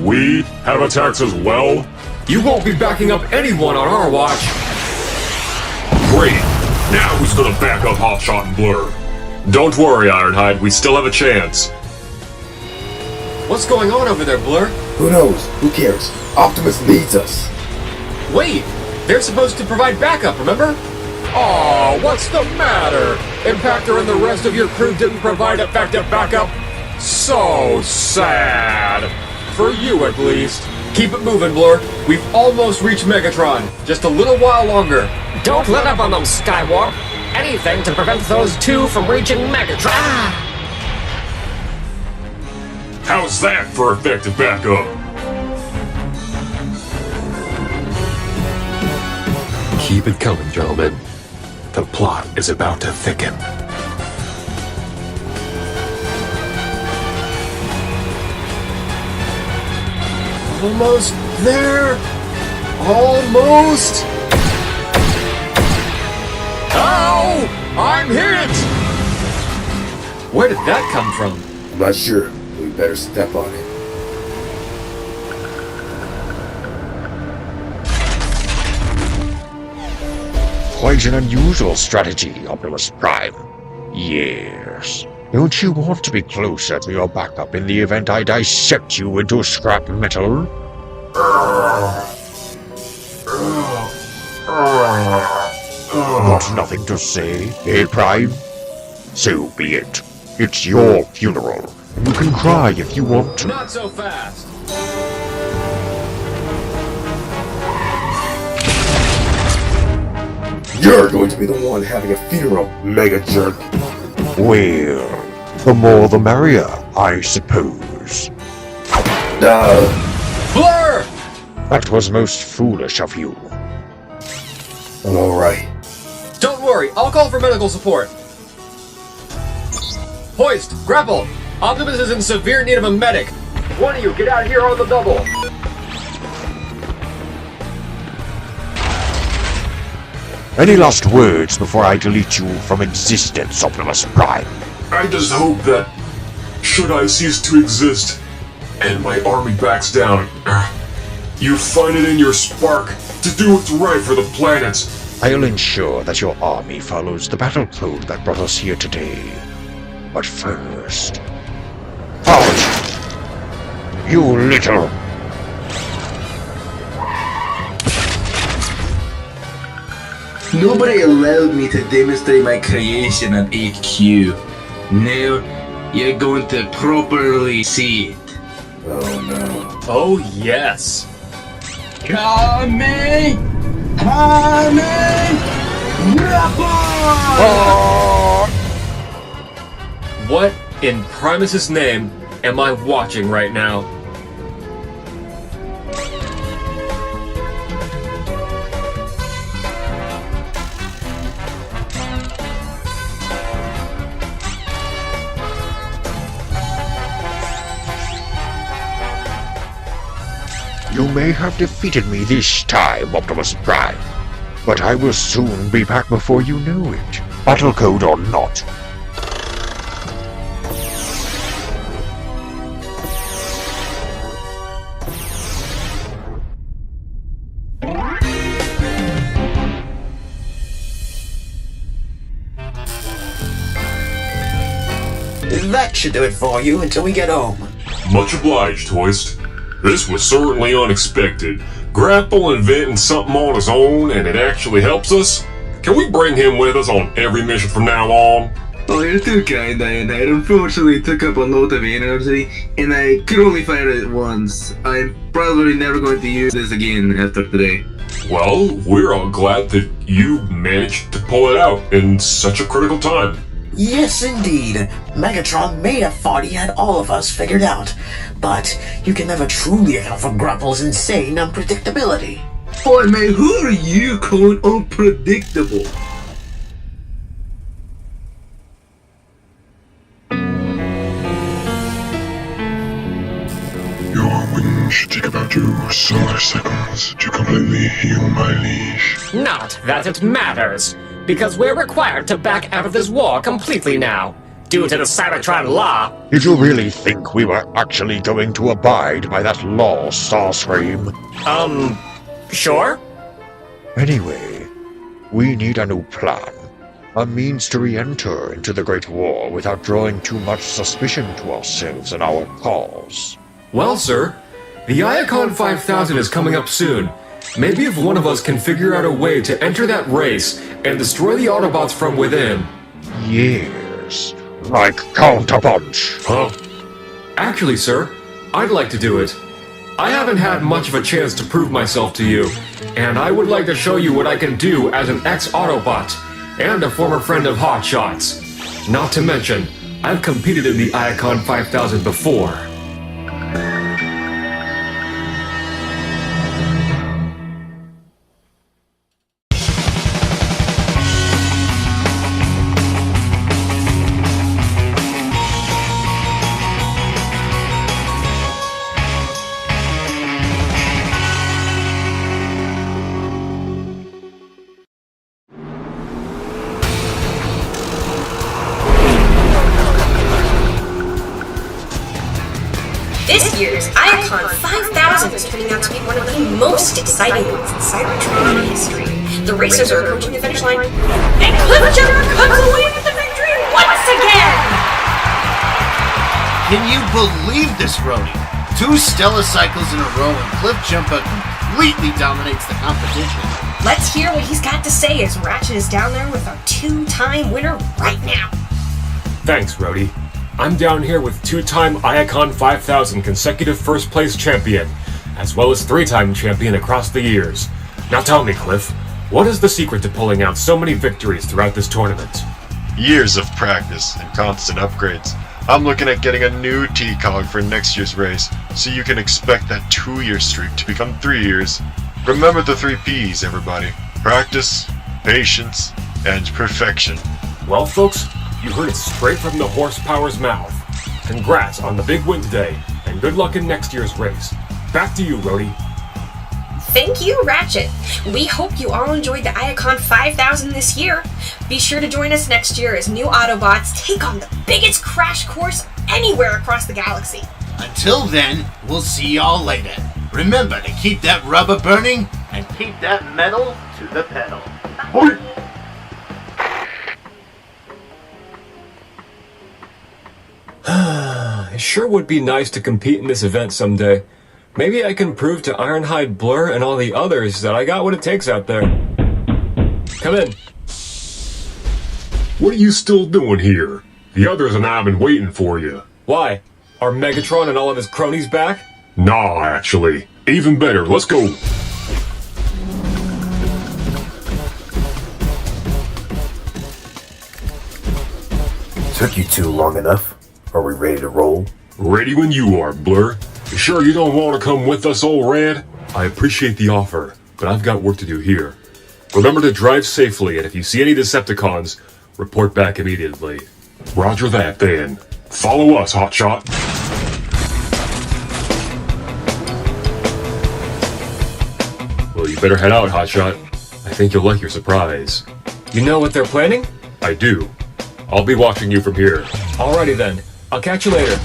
We have attacks as well? You won't be backing up anyone on our watch. Great! Now who's gonna back up Hotshot and Blur? Don't worry, Ironhide, we still have a chance. What's going on over there, Blur? Who knows? Who cares? Optimus needs us. Wait! They're supposed to provide backup, remember? Aw, what's the matter? Impactor and the rest of your crew didn't provide effective backup? So sad. For you, at least. Keep it moving, Blur. We've almost reached Megatron. Just a little while longer. Don't let up on them, Skywarp. Anything to prevent those two from reaching Megatron. How's that for effective backup? Keep it coming, gentlemen. The plot is about to thicken. Almost there. Almost. Oh! I'm hit! Where did that come from? I'm not sure. We better step on it. quite an unusual strategy, Optimus Prime. Yes. Don't you want to be closer to your backup in the event I dissect you into scrap metal? Got nothing to say, eh, Prime? So be it. It's your funeral. You can cry if you want to. Not so fast! You're going to be the one having a funeral, mega jerk. Well, the more the merrier, I suppose. Blur! That was most foolish of you. I'm alright. Don't worry, I'll call for medical support. Hoist! Grapple! Optimus is in severe need of a medic! One of you, get out here on the double! Any last words before I delete you from existence, Optimus Prime? I just hope that, should I cease to exist, and my army backs down, you find it in your spark to do what's right for the planet. I'll ensure that your army follows the battle code that brought us here today. But first... Out! You little... Nobody allowed me to demonstrate my creation at HQ. Now, you're going to properly see it. Oh no. Oh yes! Coming! What in Primus's name am I watching right now? You may have defeated me this time, Optimus Prime, but I will soon be back before you know it, battle code or not. That should do it for you until we get home. Much obliged, Hoist. This was certainly unexpected. Grapple inventing something on his own, and it actually helps us? Can we bring him with us on every mission from now on? Oh, you're too kind, Iron. It unfortunately took up a lot of energy, and I could only fire it once. I'm probably never going to use this again after today. Well, we're all glad that you managed to pull it out in such a critical time. Yes, indeed. Megatron may have thought he had all of us figured out, but you can never truly account for Grapple's insane unpredictability. Boy, man, who are you calling unpredictable? Your wings should take about 2 solar seconds to completely heal my liege. Not that it matters, because we're required to back out of this war completely now, due to the Cybertron law. Did you really think we were actually going to abide by that law, Starscream? Sure? Anyway, we need a new plan. A means to re-enter into the Great War without drawing too much suspicion to ourselves and our cause. Well, sir, the Iacon 5000 is coming up soon. Maybe if one of us can figure out a way to enter that race and destroy the Autobots from within. Yes, like Counterpunch. Huh? Actually, sir, I'd like to do it. I haven't had much of a chance to prove myself to you, and I would like to show you what I can do as an ex-Autobot and a former friend of Hotshot's. Not to mention, I've competed in the Iacon 5000 before. This year's Iacon 5000 is turning out to be one of the most exciting ones in Cybertron history. The racers are approaching the finish line. And Cliffjumper comes away with the victory once again! Can you believe this, Rhodey? 2 stellar cycles in a row and Cliffjumper completely dominates the competition. Let's hear what he's got to say as Ratchet is down there with our 2-time winner right now. Thanks, Rhodey. I'm down here with 2-time Iacon 5000 consecutive first place champion, as well as 3-time champion across the years. Now tell me, Cliff, what is the secret to pulling out so many victories throughout this tournament? Years of practice and constant upgrades. I'm looking at getting a new T-Cog for next year's race, so you can expect that 2-year streak to become 3 years. Remember the 3 P's, everybody. Practice, patience, and perfection. Well, folks, you heard it straight from the horsepower's mouth. Congrats on the big win today, and good luck in next year's race. Back to you, Rhodey. Thank you, Ratchet. We hope you all enjoyed the Iacon 5000 this year. Be sure to join us next year as new Autobots take on the biggest crash course anywhere across the galaxy. Until then, we'll see y'all later. Remember to keep that rubber burning and keep that metal to the pedal. It sure would be nice to compete in this event someday. Maybe I can prove to Ironhide, Blur, and all the others that I got what it takes out there. Come in. What are you still doing here? The others and I have been waiting for you. Why? Are Megatron and all of his cronies back? Nah, actually. Even better, let's go. Took you too long enough. Are we ready to roll? Ready when you are, Blur. You sure you don't want to come with us, old Red? I appreciate the offer, but I've got work to do here. Remember to drive safely, and if you see any Decepticons, report back immediately. Roger that, then. Follow us, Hotshot. Well, you better head out, Hotshot. I think you'll like your surprise. You know what they're planning? I do. I'll be watching you from here. Alrighty then. I'll catch you later.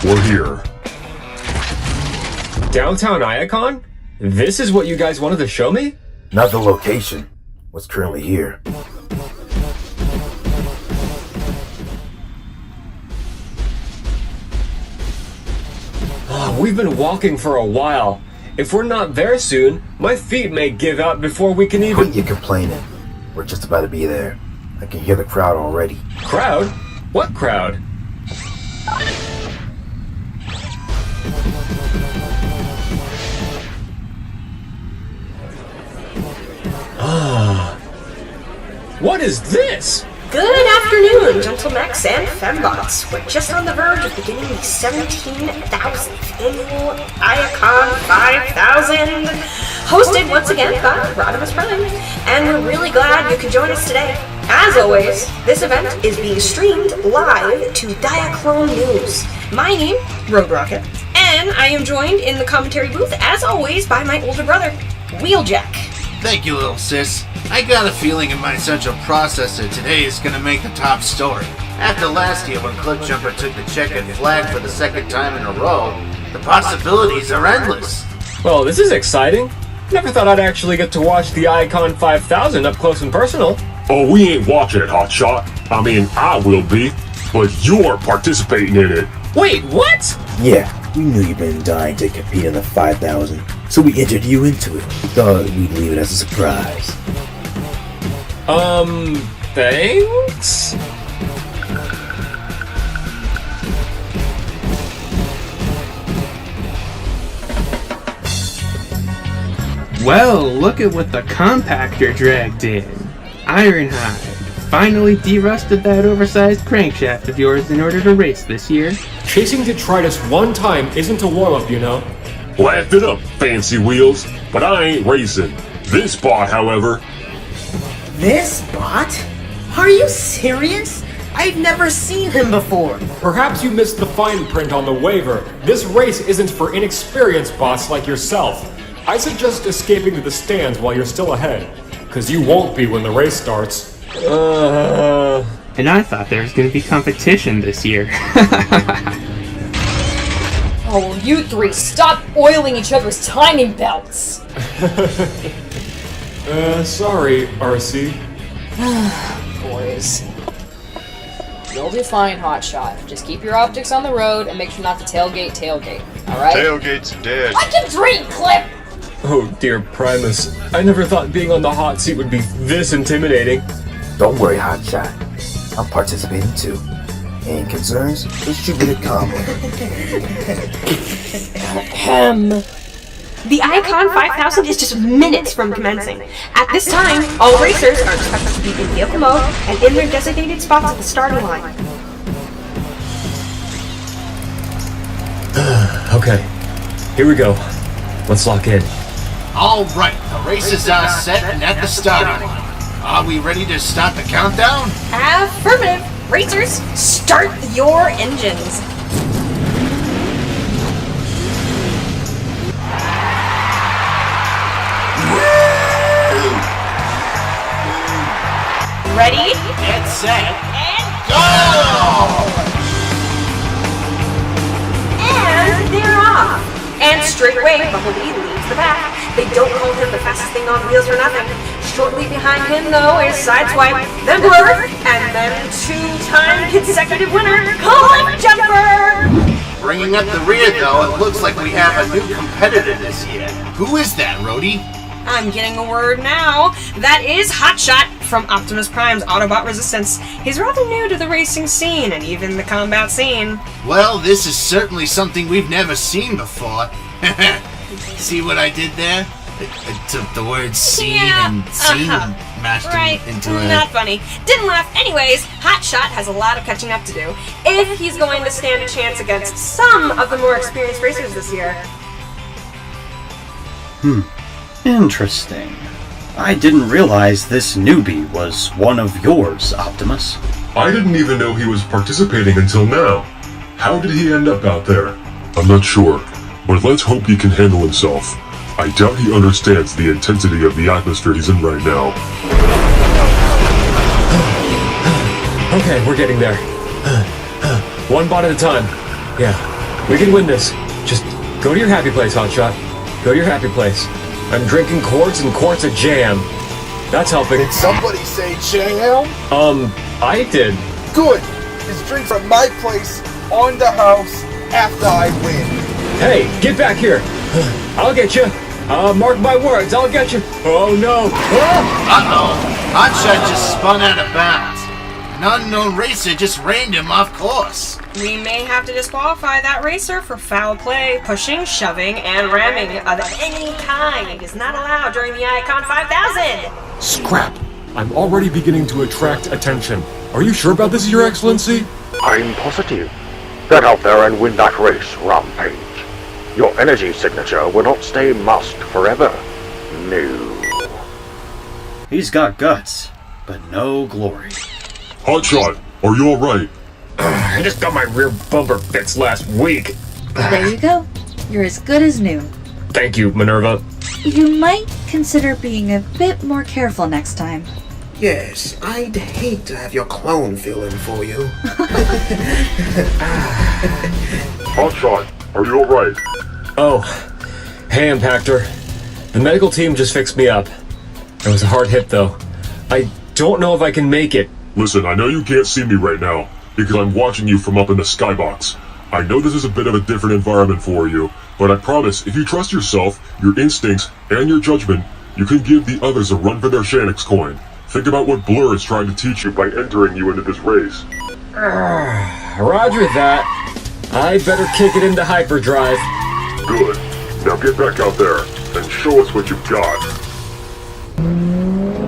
We're here. Downtown Iacon? This is what you guys wanted to show me? Not the location. What's currently here. We've been walking for a while. If we're not there soon, my feet may give out before we can even— Quit your complaining. We're just about to be there. I can hear the crowd already. Crowd? What crowd? What is this? Good afternoon, Gentlemechs and Fembots. We're just on the verge of beginning the 17,000th annual Iacon 5000, hosted once again by Rodimus Prime, and we're really glad you could join us today. As always, this event is being streamed live to Diaclone News. My name, Road Rocket, and I am joined in the commentary booth, as always, by my older brother, Wheeljack. Thank you, little sis. I got a feeling in my central processor today is gonna make the top story. After last year when Cliffjumper took the checkered flag for the second time in a row, the possibilities are endless. Well, this is exciting. Never thought I'd actually get to watch the Iacon 5000 up close and personal. Oh, we ain't watching it, Hotshot. I mean, I will be, but you're participating in it. Wait, what? Yeah, we knew you'd been dying to compete in the 5000, so we entered you into it. We thought we'd leave it as a surprise. Thanks? Well, look at what the Compactor dragged in. Ironhide finally derusted that oversized crankshaft of yours in order to race this year. Chasing Detritus one time isn't a warm-up, you know. Laughed it up, fancy wheels, but I ain't racing. This bot, however... This bot? Are you serious? I've never seen him before. Perhaps you missed the fine print on the waiver. This race isn't for inexperienced bots like yourself. I suggest escaping to the stands while you're still ahead, cause you won't be when the race starts. And I thought there was going to be competition this year. Oh, will you three stop oiling each other's timing belts? Sorry, Arcee. Boys. You'll do fine, Hotshot. Just keep your optics on the road and make sure not to tailgate, alright? Tailgate's dead. I can dream, Clip! Oh dear Primus, I never thought being on the hot seat would be this intimidating. Don't worry, Hotshot. I'm participating too. Any concerns? Just shoot me to come. The Icon 5000 is just minutes from commencing. At this time, all racers are expected to be in vehicle mode and in their designated spots at the starting line. Okay, here we go. Let's lock in. Alright, the races are set and at the starting line. Are we ready to start the countdown? Affirmative! Racers, start your engines! Ready? Get set! And go! And they're off! And straightaway, Bumblebee leads the pack. They don't call him the fastest thing on wheels for nothing. Shortly behind him, though, is Sideswipe, then Blur, and then two-time consecutive winner, Cliffjumper! Bringing up the rear, though, it looks like we have a new competitor this year. Who is that, Rhodey? I'm getting a word now. That is Hotshot from Optimus Prime's Autobot Resistance. He's rather new to the racing scene and even the combat scene. Well, this is certainly something we've never seen before. See what I did there? I took the word scene and scene and mashed right. them into a... Not funny. Didn't laugh. Anyways, Hotshot has a lot of catching up to do if he's going to stand a chance against some of the more experienced racers this year. Interesting. I didn't realize this newbie was one of yours, Optimus. I didn't even know he was participating until now. How did he end up out there? I'm not sure, but let's hope he can handle himself. I doubt he understands the intensity of the atmosphere he's in right now. Okay, we're getting there. One bot at a time. Yeah, we can win this. Just go to your happy place, Hotshot. Go to your happy place. I'm drinking quarts and quarts of jam. That's helping. Did somebody say jam? I did. Good. Just drink from my place on the house after I win. Hey, get back here. I'll get you. Mark my words, I'll get you. Oh no. Uh-oh. Hotshot just spun out of bounds. An unknown racer just reined him off course. We may have to disqualify that racer for foul play, pushing, shoving, and ramming of any kind is not allowed during the Icon 5000. Scrap! I'm already beginning to attract attention. Are you sure about this, Your Excellency? I'm positive. Get out there and win that race, Rampage. Your energy signature will not stay masked forever. No. He's got guts, but no glory. Hotshot, are you alright? I just got my rear bumper fixed last week. There you go. You're as good as new. Thank you, Minerva. You might consider being a bit more careful next time. Yes, I'd hate to have your clone fill in for you. Hotshot, are you alright? Oh, hey Impactor. The medical team just fixed me up. It was a hard hit though. I don't know if I can make it. Listen, I know you can't see me right now, because I'm watching you from up in the skybox. I know this is a bit of a different environment for you, but I promise, if you trust yourself, your instincts, and your judgment, you can give the others a run for their Shanix coin. Think about what Blur is trying to teach you by entering you into this race. Roger that. I better kick it into hyperdrive. Good. Now get back out there, and show us what you've got.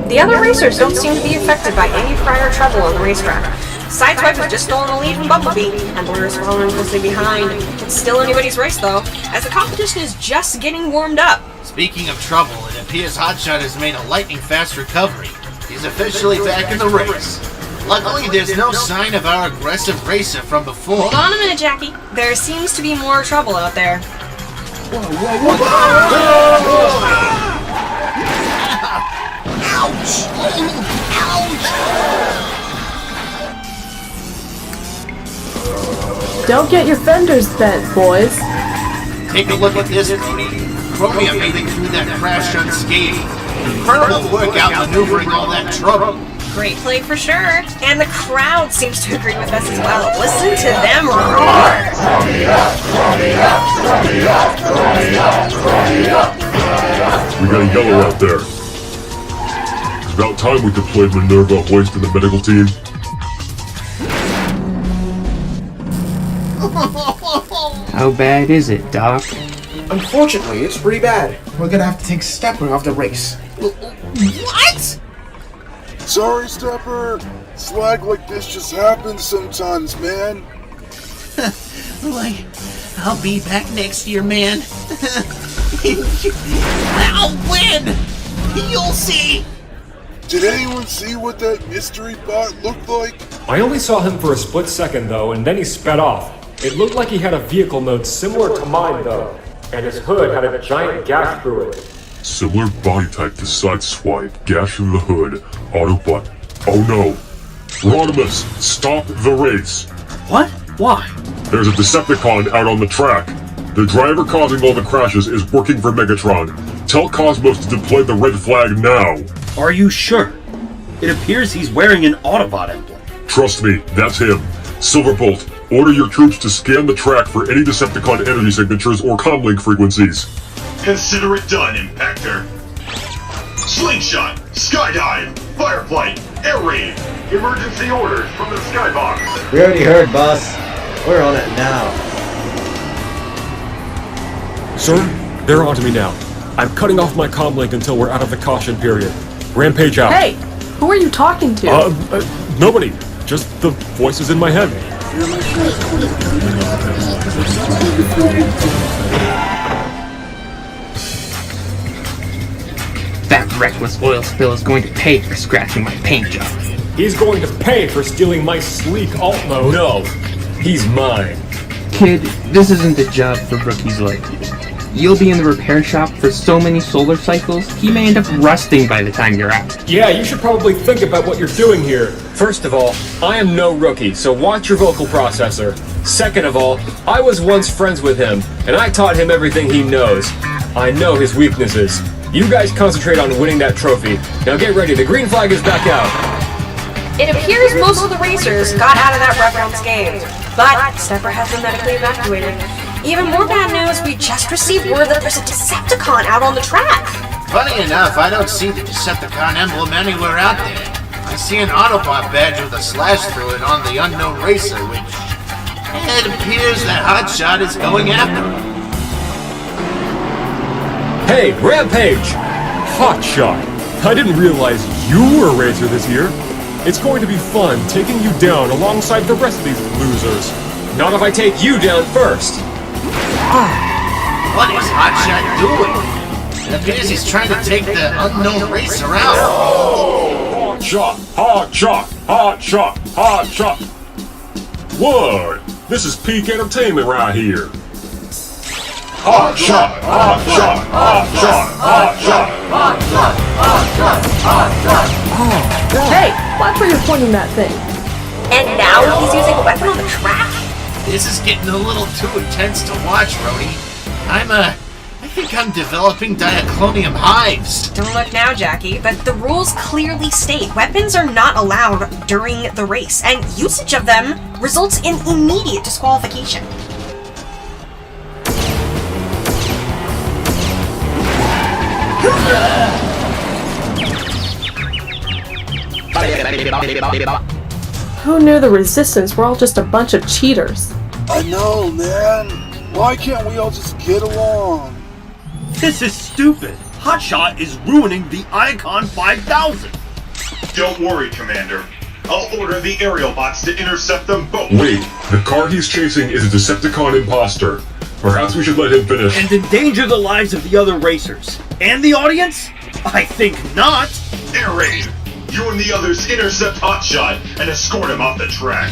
The other racers don't seem to be affected by any prior trouble on the racetrack. Sideswipe has just stolen the lead from Bumblebee, and Blur is following closely behind. It's still anybody's race, though, as the competition is just getting warmed up. Speaking of trouble, it appears Hotshot has made a lightning-fast recovery. He's officially back in the race. Luckily, there's no sign of our aggressive racer from before. Hold on a minute, Jackie. There seems to be more trouble out there. Ouch! Ouch! Don't get your fenders bent, boys. Take a look at this, Brody. Chromium made it through that crash unscathed. Incredible work out maneuvering all that trouble. Great play for sure. And the crowd seems to agree with us as well. Listen to them roar. We got a yellow out there. It's about time we deployed Minerva, Hoist, and the medical team. How bad is it, Doc? Unfortunately, it's pretty bad. We're gonna have to take Stepper off the race. What? Sorry, Stepper. Slag like this just happens sometimes, man. I'll be back next year, man. I'll win! You'll see! Did anyone see what that mystery bot looked like? I only saw him for a split second though, and then he sped off. It looked like he had a vehicle mode similar to mine though, and his hood had a giant gash through it. Similar body type to Sideswipe, gash through the hood, Autobot. Oh no! Rodimus, stop the race! What? Why? There's a Decepticon out on the track. The driver causing all the crashes is working for Megatron. Tell Cosmos to deploy the red flag now. Are you sure? It appears he's wearing an Autobot emblem. Trust me, that's him. Silverbolt, order your troops to scan the track for any Decepticon energy signatures or comlink frequencies. Consider it done, Impactor. Slingshot, skydive, fireflight, air raid, emergency orders from the skybox. We already heard, boss. We're on it now. Sir, they're onto me now. I'm cutting off my comlink until we're out of the caution period. Rampage out. Hey, who are you talking to? Nobody. Just the voices in my head. That reckless oil spill is going to pay for scratching my paint job. He's going to pay for stealing my sleek alt mode. No, he's mine. Kid, this isn't a job for rookies like you. You'll be in the repair shop for so many solar cycles, he may end up rusting by the time you're out. Yeah, you should probably think about what you're doing here. First of all, I am no rookie, so watch your vocal processor. Second of all, I was once friends with him, and I taught him everything he knows. I know his weaknesses. You guys concentrate on winning that trophy. Now get ready, the green flag is back out. It appears most of the racers got out of that rough unscathed, but Stepper has been medically evacuated. Even more bad news, we just received word that there's a Decepticon out on the track. Funny enough, I don't see the Decepticon emblem anywhere out there. I see an Autobot badge with a slash through it on the unknown racer, which it appears that Hotshot is going after him. Hey, Rampage! Hotshot! I didn't realize you were a racer this year. It's going to be fun taking you down alongside the rest of these losers. Not if I take you down first. What is Hotshot doing? It appears he's trying to take the unknown racer out. Hotshot! Hotshot! Hotshot! Hotshot! What? This is peak entertainment right here. Hotshot! Hotshot! Hotshot! Hotshot! Hotshot! Hotshot! Hotshot! Hey, watch where you're pointing that thing. And now he's using a weapon on the track? This is getting a little too intense to watch, Rhodey. I think I'm developing diaclonium hives. Don't look now, Jackie, but the rules clearly state weapons are not allowed during the race, and usage of them results in immediate disqualification. Who knew the Resistance were all just a bunch of cheaters? I know, man. Why can't we all just get along? This is stupid. Hotshot is ruining the Icon 5000. Don't worry, Commander. I'll order the aerial bots to intercept them both. Wait, the car he's chasing is a Decepticon imposter. Perhaps we should let him finish. And endanger the lives of the other racers. And the audience? I think not. Air raid! You and the others intercept Hotshot and escort him off the track.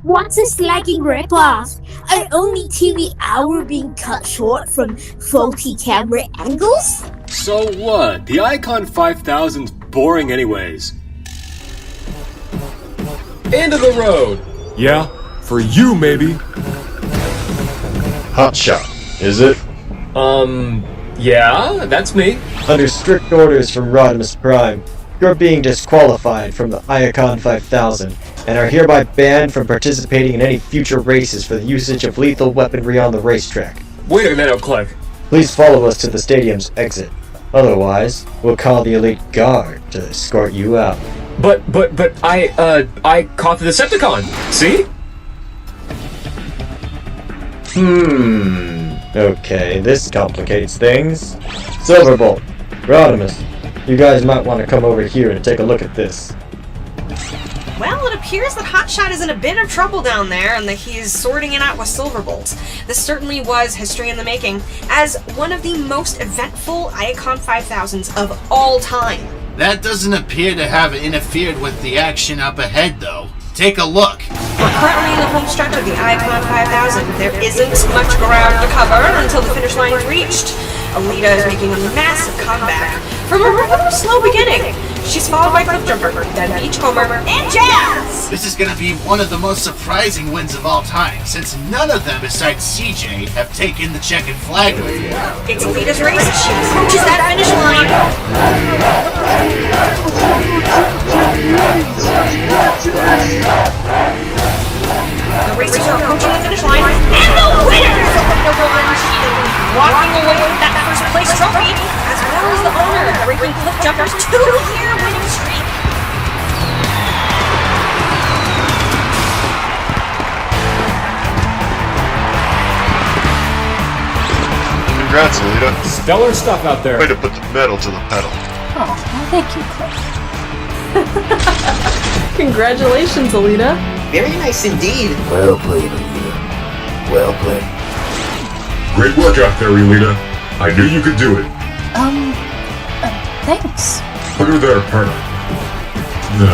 What's this lagging red class? Our only TV hour being cut short from faulty camera angles? So what? The Icon 5000's boring anyways. End of the road! Yeah, for you maybe. Hotshot, is it? Yeah, that's me. Under strict orders from Rodimus Prime, you're being disqualified from the Icon 5000 and are hereby banned from participating in any future races for the usage of lethal weaponry on the racetrack. Wait a minute, Click. Please follow us to the stadium's exit. Otherwise, we'll call the elite guard to escort you out. But I caught the Decepticon, see? Okay, this complicates things. Silverbolt, Rodimus, you guys might want to come over here and take a look at this. Well, it appears that Hotshot is in a bit of trouble down there and that he's sorting it out with Silverbolt. This certainly was history in the making, as one of the most eventful Icon 5000s of all time. That doesn't appear to have interfered with the action up ahead, though. Take a look. We're currently in the home stretch of the Icon 5000. There isn't much ground to cover until the finish line is reached. Elita is making a massive comeback from a rather slow beginning. She's followed by Cliffjumper, then Beachcomber, and Jazz! This is gonna be one of the most surprising wins of all time, since none of them besides CJ have taken the checkered flag with you. It's Elita's race. She approaches that finish line. The racers are approaching the finish line, and the winner is Elita Warden. She is walking away with that first place trophy, as well as the honor of breaking Cliffjumper's 2-year winning streak. Congrats, Elita. Stellar stuff out there. Way to put the metal to the pedal. Oh, well, thank you, Cliff. Congratulations, Elita. Very nice indeed. Well played, Elita. Well played. Great work out there, Elita. I knew you could do it. Thanks. Put her there, partner. No.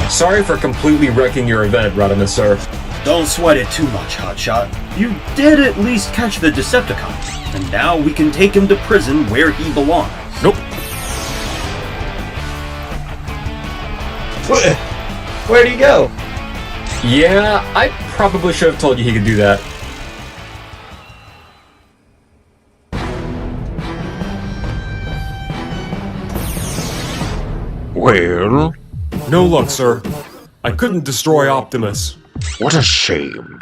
Sorry for completely wrecking your event, Rodimus, sir. Don't sweat it too much, Hotshot. You did at least catch the Decepticon, and now we can take him to prison where he belongs. Nope. Where'd he go? Yeah, I probably should have told you he could do that. Well? No luck, sir. I couldn't destroy Optimus. What a shame.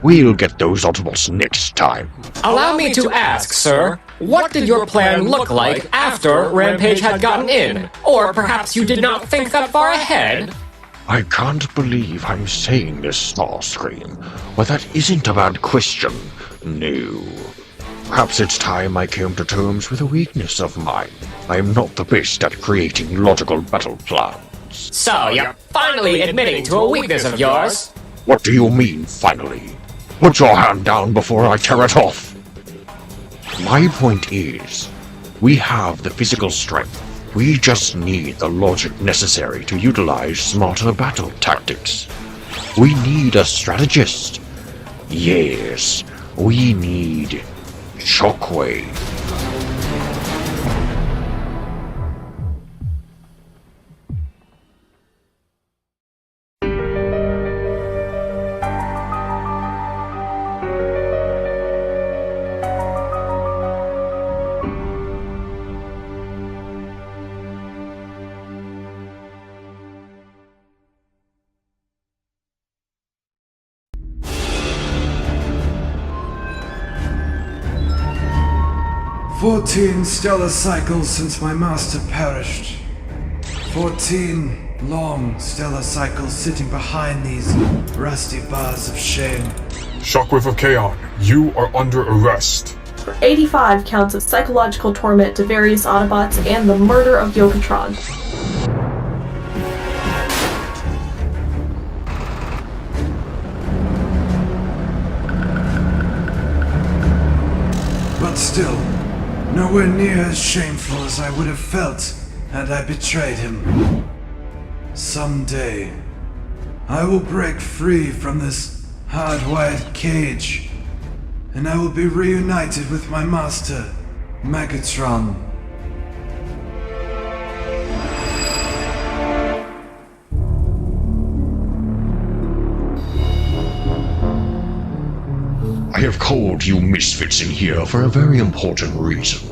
We'll get those Autobots next time. Allow me to ask, sir, what did your plan look like after Rampage had gotten in? Or perhaps you did not think that far ahead? I can't believe I'm saying this, Starscream, but that isn't a bad question. No. Perhaps it's time I came to terms with a weakness of mine. I'm not the best at creating logical battle plans. So, you're finally admitting to a weakness of yours? What do you mean, finally? Put your hand down before I tear it off! My point is, we have the physical strength. We just need the logic necessary to utilize smarter battle tactics. We need a strategist. Yes, we need Shockwave. "14 stellar cycles since my master perished. 14 long stellar cycles sitting behind these rusty bars of shame." Shockwave of Chaos, you are under arrest. 85 counts of psychological torment to various Autobots and the murder of Yokotron. But still, Nowhere near as shameful as I would have felt had I betrayed him. Someday, I will break free from this hardwired cage, and I will be reunited with my master, Megatron. I have called you misfits in here for a very important reason.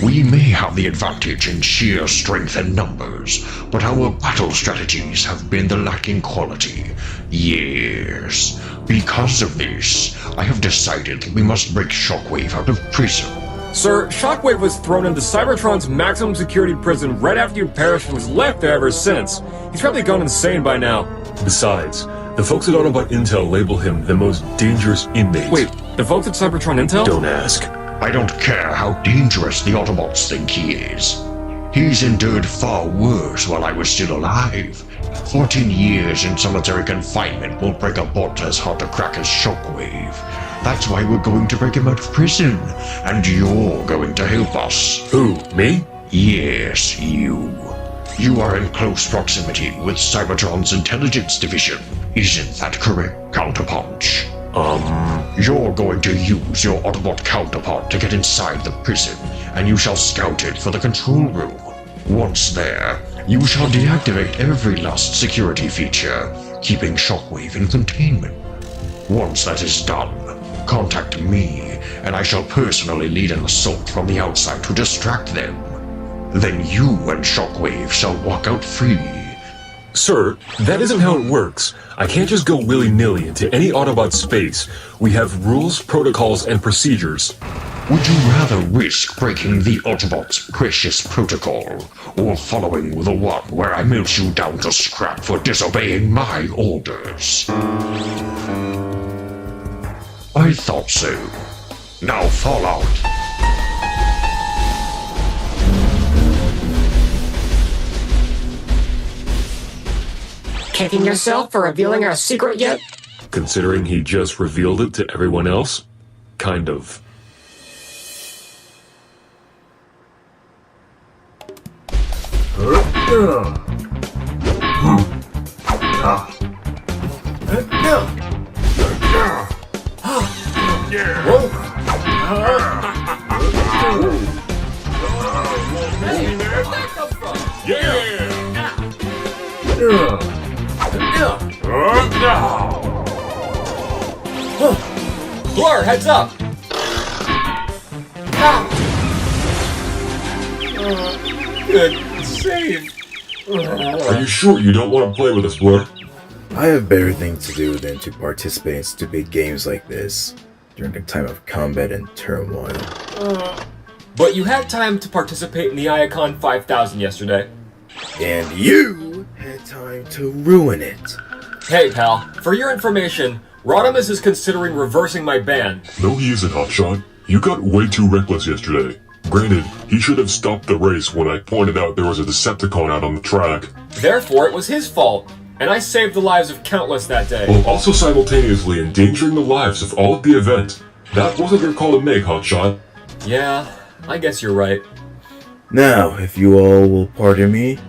We may have the advantage in sheer strength and numbers, but our battle strategies have been the lacking quality. Yes. Because of this, I have decided that we must break Shockwave out of prison. Sir, Shockwave was thrown into Cybertron's maximum security prison right after you perished and was left there ever since. He's probably gone insane by now. Besides, the folks at Autobot Intel label him the most dangerous inmate. Wait, the folks at Cybertron Intel? Don't ask. I don't care how dangerous the Autobots think he is. He's endured far worse while I was still alive. 14 years in solitary confinement won't break a bot as hard to crack as Shockwave. That's why we're going to break him out of prison. And you're going to help us. Who, me? Yes, you. You are in close proximity with Cybertron's intelligence division. Isn't that correct, Counterpunch? You're going to use your Autobot counterpart to get inside the prison, and you shall scout it for the control room. Once there, you shall deactivate every last security feature, keeping Shockwave in containment. Once that is done, contact me, and I shall personally lead an assault from the outside to distract them. Then you and Shockwave shall walk out free. Sir, that isn't how it works. I can't just go willy-nilly into any Autobot space. We have rules, protocols, and procedures. Would you rather risk breaking the Autobot's precious protocol, or following the one where I melt you down to scrap for disobeying my orders? I thought so. Now fall out. Kicking yourself for revealing our secret yet? Considering he just revealed it to everyone else? Kind of. Blur, heads up! Good save. Are you sure you don't want to play with us, Blur? I have better things to do than to participate in stupid games like this during a time of combat and turmoil. But you had time to participate in the Iacon 5000 yesterday. And you had time to ruin it. Hey, pal, for your information, Rodimus is considering reversing my ban. No, he isn't, Hotshot. You got way too reckless yesterday. Granted, he should have stopped the race when I pointed out there was a Decepticon out on the track. Therefore, it was his fault, and I saved the lives of countless that day. While also simultaneously endangering the lives of all at the event. That wasn't your call to make, Hotshot. Yeah, I guess you're right. Now, if you all will pardon me,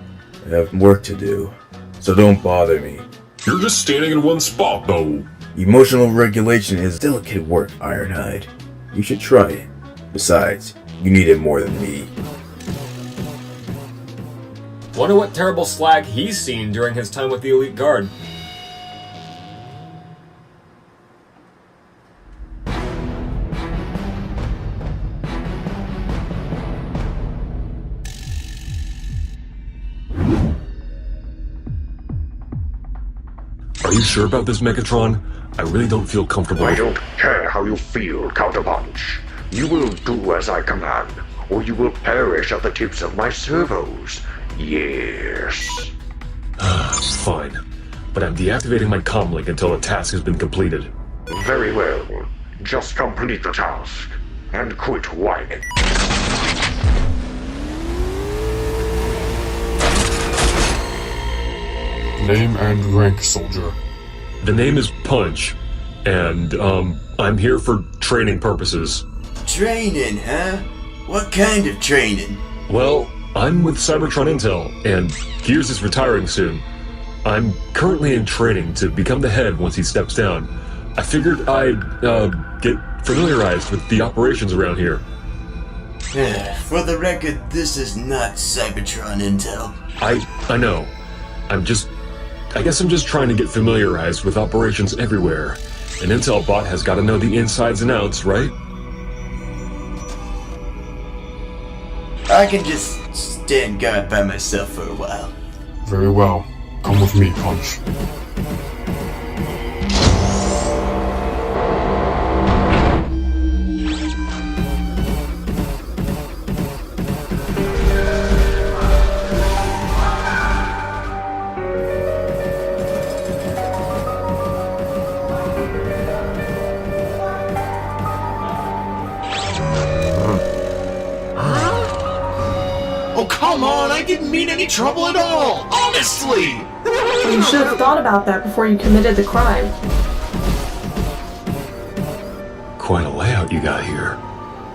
I have work to do, so don't bother me. You're just standing in one spot, though. Emotional regulation is delicate work, Ironhide. You should try it. Besides, you need it more than me. Wonder what terrible slag he's seen during his time with the Elite Guard. Are you sure about this, Megatron? I really don't feel comfortable. I don't care how you feel, Counterpunch. You will do as I command, or you will perish at the tips of my servos. Yes. Fine. But I'm deactivating my comlink until the task has been completed. Very well. Just complete the task, and quit whining. Name and rank, soldier. The name is Punch, and, I'm here for training purposes. Training, huh? What kind of training? Well, I'm with Cybertron Intel, and Gears is retiring soon. I'm currently in training to become the head once he steps down. I figured I'd, get familiarized with the operations around here. For the record, this is not Cybertron Intel. I know. I guess I'm just trying to get familiarized with operations everywhere. An Intel bot has got to know the insides and outs, right? I can just stand guard by myself for a while. Very well. Come with me, Punch. Come on, I didn't mean any trouble at all! Honestly! Well, you should have thought about that before you committed the crime. Quite a layout you got here.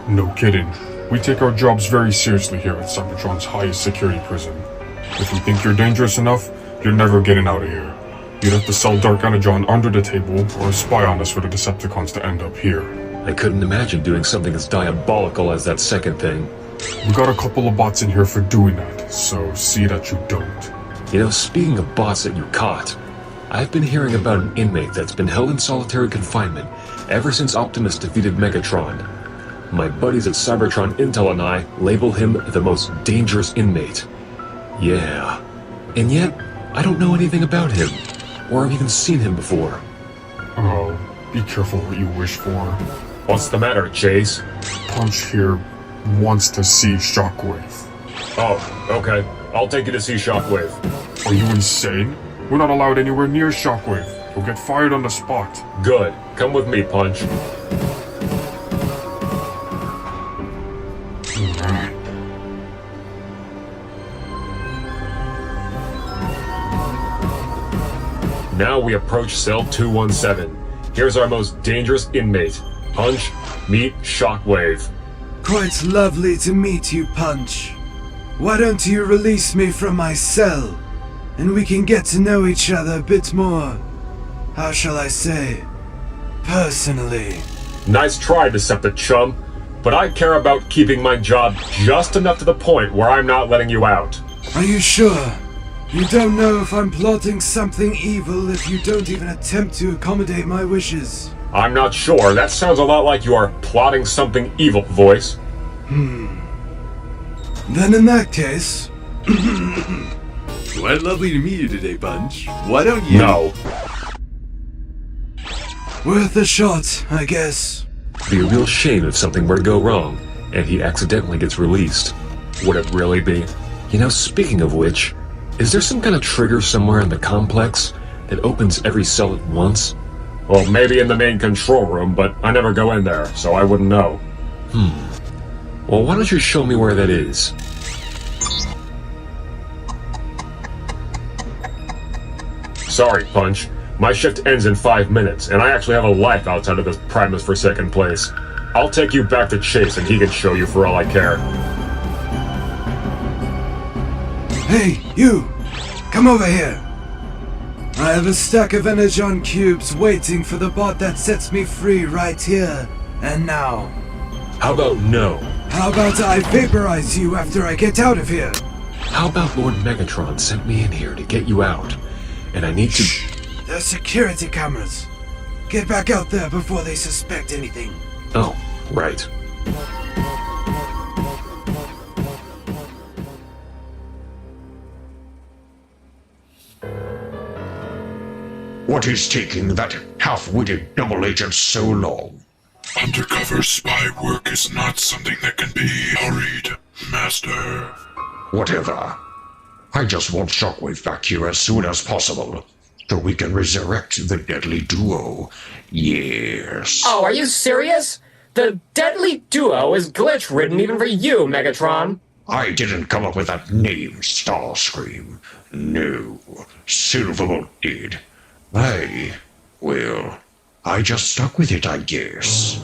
No kidding. We take our jobs very seriously here at Cybertron's highest security prison. If we think you're dangerous enough, you're never getting out of here. You'd have to sell Dark Energon under the table or spy on us for the Decepticons to end up here. I couldn't imagine doing something as diabolical as that second thing. We got a couple of bots in here for doing that, so see that you don't. You know, speaking of bots that you caught, I've been hearing about an inmate that's been held in solitary confinement ever since Optimus defeated Megatron. My buddies at Cybertron Intel and I label him the most dangerous inmate. Yeah. And yet, I don't know anything about him, or have even seen him before. Oh, be careful what you wish for. What's the matter, Chase? Punch here wants to see Shockwave. Oh, okay. I'll take you to see Shockwave. Are you insane? We're not allowed anywhere near Shockwave. We'll get fired on the spot. Good. Come with me, Punch. Now we approach cell 217. Here's our most dangerous inmate. Punch, meet Shockwave. Quite lovely to meet you, Punch. Why don't you release me from my cell, and we can get to know each other a bit more, how shall I say, personally. Nice try, Decepticon, but I care about keeping my job just enough to the point where I'm not letting you out. Are you sure? You don't know if I'm plotting something evil if you don't even attempt to accommodate my wishes. I'm not sure. That sounds a lot like you are plotting something evil, Voice. Then in that case... Quite lovely to meet you today, Punch. Why don't you... No. Worth a shot, I guess. It'd be a real shame if something were to go wrong, and he accidentally gets released. Would it really be? You know, speaking of which, is there some kind of trigger somewhere in the complex that opens every cell at once? Well, maybe in the main control room, but I never go in there, so I wouldn't know. Well, why don't you show me where that is? Sorry, Punch. My shift ends in 5 minutes, and I actually have a life outside of this Primus for second place. I'll take you back to Chase, and he can show you for all I care. Hey, you! Come over here! I have a stack of Energon cubes waiting for the bot that sets me free right here and now. How about no? How about I vaporize you after I get out of here? How about Lord Megatron sent me in here to get you out, and I need to... They're security cameras. Get back out there before they suspect anything. Oh, right. What is taking that half-witted double agent so long? Undercover spy work is not something that can be hurried, Master. Whatever. I just want Shockwave back here as soon as possible, so we can resurrect the deadly duo. Yes. Oh, are you serious? The deadly duo is glitch-ridden even for you, Megatron. I didn't come up with that name, Starscream. No, Silverbolt did. I just stuck with it, I guess.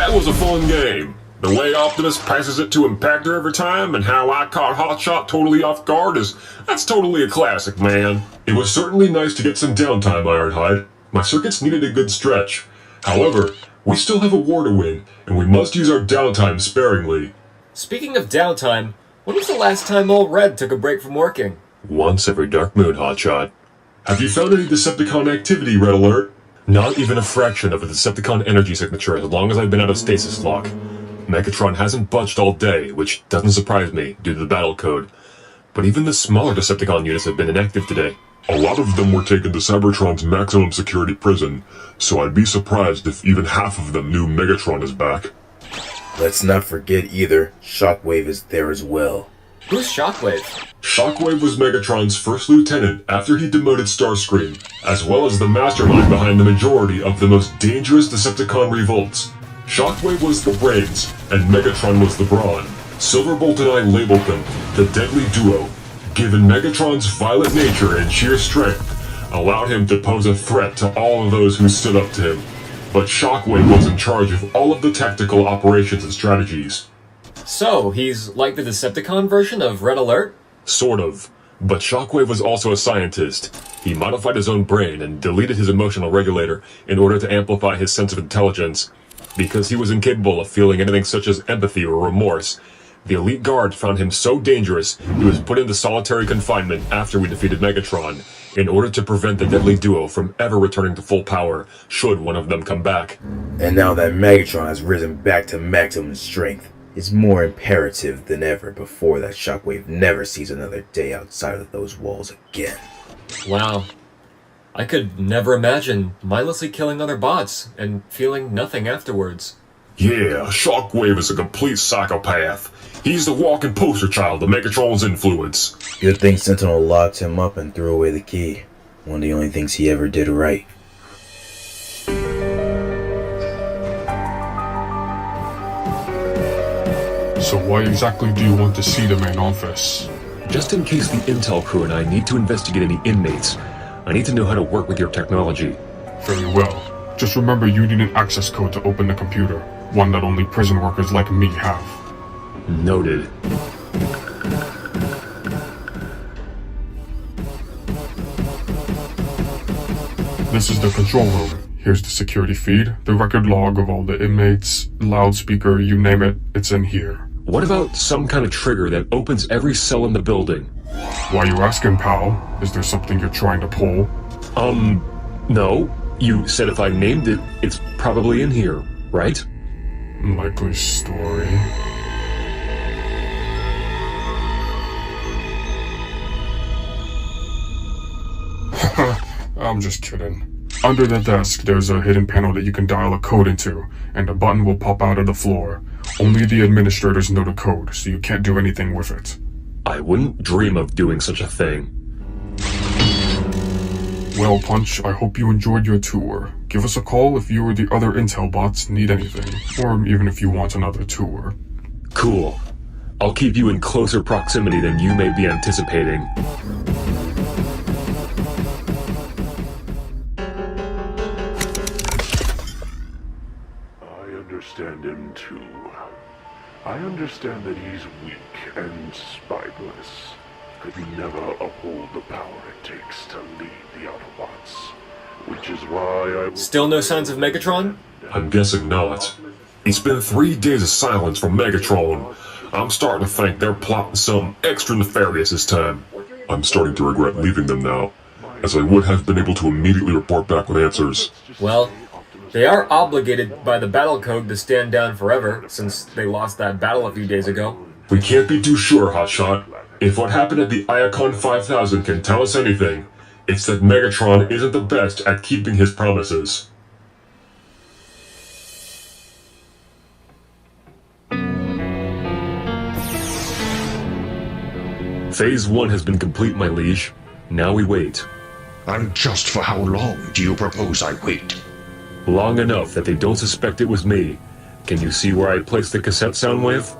That was a fun game. The way Optimus passes it to Impactor every time and how I caught Hotshot totally off guard that's totally a classic, man. It was certainly nice to get some downtime, Ironhide. My circuits needed a good stretch. However, we still have a war to win, and we must use our downtime sparingly. Speaking of downtime, when was the last time Old Red took a break from working? Once every dark moon, Hotshot. Have you found any Decepticon activity, Red Alert? Not even a fraction of a Decepticon energy signature as long as I've been out of stasis lock. Megatron hasn't budged all day, which doesn't surprise me due to the battle code. But even the smaller Decepticon units have been inactive today. A lot of them were taken to Cybertron's maximum security prison, so I'd be surprised if even half of them knew Megatron is back. Let's not forget either, Shockwave is there as well. Who's Shockwave? Shockwave was Megatron's first lieutenant after he demoted Starscream, as well as the mastermind behind the majority of the most dangerous Decepticon revolts. Shockwave was the brains, and Megatron was the brawn. Silverbolt and I labeled them the Deadly Duo, given Megatron's violent nature and sheer strength, allowed him to pose a threat to all of those who stood up to him. But Shockwave was in charge of all of the tactical operations and strategies. So, he's like the Decepticon version of Red Alert? Sort of. But Shockwave was also a scientist. He modified his own brain and deleted his emotional regulator in order to amplify his sense of intelligence. Because he was incapable of feeling anything such as empathy or remorse, the elite guard found him so dangerous he was put into solitary confinement after we defeated Megatron, in order to prevent the Deadly Duo from ever returning to full power, should one of them come back. And now that Megatron has risen back to maximum strength, it's more imperative than ever before that Shockwave never sees another day outside of those walls again. Wow. I could never imagine mindlessly killing other bots and feeling nothing afterwards. Yeah, Shockwave is a complete psychopath. He's the walking poster child of Megatron's influence. Good thing Sentinel locked him up and threw away the key. One of the only things he ever did right. So why exactly do you want to see the main office? Just in case the intel crew and I need to investigate any inmates, I need to know how to work with your technology. Very well. Just remember you need an access code to open the computer. One that only prison workers like me have. Noted. This is the control room. Here's the security feed, the record log of all the inmates, loudspeaker, you name it, it's in here. What about some kind of trigger that opens every cell in the building? Why you asking, pal? Is there something you're trying to pull? No. You said if I named it, it's probably in here, right? Likely story. I'm just kidding. Under the desk, there's a hidden panel that you can dial a code into, and a button will pop out of the floor. Only the administrators know the code, so you can't do anything with it. I wouldn't dream of doing such a thing. Well, Punch, I hope you enjoyed your tour. Give us a call if you or the other intel bots need anything, or even if you want another tour. Cool. I'll keep you in closer proximity than you may be anticipating. I understand him too. I understand that he's weak and spineless. Could never uphold the power it takes to lead the Autobots. Which is why I... Still no signs of Megatron? I'm guessing not. It's been 3 days of silence from Megatron. I'm starting to think they're plotting something extra nefarious this time. I'm starting to regret leaving them now, as I would have been able to immediately report back with answers. Well, they are obligated by the battle code to stand down forever, since they lost that battle a few days ago. We can't be too sure, Hotshot. If what happened at the Iacon 5000 can tell us anything, it's that Megatron isn't the best at keeping his promises. Phase 1 has been complete, my liege. Now we wait. And just for how long do you propose I wait? Long enough that they don't suspect it was me. Can you see where I placed the cassette Soundwave?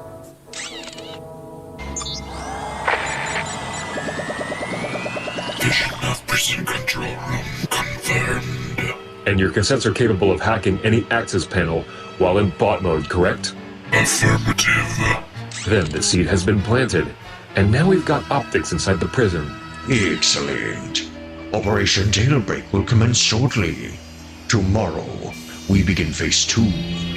Vision of prison control room confirmed. And your cassettes are capable of hacking any access panel while in bot mode, correct? Affirmative. Then the seed has been planted, and now we've got optics inside the prison. Excellent. Operation Jailbreak will commence shortly. Tomorrow, we begin Phase 2.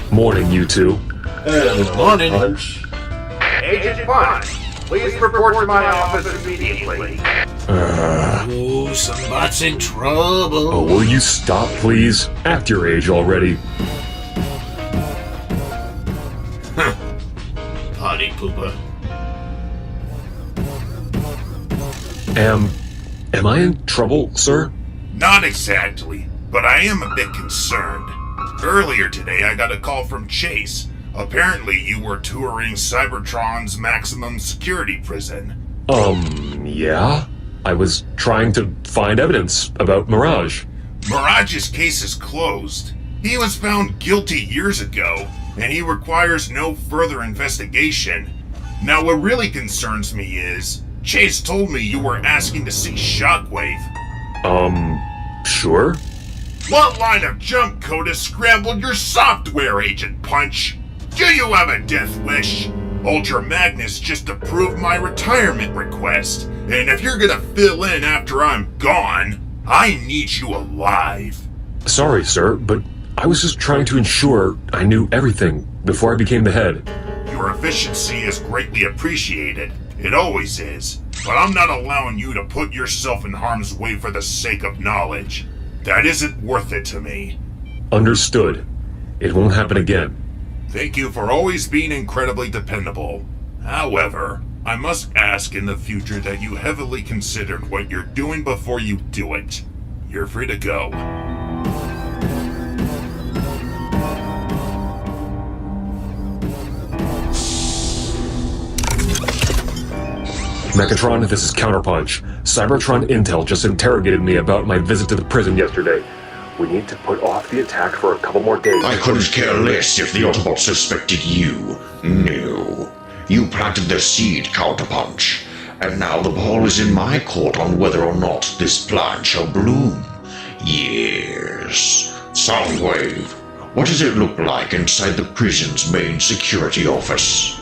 Morning, you two. Morning. Agent Punch, please report to my office immediately. Oh, somebody's in trouble. Oh, will you stop, please? Act your age already. Potty pooper. Am I in trouble, sir? Not exactly, but I am a bit concerned. Earlier today, I got a call from Chase. Apparently, you were touring Cybertron's maximum security prison. Yeah? I was trying to find evidence about Mirage. Mirage's case is closed. He was found guilty years ago, and he requires no further investigation. Now, what really concerns me is, Chase told me you were asking to see Shockwave. Sure? What line of jump code has scrambled your software, Agent Punch? Do you have a death wish? Ultra Magnus just approved my retirement request, and if you're gonna fill in after I'm gone, I need you alive. Sorry, sir, but I was just trying to ensure I knew everything before I became the head. Your efficiency is greatly appreciated. It always is. But I'm not allowing you to put yourself in harm's way for the sake of knowledge. That isn't worth it to me. Understood. It won't happen again. Thank you for always being incredibly dependable. However, I must ask in the future that you heavily consider what you're doing before you do it. You're free to go. Megatron, this is Counterpunch. Cybertron Intel just interrogated me about my visit to the prison yesterday. We need to put off the attack for a couple more days. I couldn't care less if the Autobot suspected you. No. You planted the seed, Counterpunch. And now the ball is in my court on whether or not this plant shall bloom. Yes. Soundwave, what does it look like inside the prison's main security office?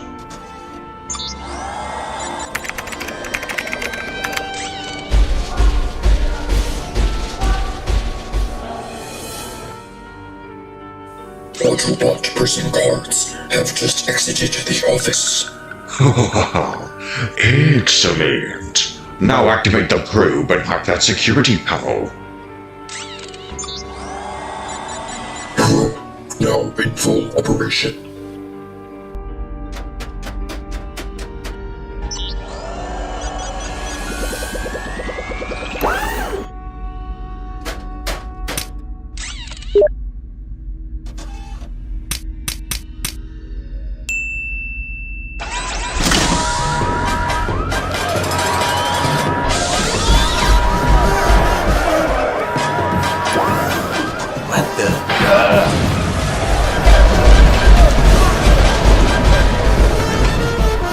Autobot prison guards have just exited the office. Excellent. Now activate the probe and hack that security panel. Now in full operation.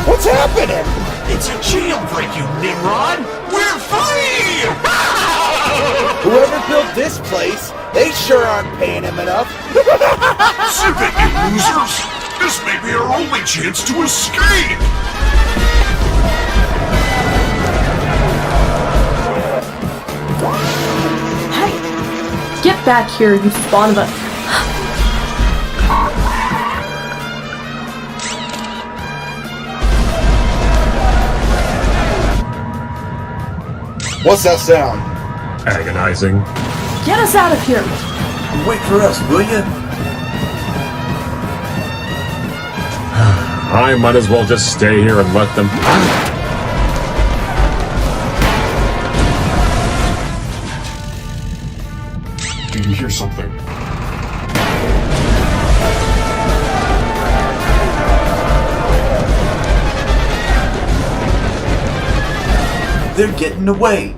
What's happening? It's a jailbreak, you Nimrod! We're free! Whoever built this place, they sure aren't paying him enough. Zip it, you losers! This may be our only chance to escape! Hey! Get back here, you spawn of a... What's that sound? Agonizing. Get us out of here! Wait for us, will you? I might as well just stay here and let them... hear something. They're getting away.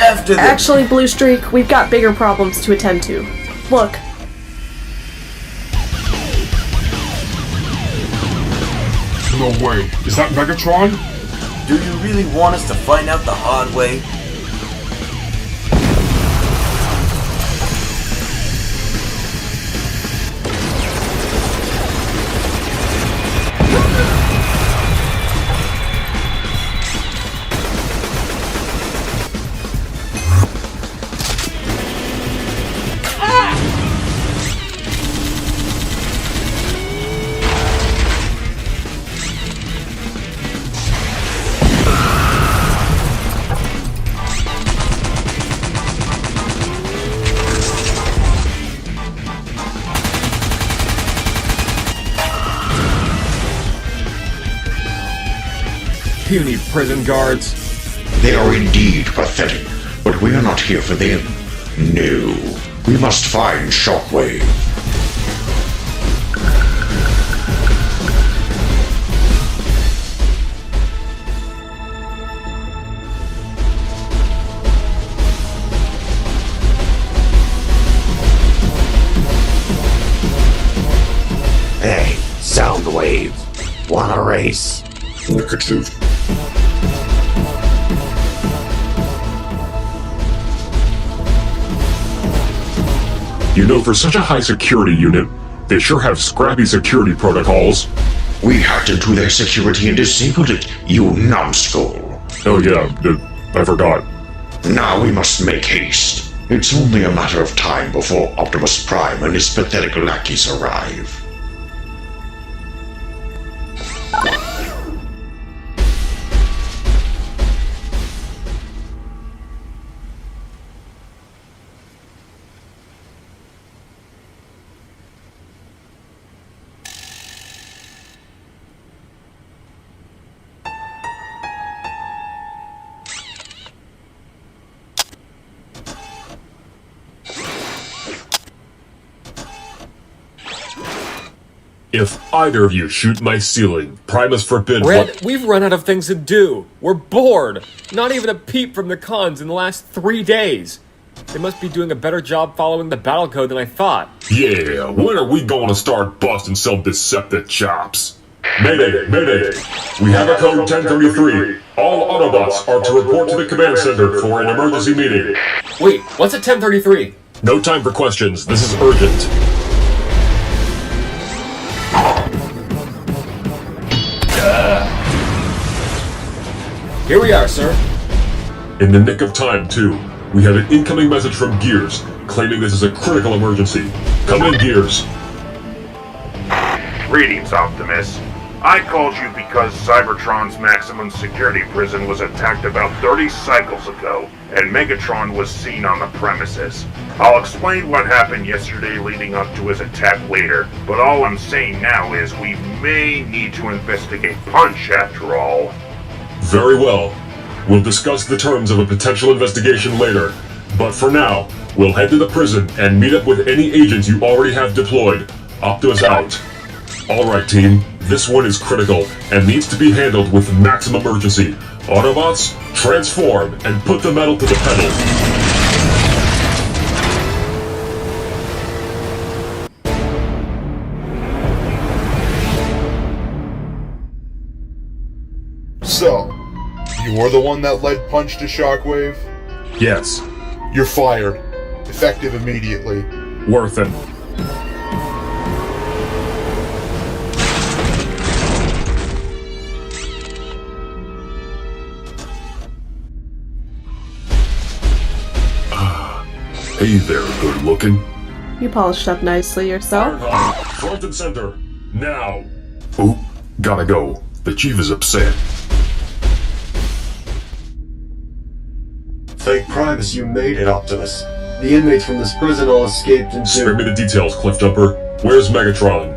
After them. Actually, Blue Streak, we've got bigger problems to attend to. Look. No way. Is that Megatron? Do you really want us to find out the hard way? Puny prison guards. They are indeed pathetic, but we are not here for them. No, we must find Shockwave. Hey, Soundwave. Wanna race? Negative. You know, for such a high security unit, they sure have scrappy security protocols. We hacked into their security and disabled it, you numbskull. Oh yeah, I forgot. Now we must make haste. It's only a matter of time before Optimus Prime and his pathetic lackeys arrive. If either of you shoot my ceiling, Primus forbid Red, we've run out of things to do. We're bored. Not even a peep from the cons in the last 3 days. They must be doing a better job following the battle code than I thought. Yeah, when are we going to start busting some Deceptive chops? Mayday, mayday! We have a code 1033. All Autobots are to report to the command center for an emergency meeting. Wait, what's a 1033? No time for questions. This is urgent. Here we are, sir. In the nick of time, too. We have an incoming message from Gears, claiming this is a critical emergency. Come in, Gears. Greetings, Optimus. I called you because Cybertron's maximum security prison was attacked about 30 cycles ago, and Megatron was seen on the premises. I'll explain what happened yesterday leading up to his attack later, but all I'm saying now is we may need to investigate Punch after all. Very well. We'll discuss the terms of a potential investigation later, but for now, we'll head to the prison and meet up with any agents you already have deployed. Optimus out. Alright team, this one is critical and needs to be handled with maximum urgency. Autobots, transform and put the metal to the pedal. So, you were the one that led Punch to Shockwave? Yes. You're fired. Effective immediately. Worth it. Hey there, good looking. You polished up nicely yourself. Front and center, now! Oop, gotta go. The chief is upset. Thank Primus you made it, Optimus. The inmates from this prison all escaped into... Spare me the details, Cliffjumper. Where's Megatron?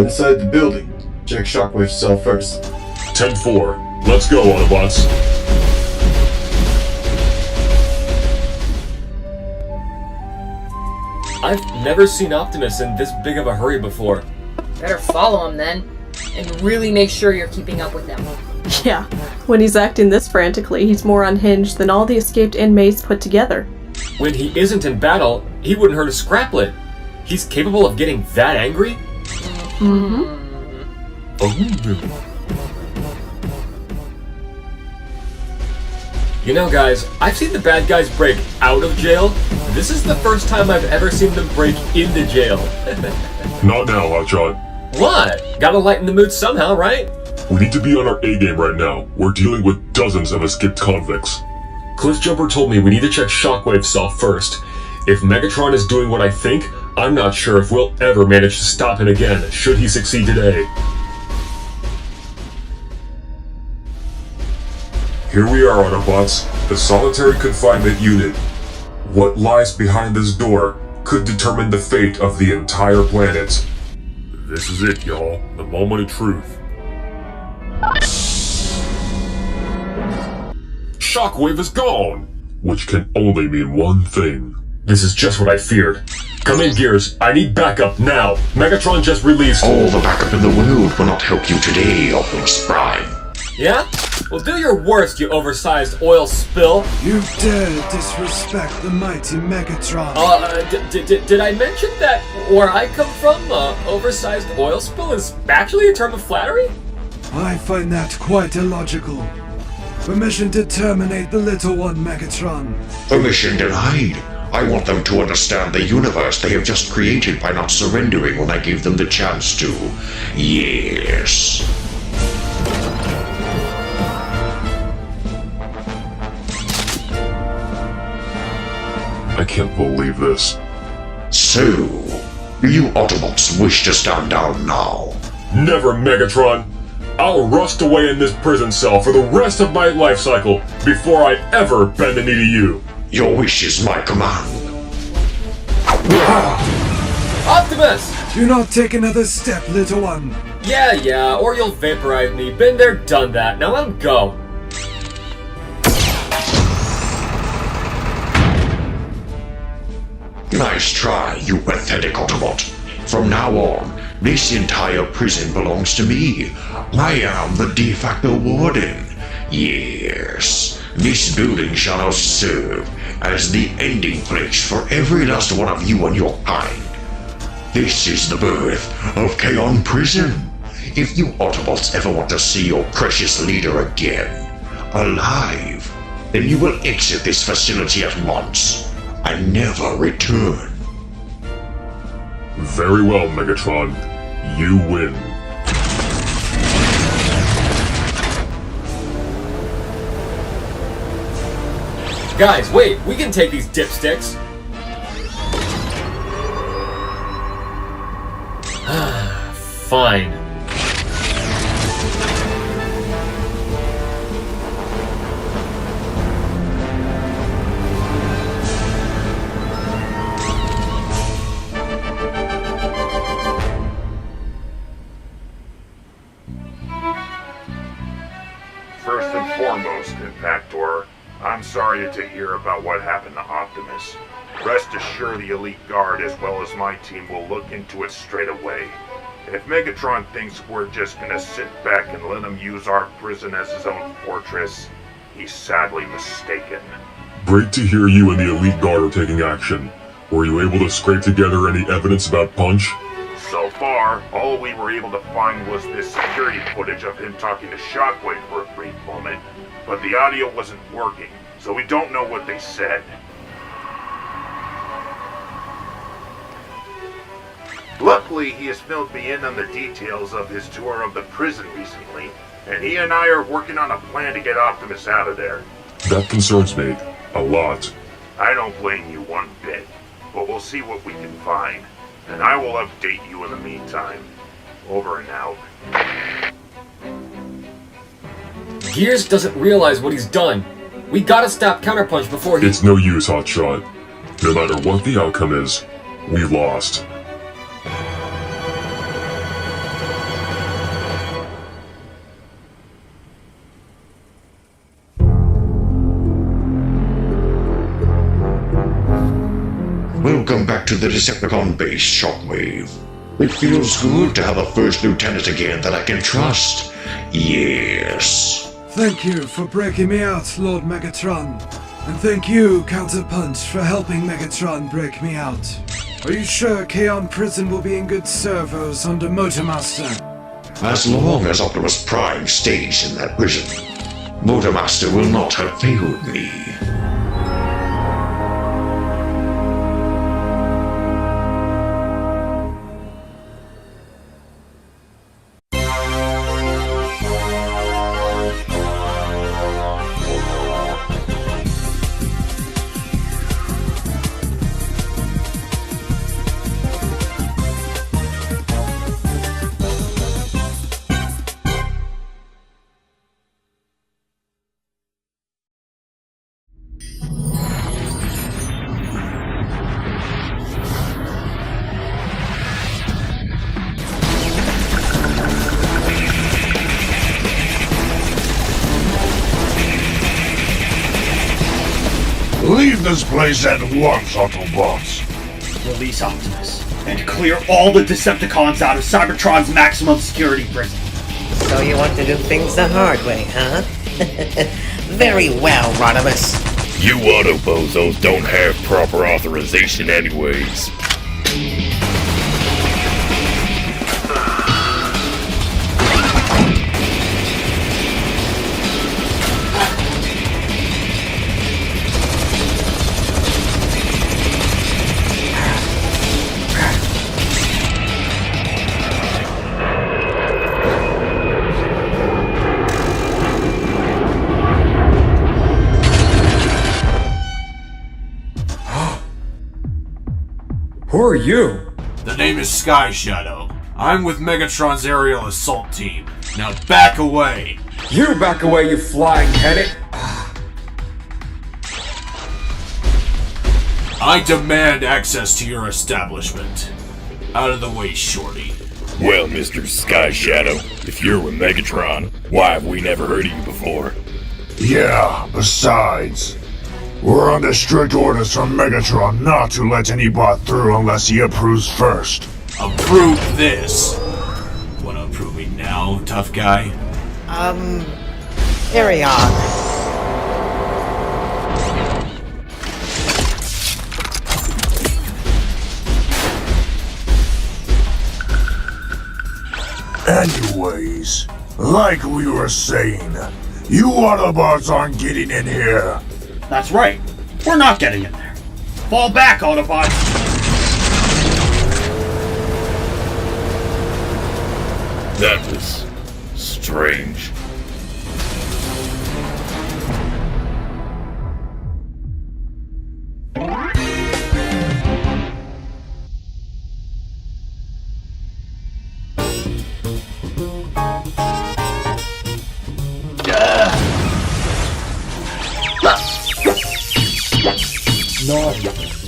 Inside the building. Check Shockwave's cell first. 10-4. Let's go, Autobots. I've never seen Optimus in this big of a hurry before. Better follow him then, and really make sure you're keeping up with him. Yeah, when he's acting this frantically, he's more unhinged than all the escaped inmates put together. When he isn't in battle, he wouldn't hurt a scraplet. He's capable of getting that angry? Mm-hmm. You know, guys, I've seen the bad guys break out of jail. This is the first time I've ever seen them break into jail. Not now, Hotshot. What? Gotta lighten the mood somehow, right? We need to be on our A-game right now. We're dealing with dozens of escaped convicts. Cliffjumper told me we need to check Shockwave's cell first. If Megatron is doing what I think, I'm not sure if we'll ever manage to stop him again, should he succeed today. Here we are, Autobots, the solitary confinement unit. What lies behind this door could determine the fate of the entire planet. This is it, y'all. The moment of truth. Shockwave is gone! Which can only mean one thing. This is just what I feared. Come in, Gears. I need backup now. Megatron just released... All the backup in the world will not help you today, Optimus Prime. Yeah? Well, do your worst, you oversized oil spill. You dare disrespect the mighty Megatron. Did I mention that where I come from, oversized oil spill is actually a term of flattery? I find that quite illogical. Permission to terminate the little one, Megatron. Permission denied. I want them to understand the universe they have just created by not surrendering when I give them the chance to. Yes. I can't believe this. So, you Autobots wish to stand down now? Never, Megatron! I'll rust away in this prison cell for the rest of my life cycle before I ever bend the knee to you. Your wish is my command. Optimus! Do not take another step, little one. Yeah, or you'll vaporize me. Been there, done that. Now let him go. Nice try, you pathetic Autobot. From now on, this entire prison belongs to me. I am the Defacto Warden. Yes, this building shall now serve as the ending place for every last one of you and your kind. This is the birth of Kaon Prison. If you Autobots ever want to see your precious leader again, alive, then you will exit this facility at once and never return. Very well, Megatron. You win. Guys, wait, we can take these dipsticks. Fine. First and foremost, Impactor, I'm sorry to hear about what happened to Optimus. Rest assured the Elite Guard as well as my team will look into it straight away. If Megatron thinks we're just gonna sit back and let him use our prison as his own fortress, he's sadly mistaken. Great to hear you and the Elite Guard are taking action. Were you able to scrape together any evidence about Punch? So far, all we were able to find was this security footage of him talking to Shockwave for a brief moment, but the audio wasn't working, so we don't know what they said. Luckily, he has filled me in on the details of his tour of the prison recently, and he and I are working on a plan to get Optimus out of there. That concerns me. A lot. I don't blame you one bit, but we'll see what we can find, and I will update you in the meantime. Over and out. Gears doesn't realize what he's done. We gotta stop Counterpunch before he— It's no use, Hotshot. No matter what the outcome is, we lost. Welcome back to the Decepticon base, Shockwave. It feels good to have a first lieutenant again that I can trust. Yes. Thank you for breaking me out, Lord Megatron. And thank you, Counterpunch, for helping Megatron break me out. Are you sure Kaon Prison will be in good servos under Motormaster? As long as Optimus Prime stays in that prison, Motormaster will not have failed me. Leave this place at once, Autobots! Release Optimus, and clear all the Decepticons out of Cybertron's maximum security prison. So you want to do things the hard way, huh? Very well, Rodimus. You Autobozos don't have proper authorization anyways. Who are you? The name is Sky Shadow. I'm with Megatron's aerial assault team. Now back away! You back away, you flying headed! I demand access to your establishment. Out of the way, Shorty. Well, Mr. Sky Shadow, if you're with Megatron, why have we never heard of you before? Yeah, besides, we're under strict orders from Megatron not to let any bot through unless he approves first. Approve this! Wanna approve me now, tough guy? Carry on. Anyways, like we were saying, you Autobots aren't getting in here. That's right. We're not getting in there. Fall back, Autobots! That was strange.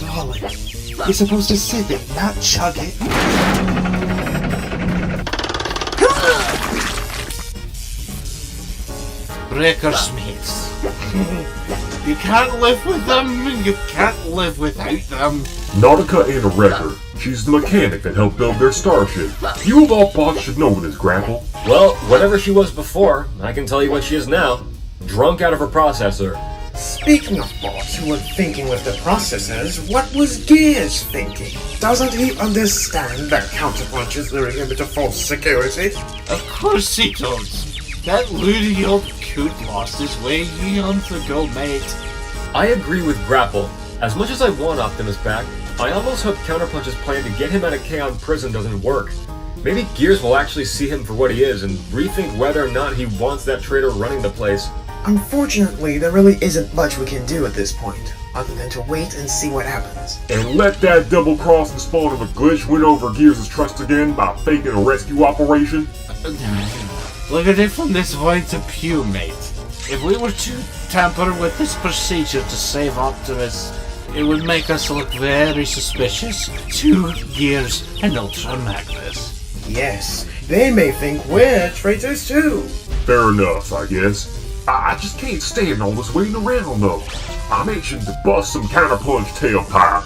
Darling, you're supposed to sip it, not chug it. Breakersmates. You can't live with them, you can't live without them. Nautica ain't a wrecker. She's the mechanic that helped build their starship. You of all bots should know this, Grapple. Well, whatever she was before, I can tell you what she is now. Drunk out of her processor. Speaking of bots who were thinking with their processors, what was Gears thinking? Doesn't he understand that Counterpunch is luring him into false security? Of course he does. That loony old coot lost his way eons ago, mate. I agree with Grapple. As much as I want Optimus back, I almost hope Counterpunch's plan to get him out of Kaon Prison doesn't work. Maybe Gears will actually see him for what he is and rethink whether or not he wants that traitor running the place. Unfortunately, there really isn't much we can do at this point, other than to wait and see what happens. And let that double-crossing spawn of a glitch win over Gears' trust again by faking a rescue operation? Look at it from this point of view, mate. If we were to tamper with this procedure to save Optimus, it would make us look very suspicious to Gears and Ultra Magnus. Yes, they may think we're traitors too. Fair enough, I guess. I just can't stand all this waiting around, though. I'm itching to bust some Counterpunch tailpipe.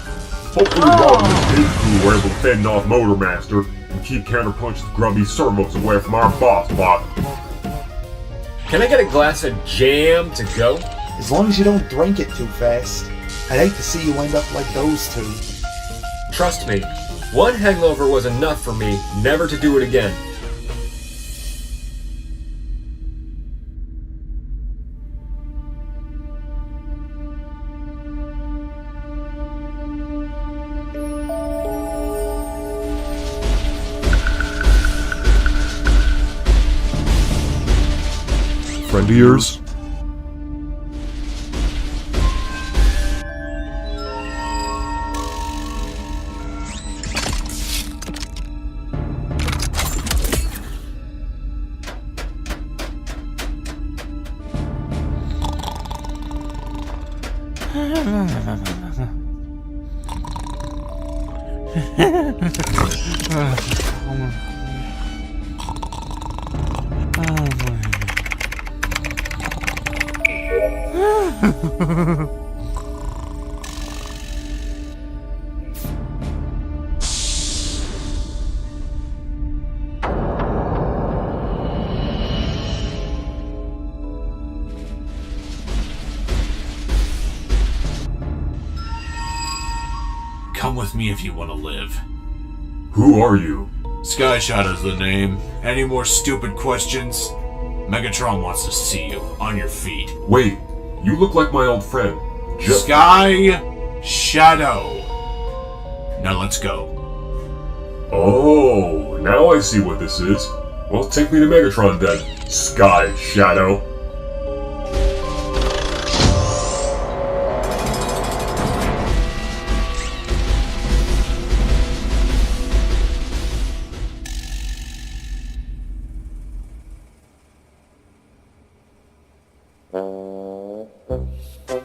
Hopefully Rod and his pig crew were able to fend off Motormaster and keep Counterpunch's grubby servos away from our boss bot. Can I get a glass of jam to go? As long as you don't drink it too fast. I'd hate to see you end up like those two. Trust me, one hangover was enough for me never to do it again. Friend of yours? Come with me if you want to live. Who are you? Skyshot is the name. Any more stupid questions? Megatron wants to see you, on your feet. Wait, you look like my old friend. Sky Shadow. Now let's go. Oh, now I see what this is. Well, take me to Megatron then, Sky Shadow.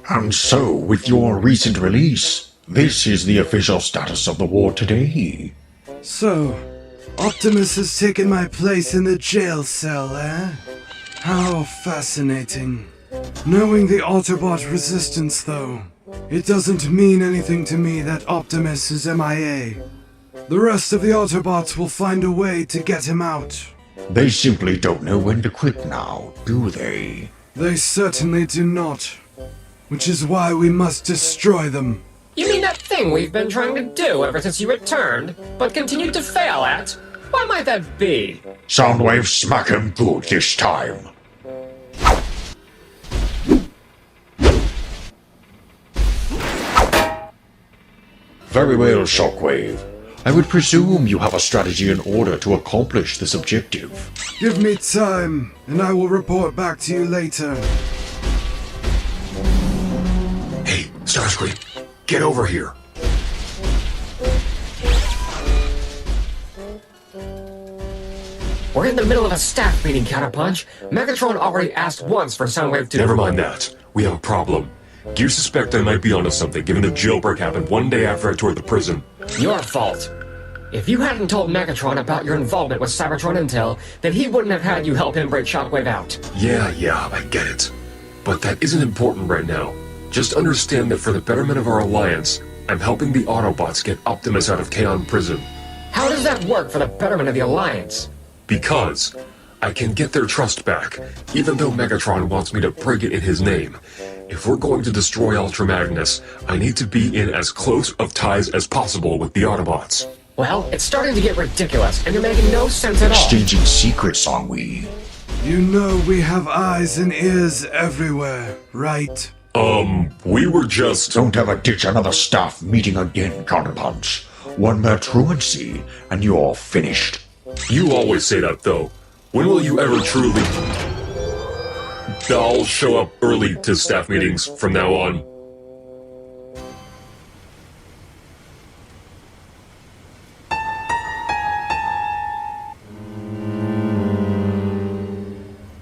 And so, with your recent release, this is the official status of the war today. So, Optimus has taken my place in the jail cell, eh? How fascinating. Knowing the Autobot resistance, though, it doesn't mean anything to me that Optimus is MIA. The rest of the Autobots will find a way to get him out. They simply don't know when to quit now, do they? They certainly do not. Which is why we must destroy them. You mean that thing we've been trying to do ever since you returned, but continued to fail at? What might that be? Soundwave, smack him good this time. Very well, Shockwave. I would presume you have a strategy in order to accomplish this objective. Give me time, and I will report back to you later. Hey, Starscream, get over here. We're in the middle of a staff meeting, Counterpunch. Megatron already asked once for Soundwave to— Never mind that. We have a problem. You suspect I might be onto something, given the jailbreak happened one day after I toured the prison. Your fault. If you hadn't told Megatron about your involvement with Cybertron Intel, then he wouldn't have had you help him break Shockwave out. Yeah, I get it. But that isn't important right now. Just understand that for the betterment of our alliance, I'm helping the Autobots get Optimus out of Kaon Prison. How does that work for the betterment of the Alliance? Because I can get their trust back, even though Megatron wants me to break it in his name. If we're going to destroy Ultra Magnus, I need to be in as close of ties as possible with the Autobots. Well, it's starting to get ridiculous, and you're making no sense at all. Exchanging secrets, aren't we? You know we have eyes and ears everywhere, right? We were just— Don't ever ditch another staff meeting again, Counterpunch. One more truancy, and you're finished. You always say that, though. When will you ever truly— I'll show up early to staff meetings from now on.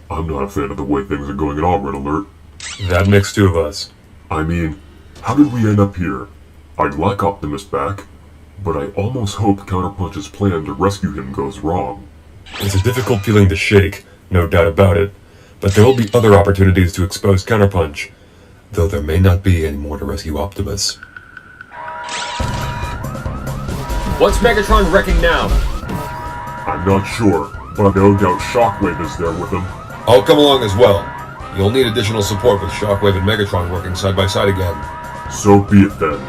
I'm not a fan of the way things are going at all, Red Alert. That makes two of us. I mean, how did we end up here? I'd like Optimus back, but I almost hope Counterpunch's plan to rescue him goes wrong. It's a difficult feeling to shake, no doubt about it, but there will be other opportunities to expose Counterpunch, though there may not be any more to rescue Optimus. What's Megatron wrecking now? I'm not sure, but no doubt Shockwave is there with him. I'll come along as well. You'll need additional support with Shockwave and Megatron working side by side again. So be it then.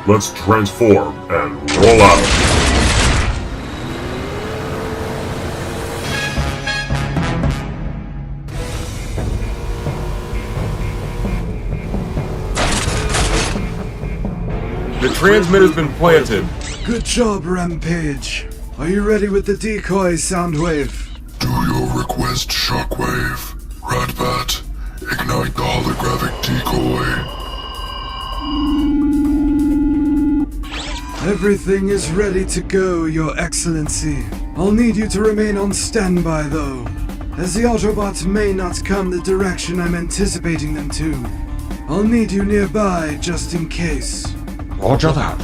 Let's transform and roll out. The transmitter's been planted. Good job, Rampage. Are you ready with the decoy, Soundwave? Do your request, Shockwave. Ratbat, ignite the holographic decoy. Everything is ready to go, Your Excellency. I'll need you to remain on standby, though, as the Autobots may not come the direction I'm anticipating them to. I'll need you nearby, just in case. Roger that.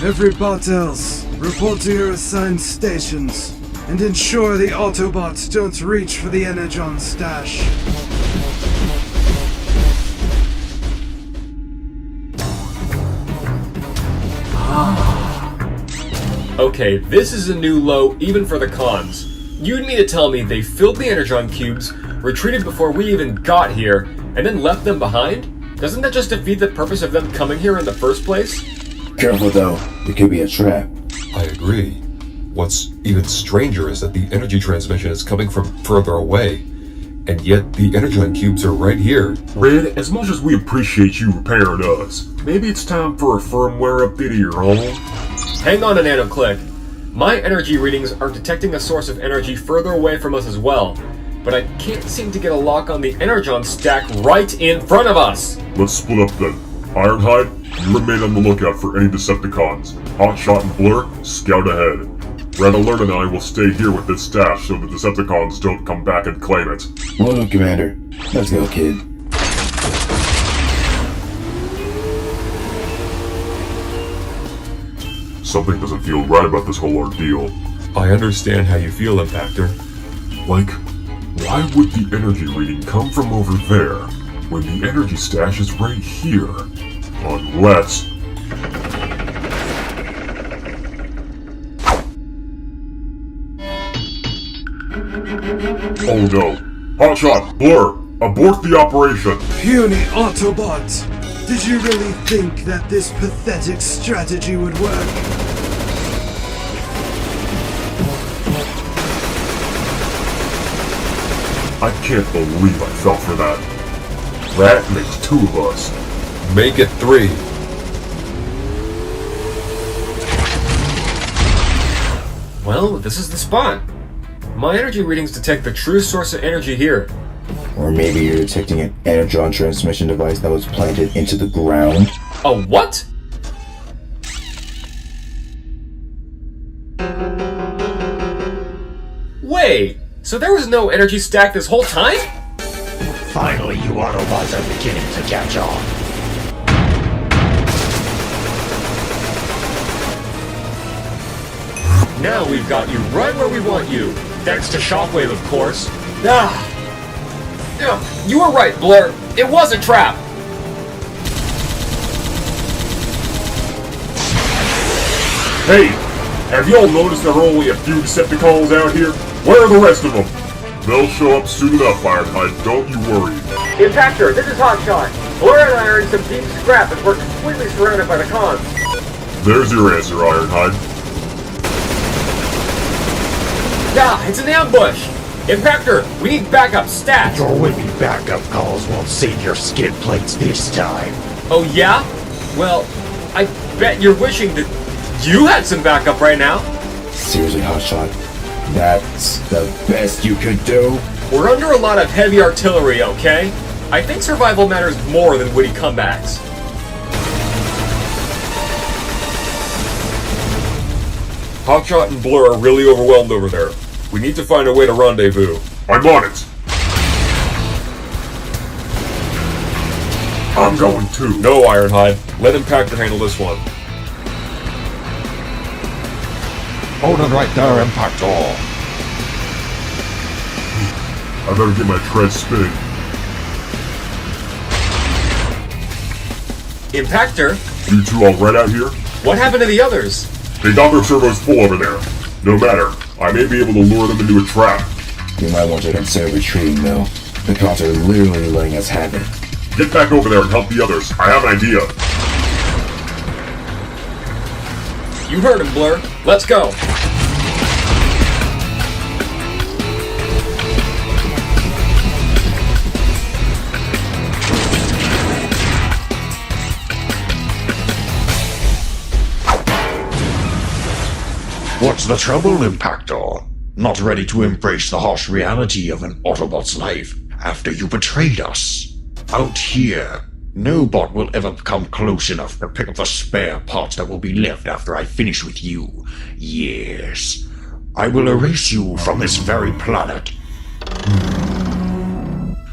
Every bot else, report to your assigned stations, and ensure the Autobots don't reach for the Energon stash. Okay, this is a new low even for the cons. You need to tell me they filled the Energon cubes, retreated before we even got here, and then left them behind? Doesn't that just defeat the purpose of them coming here in the first place? Careful though, it could be a trap. I agree. What's even stranger is that the energy transmission is coming from further away, and yet the Energon cubes are right here. Red, as much as we appreciate you repairing us, maybe it's time for a firmware update of your own? Hang on a nano-click. My energy readings are detecting a source of energy further away from us as well, but I can't seem to get a lock on the Energon stack right in front of us! Let's split up then. Ironhide, you remain on the lookout for any Decepticons. Hotshot and Blur, scout ahead. Red Alert and I will stay here with this stash so the Decepticons don't come back and claim it. Well done, Commander. Let's go, kid. Something doesn't feel right about this whole ordeal. I understand how you feel, Impactor. Like, why would the energy reading come from over there when the energy stash is right here? Unless... Oh no. Hotshot, Blur, abort the operation! Puny Autobot! Did you really think that this pathetic strategy would work? I can't believe I fell for that. That makes two of us. Make it three. Well, this is the spot. My energy readings detect the true source of energy here. Or maybe you're detecting an Energon transmission device that was planted into the ground. A what? Wait, so there was no energy stack this whole time? Finally, you Autobots are beginning to catch on. Now we've got you right where we want you. Thanks to Shockwave, of course. You were right, Blur. It was a trap. Hey! Have y'all noticed there are only a few Decepticons out here? Where are the rest of them? They'll show up soon enough, Ironhide, don't you worry. Impactor, this is Hotshot. Blur and I are in some deep scrap and we're completely surrounded by the cons. There's your answer, Ironhide. It's an ambush! Impactor, we need backup stats! Your whippy backup calls won't save your skid plates this time. Oh yeah? Well, I bet you're wishing that you had some backup right now. Seriously, Hotshot? That's the best you could do? We're under a lot of heavy artillery, okay? I think survival matters more than witty comebacks. Hotshot and Blur are really overwhelmed over there. We need to find a way to rendezvous. I'm on it! I'm going too. No, Ironhide. Let Impactor handle this one. Hold it right there, Impactor. I better get my tread spinning. Impactor, You two all right out here? What happened to the others? They got their servos full over there. No matter, I may be able to lure them into a trap. You might want to consider retreating, though. The cops are literally letting us have it. Get back over there and help the others. I have an idea. You heard him, Blur. Let's go. What's the trouble, Impactor? Not ready to embrace the harsh reality of an Autobot's life after you betrayed us? Out here, no bot will ever come close enough to pick up the spare parts that will be left after I finish with you. Yes, I will erase you from this very planet.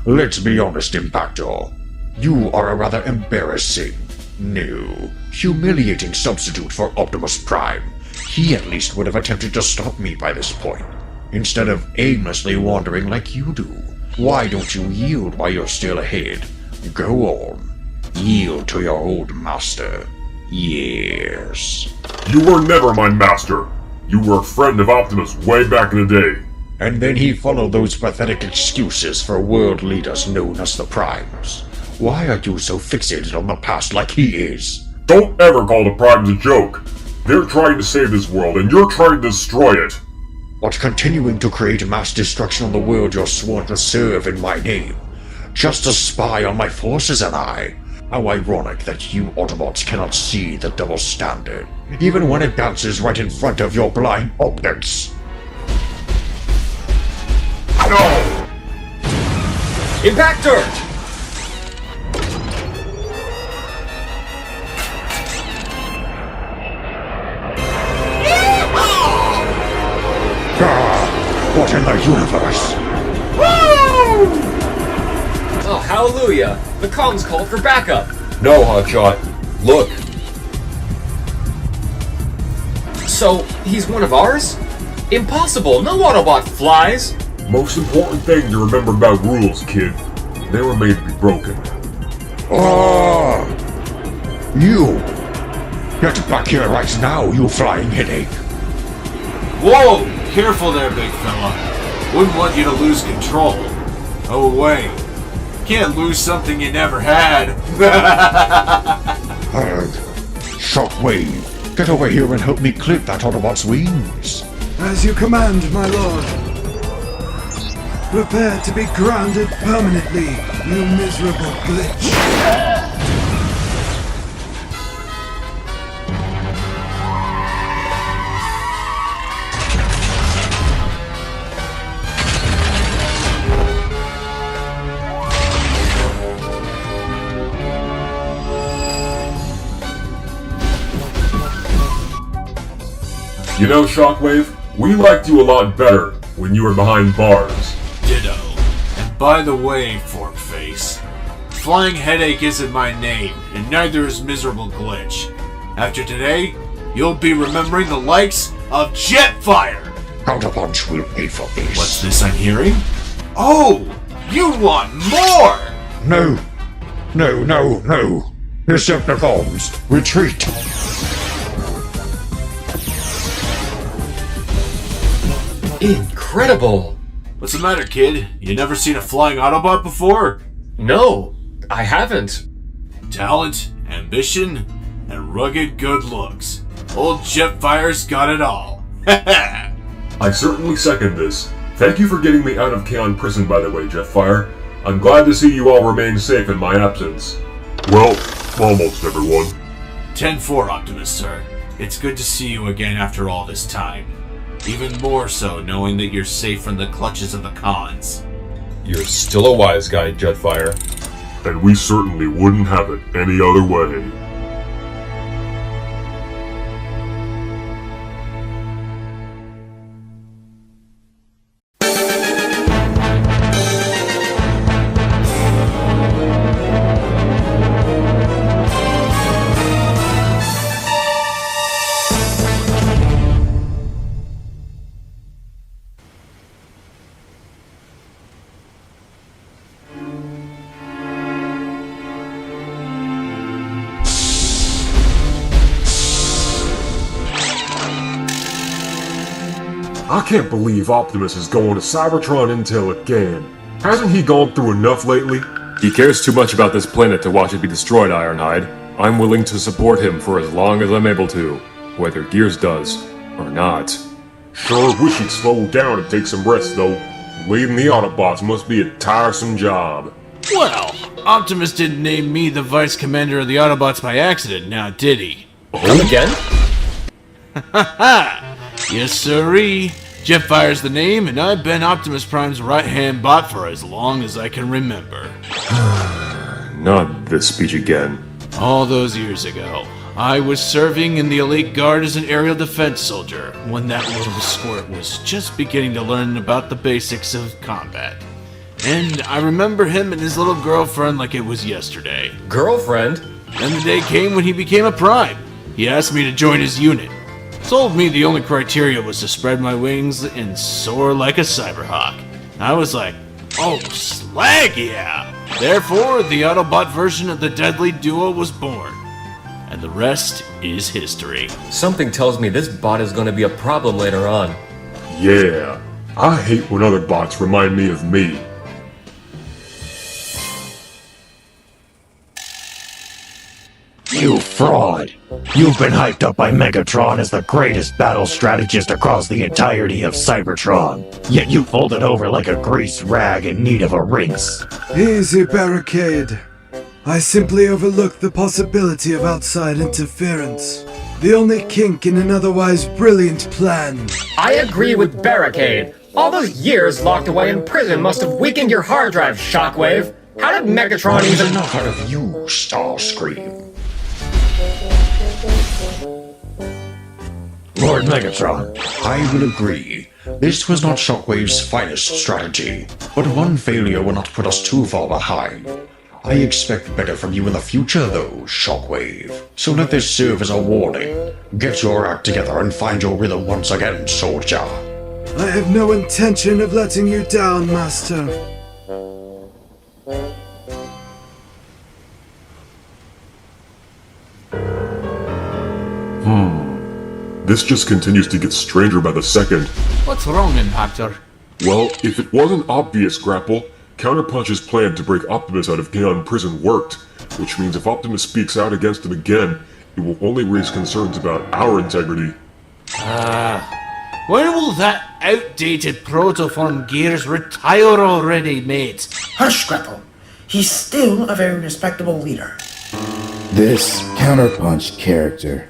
Let's be honest, Impactor. You are a rather embarrassing, no, humiliating substitute for Optimus Prime. He at least would have attempted to stop me by this point, instead of aimlessly wandering like you do. Why don't you yield while you're still ahead? Go on. Yield to your old master. Yes. You were never my master. You were a friend of Optimus way back in the day. And then he followed those pathetic excuses for world leaders known as the Primes. Why are you so fixated on the past like he is? Don't ever call the Primes a joke. They're trying to save this world, and you're trying to destroy it. But continuing to create mass destruction on the world you're sworn to serve in my name. Just to spy on my forces and I. How ironic that you Autobots cannot see the double standard, even when it dances right in front of your blind optics. No! Impactor! What in the universe? Oh, hallelujah! The comms called for backup! No, Hotshot. Look. So, he's one of ours? Impossible! No Autobot flies! Most important thing to remember about rules, kid. They were made to be broken. Oh! You! Get back here right now, you flying headache! Whoa! Careful there, big fella. Wouldn't want you to lose control. Oh, wait. Can't lose something you never had. Shockwave, get over here and help me clip that Autobot's wings. As you command, my lord. Prepare to be grounded permanently, you miserable glitch. You know, Shockwave, we liked you a lot better when you were behind bars. Ditto. And by the way, Fork Face, Flying Headache isn't my name, and neither is Miserable Glitch. After today, you'll be remembering the likes of Jetfire! Counterpunch will pay for this. What's this I'm hearing? Oh! You want more! No! No, no, no! Decepticons, retreat! Incredible! What's the matter, kid? You never seen a flying Autobot before? No, I haven't. Talent, ambition, and rugged good looks. Old Jetfire's got it all. I certainly second this. Thank you for getting me out of Kaon Prison, by the way, Jetfire. I'm glad to see you all remain safe in my absence. Well, almost everyone. 10-4, Optimus, sir. It's good to see you again after all this time. Even more so knowing that you're safe from the clutches of the cons. You're still a wise guy, Jetfire. And we certainly wouldn't have it any other way. I can't believe Optimus is going to Cybertron Intel again. Hasn't he gone through enough lately? He cares too much about this planet to watch it be destroyed, Ironhide. I'm willing to support him for as long as I'm able to, whether Gears does or not. Sure wish he'd slow down and take some rest, though. Leading the Autobots must be a tiresome job. Well, Optimus didn't name me the Vice Commander of the Autobots by accident, now did he? Come again? Ha! Yes, sirree. Jetfire's the name, and I've been Optimus Prime's right-hand bot for as long as I can remember. Not this speech again. All those years ago, I was serving in the Elite Guard as an aerial defense soldier, when that little squirt was just beginning to learn about the basics of combat. And I remember him and his little girlfriend like it was yesterday. Girlfriend? Then the day came when he became a Prime. He asked me to join his unit. Told me the only criteria was to spread my wings and soar like a Cyberhawk. I was like, oh, slag yeah! Therefore, the Autobot version of the deadly duo was born. And the rest is history. Something tells me this bot is going to be a problem later on. Yeah, I hate when other bots remind me of me. You fraud! You've been hyped up by Megatron as the greatest battle strategist across the entirety of Cybertron, yet you folded over like a greased rag in need of a rinse. Easy, Barricade. I simply overlooked the possibility of outside interference. The only kink in an otherwise brilliant plan. I agree with Barricade. All those years locked away in prison must have weakened your hard drive, Shockwave. How did Megatron There's even— enough out of you, Starscream. Lord Megatron, I will agree. This was not Shockwave's finest strategy, but one failure will not put us too far behind. I expect better from you in the future, though, Shockwave. So let this serve as a warning. Get your act together and find your rhythm once again, soldier. I have no intention of letting you down, Master. This just continues to get stranger by the second. What's wrong, Impactor? Well, if it wasn't obvious, Grapple, Counterpunch's plan to break Optimus out of Kaon Prison worked, which means if Optimus speaks out against him again, it will only raise concerns about our integrity. When will that outdated protoform Gears retire already, mate? Hush, Grapple. He's still a very respectable leader. This Counterpunch character.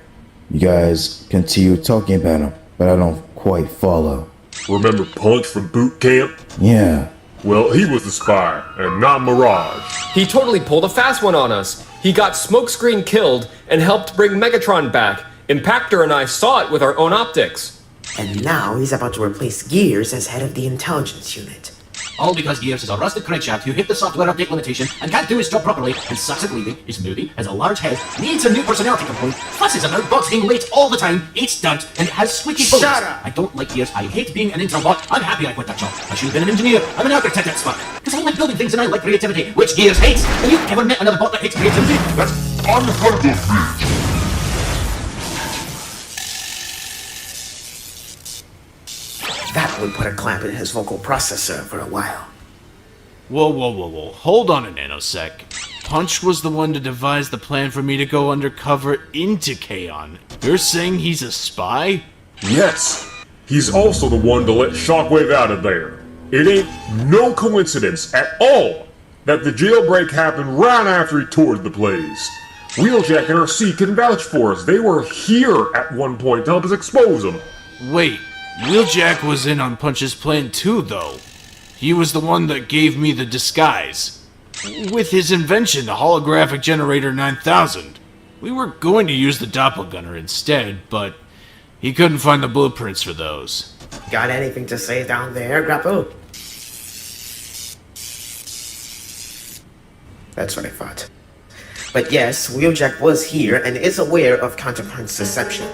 You guys continue talking about him, but I don't quite follow. Remember Punch from boot camp? Yeah. Well, he was the spy, and not Mirage. He totally pulled a fast one on us. He got Smokescreen killed and helped bring Megatron back. Impactor and I saw it with our own optics. And now he's about to replace Gears as head of the intelligence unit. All because Gears is a rusted crankshaft who hit the software update limitation and can't do his job properly and sucks at leading, is moody, has a large head, needs a new personality component, fusses about bots being late all the time, eats dirt, and has squeaky bullets. Shut up! I don't like Gears, I hate being an Intel bot, I'm happy I quit that job. I should have been an engineer, I'm an architect at Spark. Because I like building things and I like creativity, which Gears hates. Have you ever met another bot that hates creativity? That's unheard of, bitch! That would put a clamp in his vocal processor for a while. Whoa. Hold on a nanosec. Punch was the one to devise the plan for me to go undercover into Kaon. You're saying he's a spy? Yes! He's also the one to let Shockwave out of there. It ain't no coincidence at all that the jailbreak happened right after he toured the place. Wheeljack and Arcee can vouch for us. They were here at one point to help us expose him. Wait, Wheeljack was in on Punch's plan too, though. He was the one that gave me the disguise. With his invention, the holographic generator 9000. We were going to use the doppelgunner instead, but he couldn't find the blueprints for those. Got anything to say down there, Grapple? That's what I thought. But yes, Wheeljack was here and is aware of Counterpunch's deception.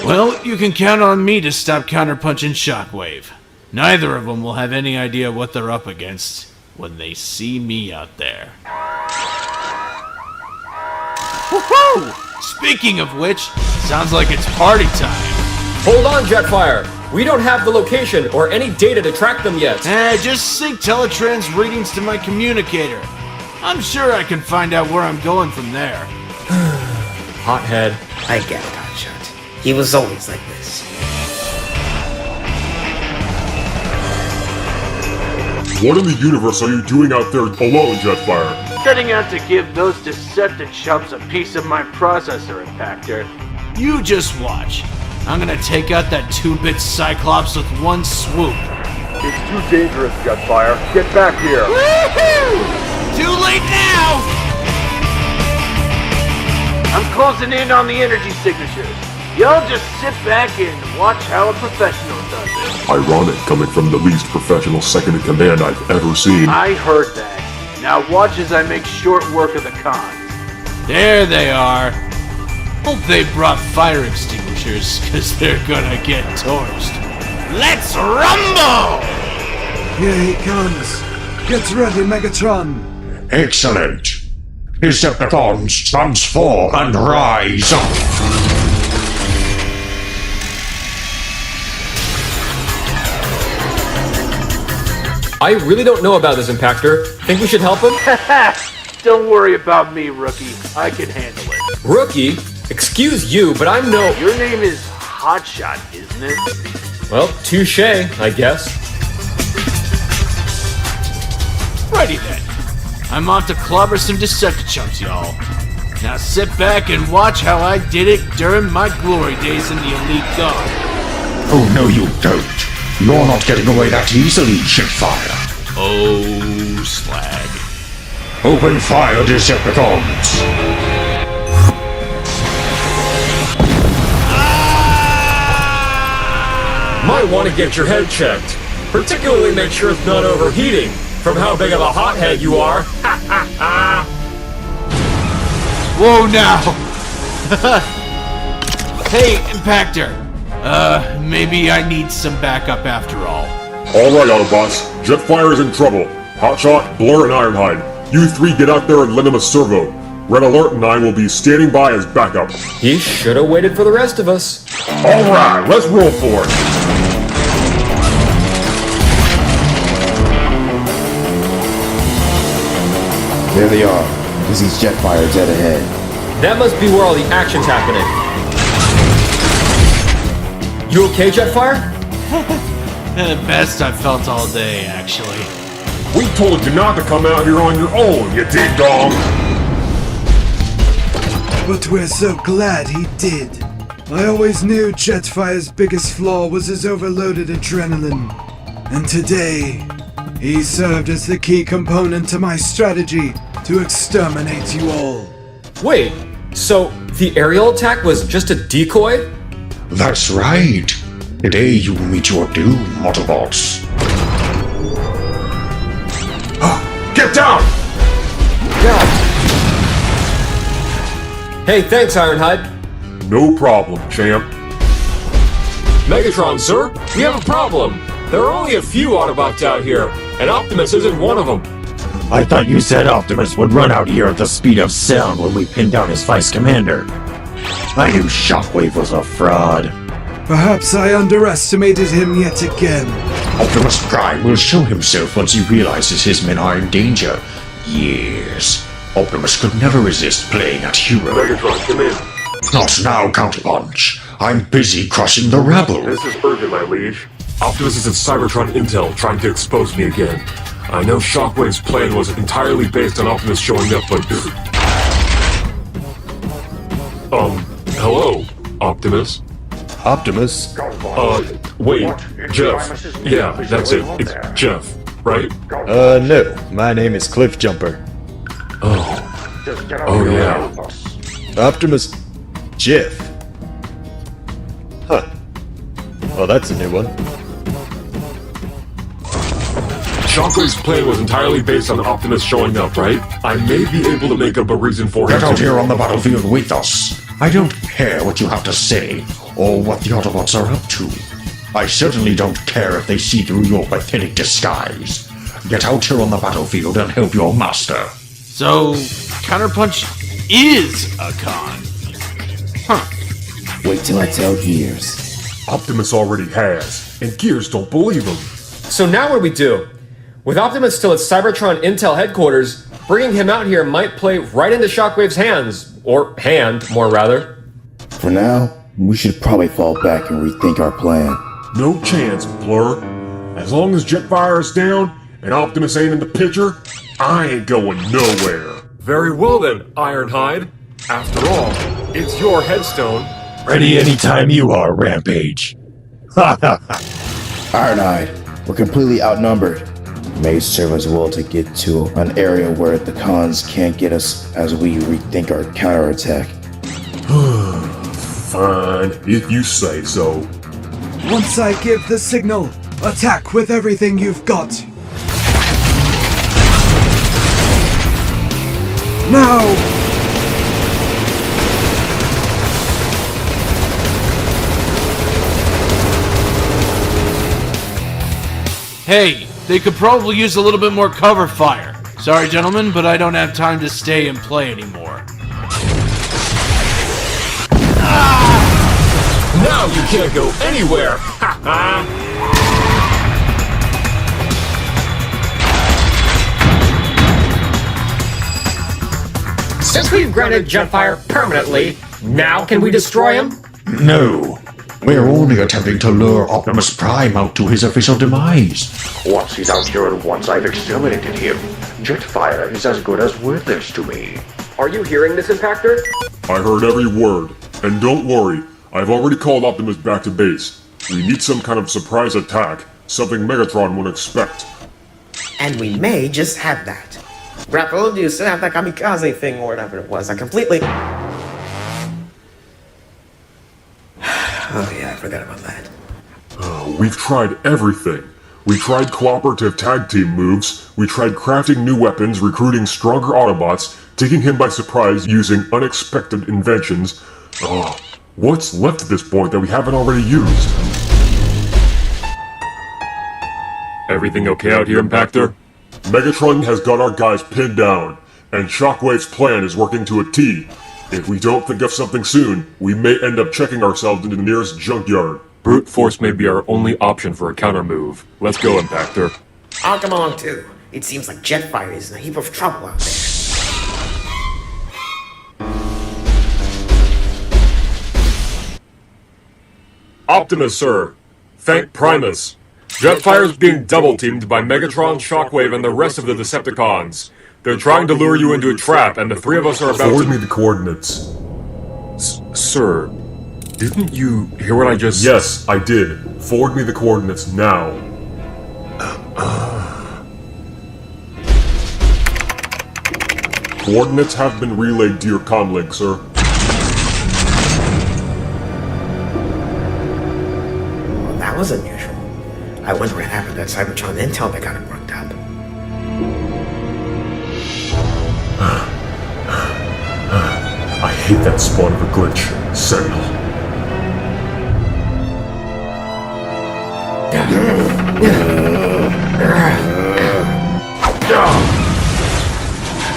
Well, you can count on me to stop Counterpunch and Shockwave. Neither of them will have any idea what they're up against when they see me out there. Woohoo! Speaking of which, sounds like it's party time. Hold on, Jetfire! We don't have the location or any data to track them yet. Just sync Teletrans readings to my communicator. I'm sure I can find out where I'm going from there. Hothead. I get it, Hotshot. He was always like this. What in the universe are you doing out there alone, Jetfire? Setting out to give those Decepticons a piece of my processor, Impactor. You just watch. I'm gonna take out that 2-bit Cyclops with one swoop. It's too dangerous, Jetfire. Get back here. Woohoo! Too late now! I'm closing in on the energy signatures. Y'all just sit back and watch how a professional does it. Ironic coming from the least professional second in command I've ever seen. I heard that. Now watch as I make short work of the cons. There they are. Hope they brought fire extinguishers, cause they're gonna get torched. Let's rumble! Here he comes. Get ready, Megatron. Excellent. Decepticons, transform and rise up. I really don't know about this Impactor. Think we should help him? Don't worry about me, rookie. I can handle it. Rookie? Excuse you, but I'm no... Your name is Hotshot, isn't it? Well, touche, I guess. Righty then. I'm on to clobber some Decepticons, y'all. Now sit back and watch how I did it during my glory days in the Elite Guard. Oh, no you don't. You're not getting away that easily, Jetfire. Oh, slag. Open fire, Decepticons. Might want to get your head checked. Particularly make sure it's not overheating, from how big of a hothead you are. Whoa now! Hey, Impactor. Maybe I need some backup after all. Alright, Autobots. Jetfire is in trouble. Hotshot, Blur, and Ironhide. You three get out there and lend him a servo. Red Alert and I will be standing by as backup. He should have waited for the rest of us. Alright, let's roll for it. There they are. He sees Jetfire dead ahead. That must be where all the action's happening. You okay, Jetfire? The best I've felt all day, actually. We told you not to come out here on your own, you ding-dong! But we're so glad he did. I always knew Jetfire's biggest flaw was his overloaded adrenaline. And today, he served as the key component to my strategy to exterminate you all. Wait, so the aerial attack was just a decoy? That's right. Today you will meet your doom, Autobots. Get down! Hey, thanks, Ironhide. No problem, champ. Megatron, sir, we have a problem. There are only a few Autobots out here, and Optimus isn't one of them. I thought you said Optimus would run out here at the speed of sound when we pinned down his vice commander. I knew Shockwave was a fraud. Perhaps I underestimated him yet again. Optimus Prime will show himself once he realizes his men are in danger. Yes, Optimus could never resist playing at hero. Megatron, come in. Not now, Counterpunch. I'm busy crushing the rebel. This is urgent, my liege. Optimus is in Cybertron Intel trying to expose me again. I know Shockwave's plan was entirely based on Optimus showing up, but... hello, Optimus? Optimus? Wait, Jeff. Yeah, that's it. It's Jeff, right? No. My name is Cliffjumper. Oh yeah. Optimus... Jeff. Huh. Well, that's a new one. Shockwave's plan was entirely based on Optimus showing up, right? I may be able to make up a reason for him. Get out here on the battlefield with us. I don't care what you have to say, or what the Autobots are up to. I certainly don't care if they see through your pathetic disguise. Get out here on the battlefield and help your master. So, Counterpunch is a con. Huh. Wait till I tell Gears. Optimus already has, and Gears don't believe him. So now what do we do? With Optimus still at Cybertron Intel headquarters, bringing him out here might play right into Shockwave's hands. Or hand, more rather. For now, we should probably fall back and rethink our plan. No chance, Blur. As long as Jetfire is down and Optimus ain't in the picture, I ain't going nowhere. Very well then, Ironhide. After all, it's your headstone. Ready anytime you are, Rampage. Ha ha ha. Ironhide, we're completely outnumbered. It may serve us well to get to an area where the cons can't get us as we rethink our counterattack. Fine, if you say so. Once I give the signal, attack with everything you've got. Now! Hey, they could probably use a little bit more cover fire. Sorry, gentlemen, but I don't have time to stay and play anymore. Now you can't go anywhere! Ha ha! Since we've granted Jetfire permanently, now can we destroy him? No. We're only attempting to lure Optimus Prime out to his official demise. Once he's out here and once I've exterminated him, Jetfire is as good as worthless to me. Are you hearing this, Impactor? I heard every word. And don't worry, I've already called Optimus back to base. We need some kind of surprise attack, something Megatron won't expect. And we may just have that. Grapple, do you still have that kamikaze thing or whatever it was? I completely... Oh yeah, I forgot about that. We've tried everything. We tried cooperative tag team moves, we tried crafting new weapons, recruiting stronger Autobots, taking him by surprise using unexpected inventions. What's left at this point that we haven't already used? Everything okay out here, Impactor? Megatron has got our guys pinned down, and Shockwave's plan is working to a T. If we don't think of something soon, we may end up checking ourselves into the nearest junkyard. Brute force may be our only option for a counter move. Let's go, Impactor. I'll come along too. It seems like Jetfire is in a heap of trouble out there. Optimus, sir. Thank Primus. Jetfire's being double-teamed by Megatron, Shockwave, and the rest of the Decepticons. They're trying to lure you into a trap, and the three of us are about Forward me the coordinates. Sir, didn't you hear what I just... Yes, I did. Forward me the coordinates now. Coordinates have been relayed to your comlink, sir. Well, that was unusual. I wonder what happened to that Cybertron intel that got him worked up. I hate that spawn of a glitch. Sentinel.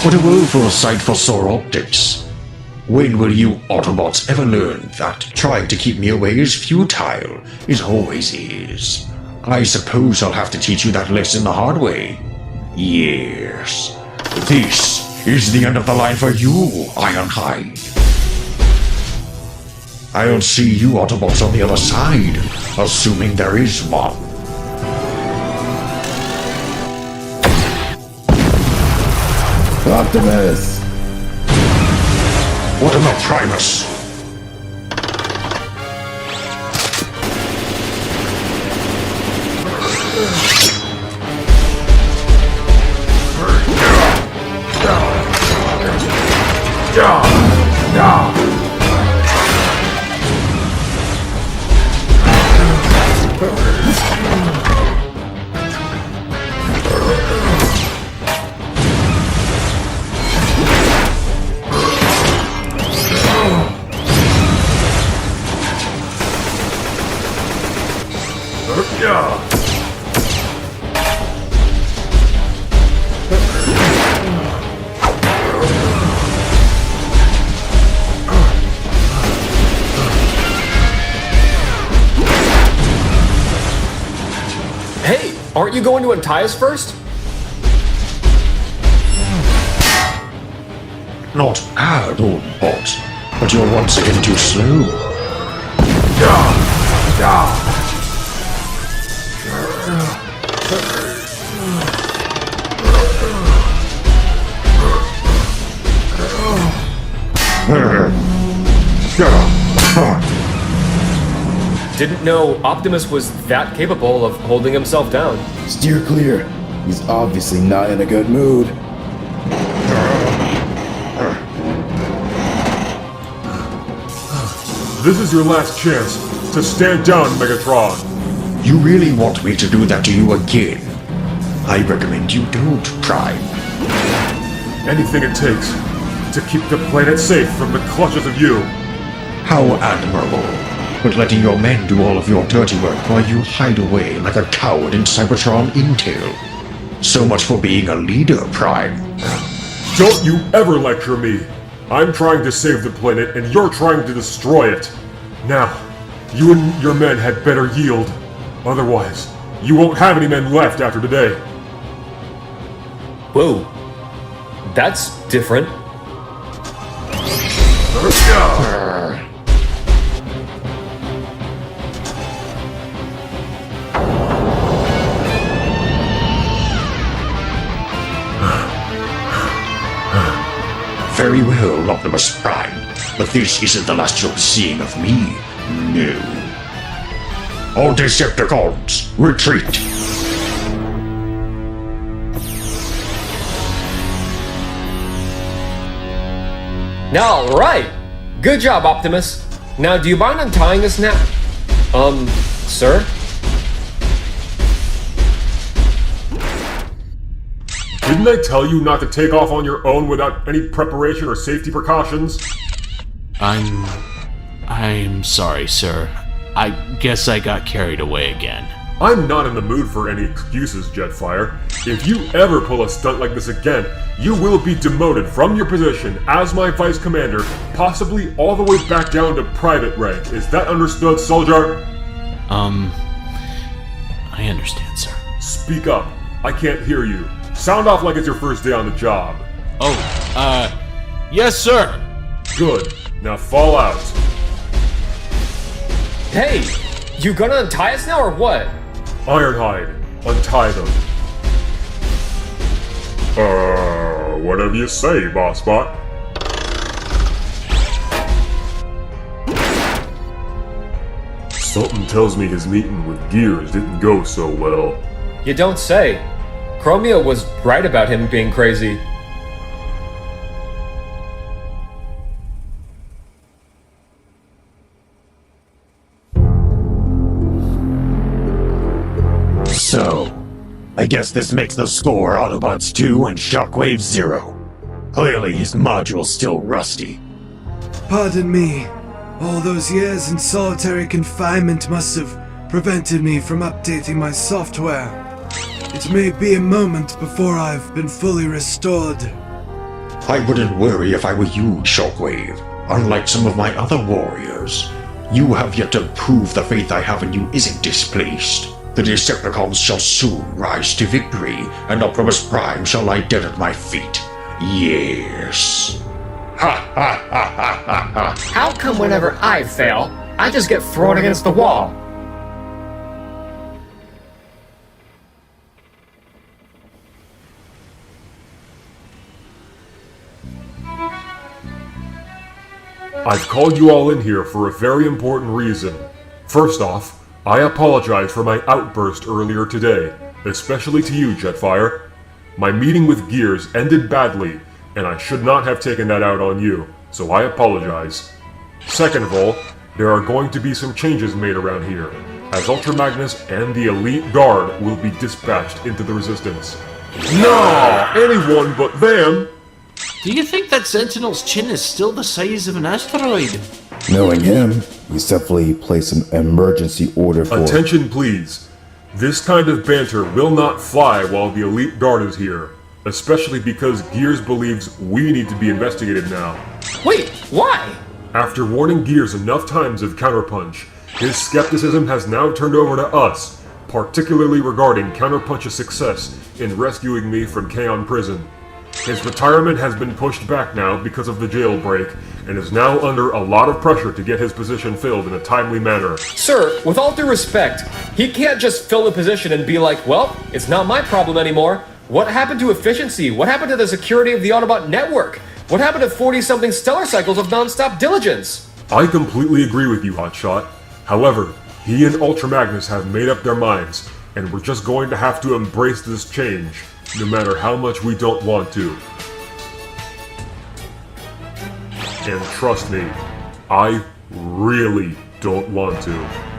What a woeful sight for sore optics. When will you Autobots ever learn that trying to keep me away is futile? It always is. I suppose I'll have to teach you that lesson the hard way. Yes. This is the end of the line for you, Ironhide. I'll see you Autobots on the other side, assuming there is one. Optimus! What about Primus? Aren't you going to untie us first? Not hard, old bot, but you're once again too slow. Didn't know Optimus was that capable of holding himself down. Steer clear. He's obviously not in a good mood. This is your last chance to stand down, Megatron. You really want me to do that to you again? I recommend you don't, Prime. Anything it takes to keep the planet safe from the clutches of you. How admirable. But letting your men do all of your dirty work while you hide away like a coward in Cybertron intel. So much for being a leader, Prime. Don't you ever lecture me. I'm trying to save the planet and you're trying to destroy it. Now, you and your men had better yield. Otherwise, you won't have any men left after today. Whoa. That's different. Very well, Optimus Prime, but this isn't the last you'll be seeing of me. No. All Decepticons, retreat! Alright! Good job, Optimus. Now, do you mind untying us now? Sir? Didn't I tell you not to take off on your own without any preparation or safety precautions? I'm sorry, sir. I guess I got carried away again. I'm not in the mood for any excuses, Jetfire. If you ever pull a stunt like this again, you will be demoted from your position as my Vice Commander, possibly all the way back down to private rank. Is that understood, soldier? I understand, sir. Speak up. I can't hear you. Sound off like it's your first day on the job. Yes, sir! Good. Now fall out. Hey! You gonna untie us now or what? Ironhide, untie them. Whatever you say, Bossbot. Something tells me his meeting with Gears didn't go so well. You don't say. Chromia was right about him being crazy. So, I guess this makes the score Autobots 2 and Shockwave 0. Clearly his module's still rusty. Pardon me. All those years in solitary confinement must have prevented me from updating my software. It may be a moment before I've been fully restored. I wouldn't worry if I were you, Shockwave. Unlike some of my other warriors, you have yet to prove the faith I have in you isn't displaced. The Decepticons shall soon rise to victory, and Optimus Prime shall lie dead at my feet. Yes. Ha ha ha ha ha ha. How come whenever I fail, I just get thrown against the wall? I've called you all in here for a very important reason. First off, I apologize for my outburst earlier today, especially to you, Jetfire. My meeting with Gears ended badly, and I should not have taken that out on you, so I apologize. Second of all, there are going to be some changes made around here, as Ultra Magnus and the Elite Guard will be dispatched into the Resistance. No! Anyone but them! Do you think that Sentinel's chin is still the size of an asteroid? Knowing him, he's definitely placed an emergency order for... Attention, please. This kind of banter will not fly while the Elite Guard is here, especially because Gears believes we need to be investigated now. Wait, why? After warning Gears enough times of Counterpunch, his skepticism has now turned over to us, particularly regarding Counterpunch's success in rescuing me from Kaon Prison. His retirement has been pushed back now because of the jailbreak, and is now under a lot of pressure to get his position filled in a timely manner. Sir, with all due respect, he can't just fill the position and be like, well, it's not my problem anymore. What happened to efficiency? What happened to the security of the Autobot network? What happened to 40-something stellar cycles of non-stop diligence? I completely agree with you, Hotshot. However, he and Ultra Magnus have made up their minds, and we're just going to have to embrace this change, no matter how much we don't want to. And trust me, I really don't want to.